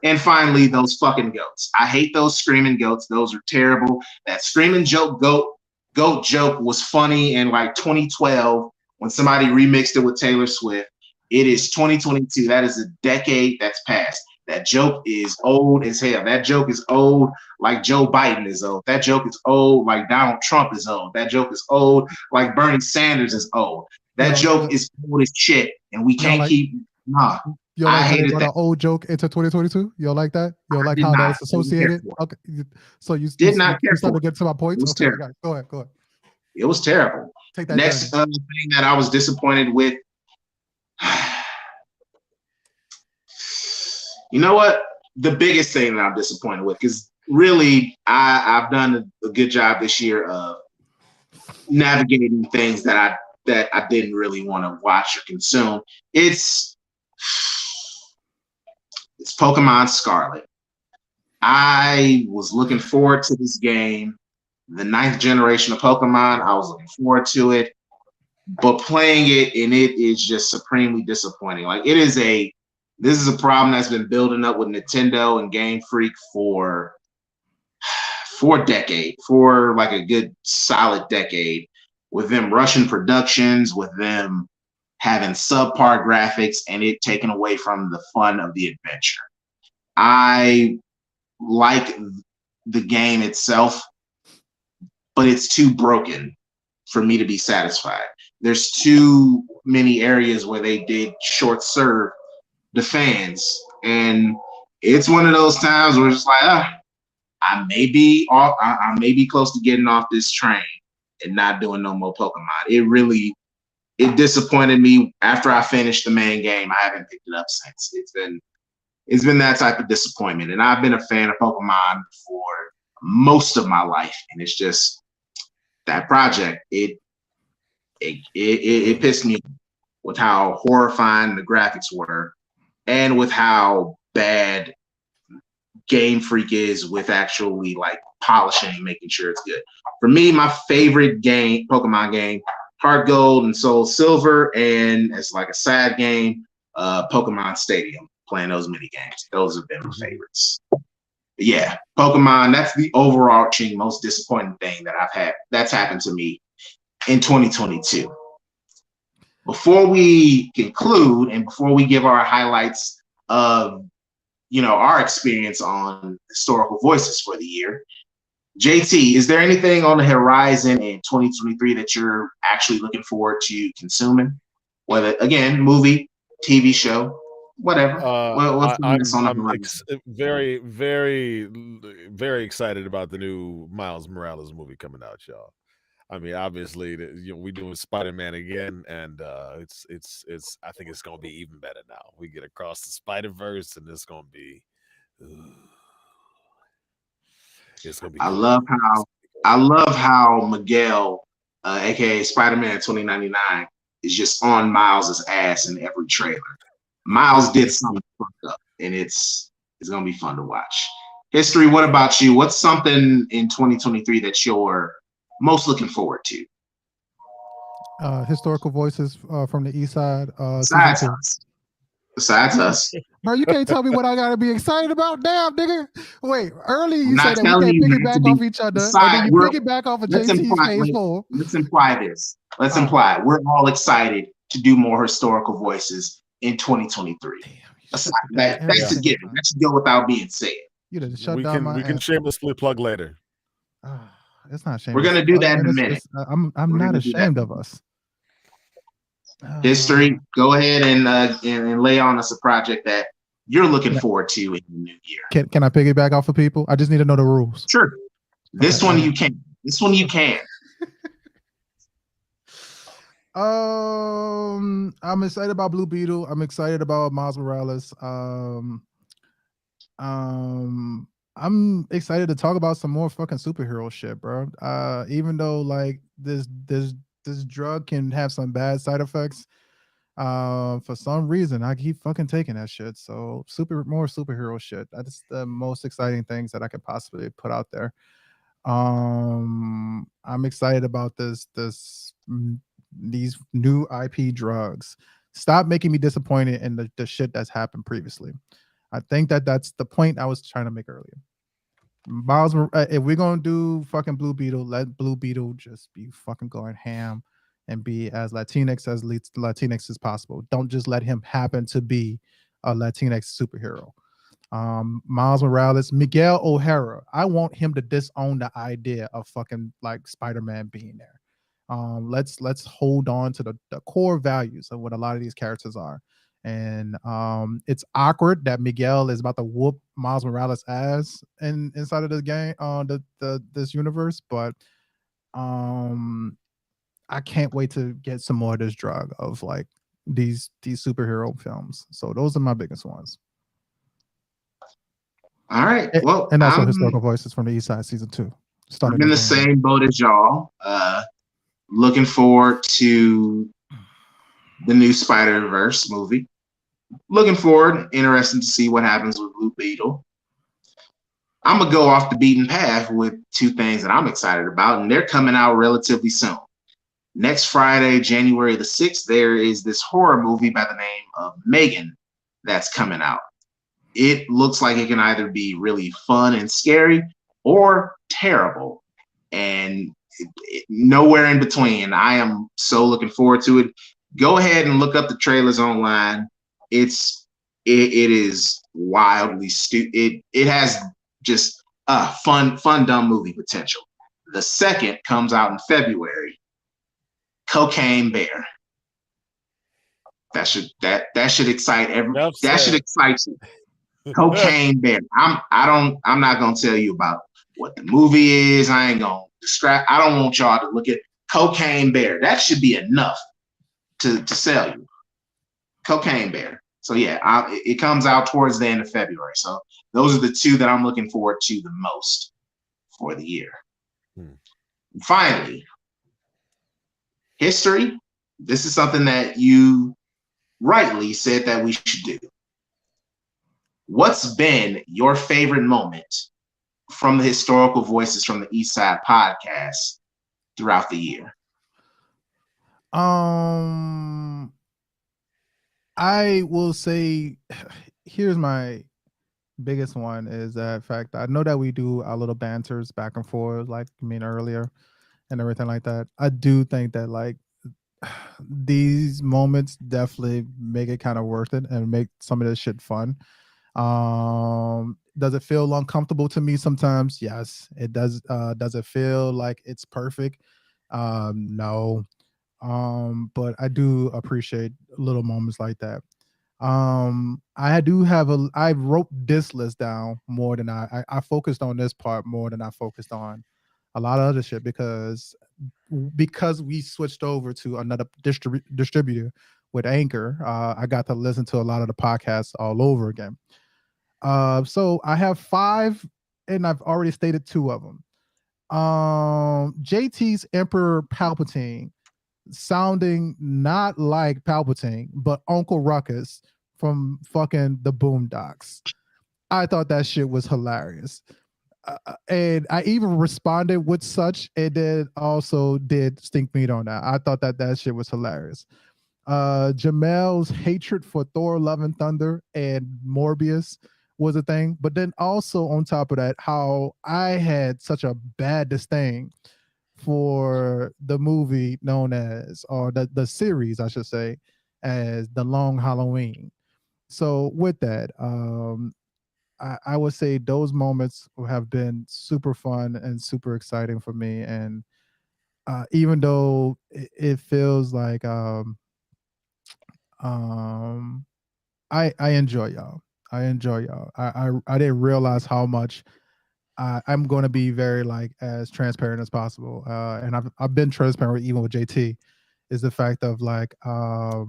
And finally, those fucking goats. I hate those screaming goats. Those are terrible. That screaming goat joke was funny in like 2012 when somebody remixed it with Taylor Swift. It is 2022. That is a decade that's passed. That joke is old as hell. That joke is old like Joe Biden is old. That joke is old like Donald Trump is old. That joke is old like Bernie Sanders is old. That joke is old as shit, and we can't keep. Nah, you don't like how they brought an old joke into 2022? You don't like that? You don't like how that's associated? Okay, so you did not care. You started to get to my points. Okay, go ahead. It was terrible. Take that. Next thing that I was disappointed with. You know what? The biggest thing that I'm disappointed with, because really I've done a good job this year of navigating things that I didn't really want to watch or consume. It's Pokemon Scarlet. I was looking forward to this game, the 9th generation of Pokemon. I was looking forward to it, but playing it, and it is just supremely disappointing. Like, this is a problem that's been building up with Nintendo and Game Freak for decade, for like a good solid decade, with them rushing productions, with them having subpar graphics, and it taken away from the fun of the adventure. I like the game itself, but it's too broken for me to be satisfied. There's too many areas where they did short serve the fans, and it's one of those times where it's like, I may be close to getting off this train and not doing no more Pokemon. It disappointed me. After I finished the main game, I haven't picked it up since. It's been that type of disappointment, and I've been a fan of Pokemon for most of my life, and it's just that project, it pissed me off with how horrifying the graphics were, and with how bad Game Freak is with actually like polishing, making sure it's good. For me, my favorite game, Pokemon game, Heart Gold and Soul Silver, and as like a side game, Pokemon Stadium, playing those mini games. Those have been my favorites. Yeah, Pokemon, that's the overarching most disappointing thing that I've had that's happened to me in 2022. Before we conclude and before we give our highlights of our experience on historical voices for the year, JT, is there anything on the horizon in 2023 that you're actually looking forward to consuming? Whether, again, movie, TV show, whatever. I'm very, very, very excited about the new Miles Morales movie coming out, y'all. I mean, obviously, we're doing Spider-Man again, and it's. I think it's gonna be even better now. We get across the Spider-Verse, and it's gonna be. It's gonna be. I love how Miguel, aka Spider-Man 2099, is just on Miles's ass in every trailer. Miles did something fucked up, and it's gonna be fun to watch. History, what about you? What's something in 2023 that you're most looking forward to? Historical voices from the East Side. Besides us. Bro, you can't tell me what I gotta be excited about. Damn, nigga. Wait, earlier you said that we can't piggyback off each other, and then you piggyback off of JT's phase 4. Let's imply this. Let's imply we're all excited to do more historical voices in 2023. That's a given. That should go without being said. You done shut down my. We can shamelessly plug later. It's not shameless. We're gonna do that in a minute. I'm not ashamed of us. History, go ahead and lay on us a project that you're looking forward to in the new year. Can I piggyback off of people? I just need to know the rules. Sure. This one you can. I'm excited about Blue Beetle. I'm excited about Miles Morales. I'm excited to talk about some more fucking superhero shit, bro. Even though like this drug can have some bad side effects, for some reason I keep fucking taking that shit. So more superhero shit. That's the most exciting things that I could possibly put out there. I'm excited about these new IP drugs. Stop making me disappointed in the shit that's happened previously. I think that's the point I was trying to make earlier. Miles, if we're gonna do fucking Blue Beetle, let Blue Beetle just be fucking going ham and be as Latinx as possible. Don't just let him happen to be a Latinx superhero. Miles Morales, Miguel O'Hara. I want him to disown the idea of fucking like Spider-Man being there. Let's hold on to the core values of what a lot of these characters are. And it's awkward that Miguel is about to whoop Miles Morales' ass inside of this game, this universe. But I can't wait to get some more of this drug of like these superhero films. So those are my biggest ones. All right. Well, and also historical voices from the East Side season 2. I'm in the same boat as y'all. Looking forward to the new Spider-Verse movie. Looking forward, interesting to see what happens with Blue Beetle. I'm gonna go off the beaten path with two things that I'm excited about, and they're coming out relatively soon. Next Friday, January the 6th, there is this horror movie by the name of Megan that's coming out. It looks like it can either be really fun and scary or terrible, and nowhere in between. I am so looking forward to it. Go ahead and look up the trailers online. It is wildly stupid. It has just fun, dumb movie potential. The second comes out in February. Cocaine Bear. That should excite everyone. That should excite you. Cocaine Bear. I'm not gonna tell you about what the movie is. I ain't gonna describe. I don't want y'all to look at Cocaine Bear. That should be enough to sell you. Cocaine Bear. So yeah, it comes out towards the end of February. So those are the two that I'm looking forward to the most for the year. Finally, history, this is something that you rightly said that we should do. What's been your favorite moment from the Historical Voices from the East Side podcast throughout the year? I will say, here's my biggest one is that fact. I know that we do our little banters back and forth, like I mean earlier, and everything like that. I do think that like these moments definitely make it kind of worth it and make some of this shit fun. Does it feel uncomfortable to me sometimes? Yes, it does. Does it feel like it's perfect? No. But I do appreciate little moments like that. I do have I wrote this list down more than I focused on this part more than I focused on a lot of other shit because we switched over to another distributor with Anchor. I got to listen to a lot of the podcasts all over again. So I have 5, and I've already stated 2 of them. JT's Emperor Palpatine sounding not like Palpatine, but Uncle Ruckus from fucking the Boondocks. I thought that shit was hilarious. And I even responded with such, and then also did stink meat on that. I thought that shit was hilarious. Jamel's hatred for Thor, Love and Thunder, and Morbius was a thing. But then also on top of that, how I had such a bad disdain for the movie known as, or the series, I should say, as The Long Halloween. So with that, I would say those moments have been super fun and super exciting for me. And even though it feels like I enjoy y'all. I enjoy y'all. I didn't realize how much I'm going to be very like as transparent as possible. And I've been transparent even with JT. Is the fact of like I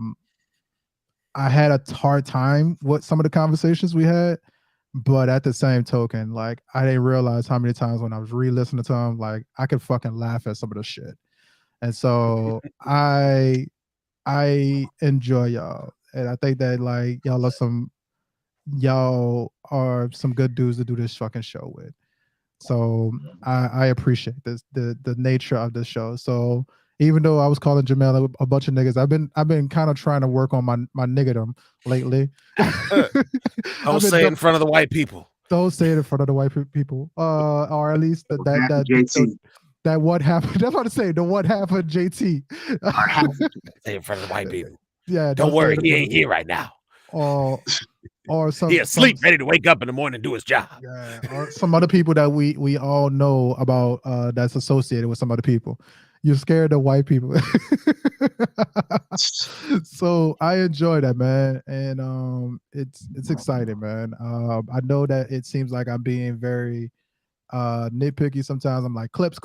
had a hard time with some of the conversations we had, but at the same token, like I didn't realize how many times when I was re-listening to them, like I could fucking laugh at some of the shit. And so I enjoy y'all, and I think that like y'all are some good dudes to do this fucking show with. So I appreciate this the nature of the show. So even though I was calling Jamel a bunch of niggas, I've been kind of trying to work on my niggerdom lately. Don't say it in front of the white people. Don't say it in front of the white people, or at least JT. that what happened. That's what I say. The what happened, JT. Say in front of the white people. Yeah, don't worry, he ain't here right now. Or some he asleep, ready to wake up in the morning and do his job. Yeah, or some other people that we all know about that's associated with some other people. You're scared of white people. So I enjoy that, man, and it's exciting, man. I know that it seems like I'm being very nitpicky sometimes. I'm like clips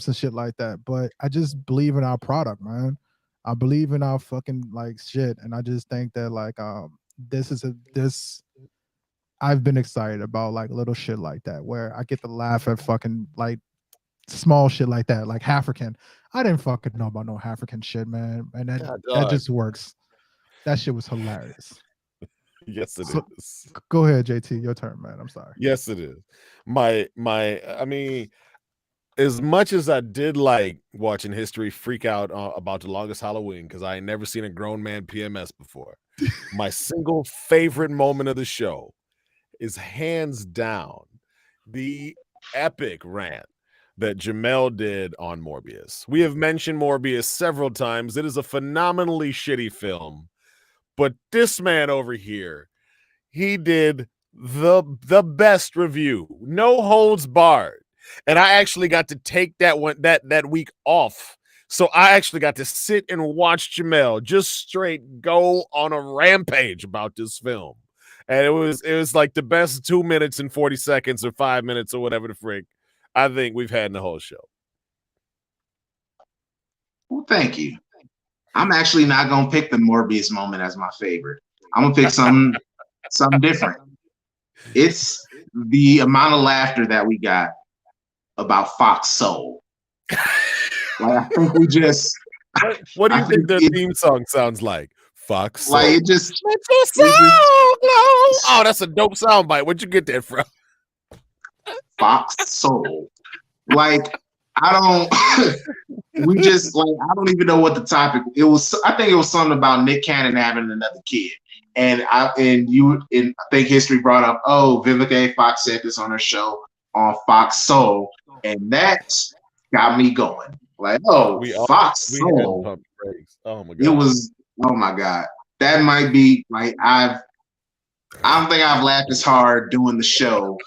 and shit like that, but I just believe in our product, man. I believe in our fucking like shit, and I just think that like this I've been excited about like little shit like that where I get to laugh at fucking like small shit like that, like African. I didn't fucking know about no African shit, man, and that just works. That shit was hilarious. Yes, it is. Go ahead, JT. Your turn, man. I'm sorry. Yes, it is. I mean, as much as I did like watching history freak out about The Longest Halloween, because I ain't never seen a grown man PMS before, my single favorite moment of the show is hands down the epic rant that Jamel did on Morbius. We have mentioned Morbius several times. It is a phenomenally shitty film, but this man over here, he did the best review, no holds barred. And I actually got to take that week off. So I actually got to sit and watch Jamel just straight go on a rampage about this film. And it was like the best 2 minutes and 40 seconds or 5 minutes or whatever the frick I think we've had in the whole show. Well, thank you. I'm actually not gonna pick the Morbius moment as my favorite. I'm gonna pick something different. It's the amount of laughter that we got about Fox Soul. Like I What do I you think their it, theme song sounds like? Fox like Soul. it just Let your soul it just glow. Oh, that's a dope soundbite. Where'd you get that from? Fox Soul. Like I don't. We just like I don't even know what the topic. It was. I think it was something about Nick Cannon having another kid, and I think history brought up. Oh, Vivica A. Fox said this on her show on Fox Soul, and that got me going. Like, oh, Fox We had Soul. pump brakes. Oh my It god. was. Oh my god. That might be like I don't think I've laughed as hard doing the show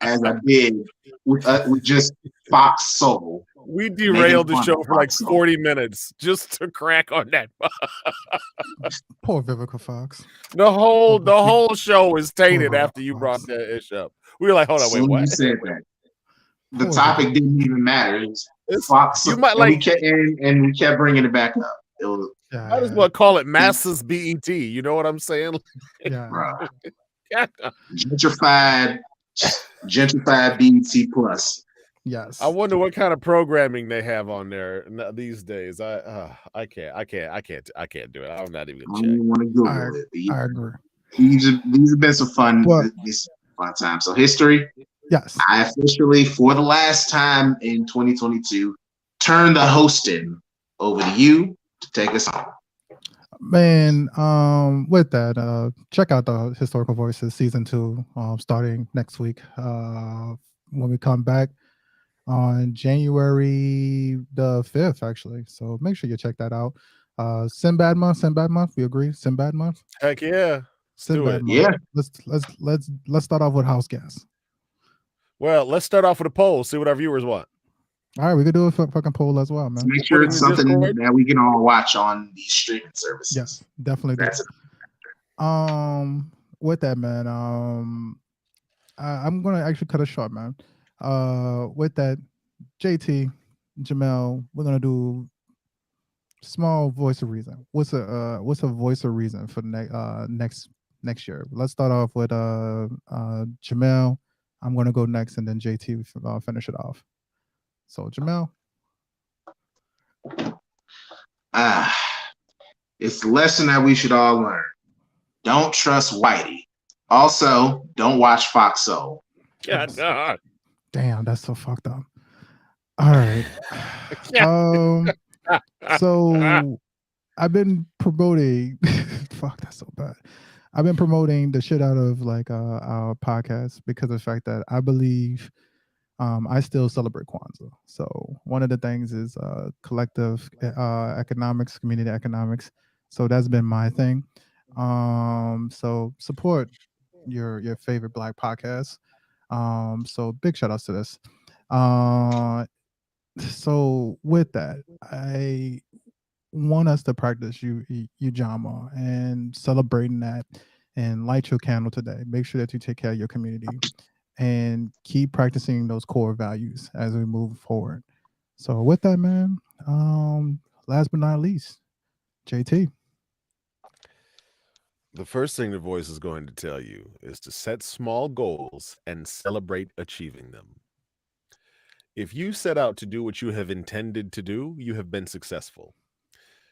as I did with just Fox Soul. We making derailed the fun show of for like Fox Soul. 40 minutes just to crack on that. Poor Vivica Fox. The whole show is tainted Poor after you brought Fox. that ish up. We were like, hold on, wait, Soon what? you said that. The Poor topic Vivica. didn't even matter. It was It's, Fox. you might and we like kept and we kept bringing it back up. It was might as well call it Masses BET. You know what I'm saying? Yeah. bruh, Yeah. gentrified BET Plus. Yes. I wonder what kind of programming they have on there these days. I can't do it. I'm not even I gonna don't check. even want to Google it. I agree. These have been some fun Well- this fun time. So history. Yes. I officially, for the last time in 2022, turn the hosting over to you to take us home. Man, with that, check out the Historical Voices season 2, starting next week. When we come back on January the 5th, actually. So make sure you check that out. Sinbad month, we agree. Sinbad month. Heck yeah. Let's do Sinbad it. month. Yeah. Let's start off with house gas. Well, let's start off with a poll. See what our viewers want. All right, we could do a fucking poll as well, man. Make sure it's Put it in something Discord. that we can all watch on these streaming services. Yes, definitely. That's With that, man, I'm gonna actually cut it short, man. With that, JT, Jamel, we're gonna do small voice of reason. What's a voice of reason for next year? Let's start off with Jamel. I'm gonna go next, and then JT finish it off. So Jamel. It's a lesson that we should all learn. Don't trust Whitey. Also, don't watch Fox Soul. God. Damn, that's so fucked up. All right. So I've been promoting fuck, that's so bad. I've been promoting the shit out of like our podcast because of the fact that I believe I still celebrate Kwanzaa. So one of the things is collective economics, community economics. So that's been my thing. So support your favorite Black podcast. So big shout outs to this. So with that, I want us to practice Ujama and celebrating that and light your candle today. Make sure that you take care of your community and keep practicing those core values as we move forward. So with that, man, last but not least, JT. The first thing the voice is going to tell you is to set small goals and celebrate achieving them. If you set out to do what you have intended to do, you have been successful.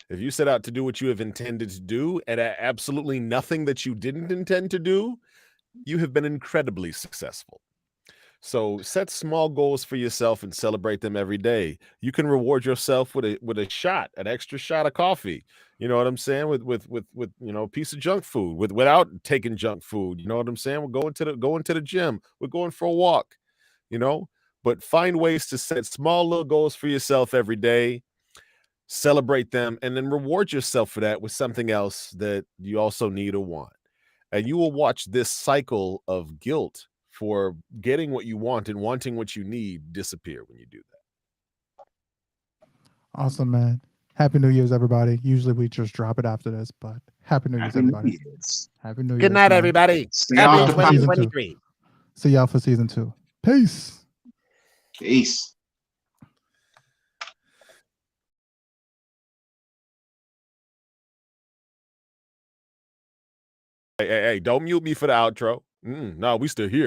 If you set out to do what you have intended to do and absolutely nothing that you didn't intend to do, you have been incredibly successful. So set small goals for yourself and celebrate them every day. You can reward yourself with a shot, an extra shot of coffee. You know what I'm saying? With a piece of junk food, without taking junk food. You know what I'm saying? We're going to the gym. We're going for a walk, but find ways to set small little goals for yourself every day, celebrate them, and then reward yourself for that with something else that you also need or want. And you will watch this cycle of guilt for getting what you want and wanting what you need disappear when you do that. Awesome, man. Happy New Year's, everybody. Usually we just drop it after this, but Happy New Year's, everybody. Happy New Year's. Good night, everybody. Happy 2023. See y'all for season 2. Peace. Peace. Hey, don't mute me for the outro. No, we still here.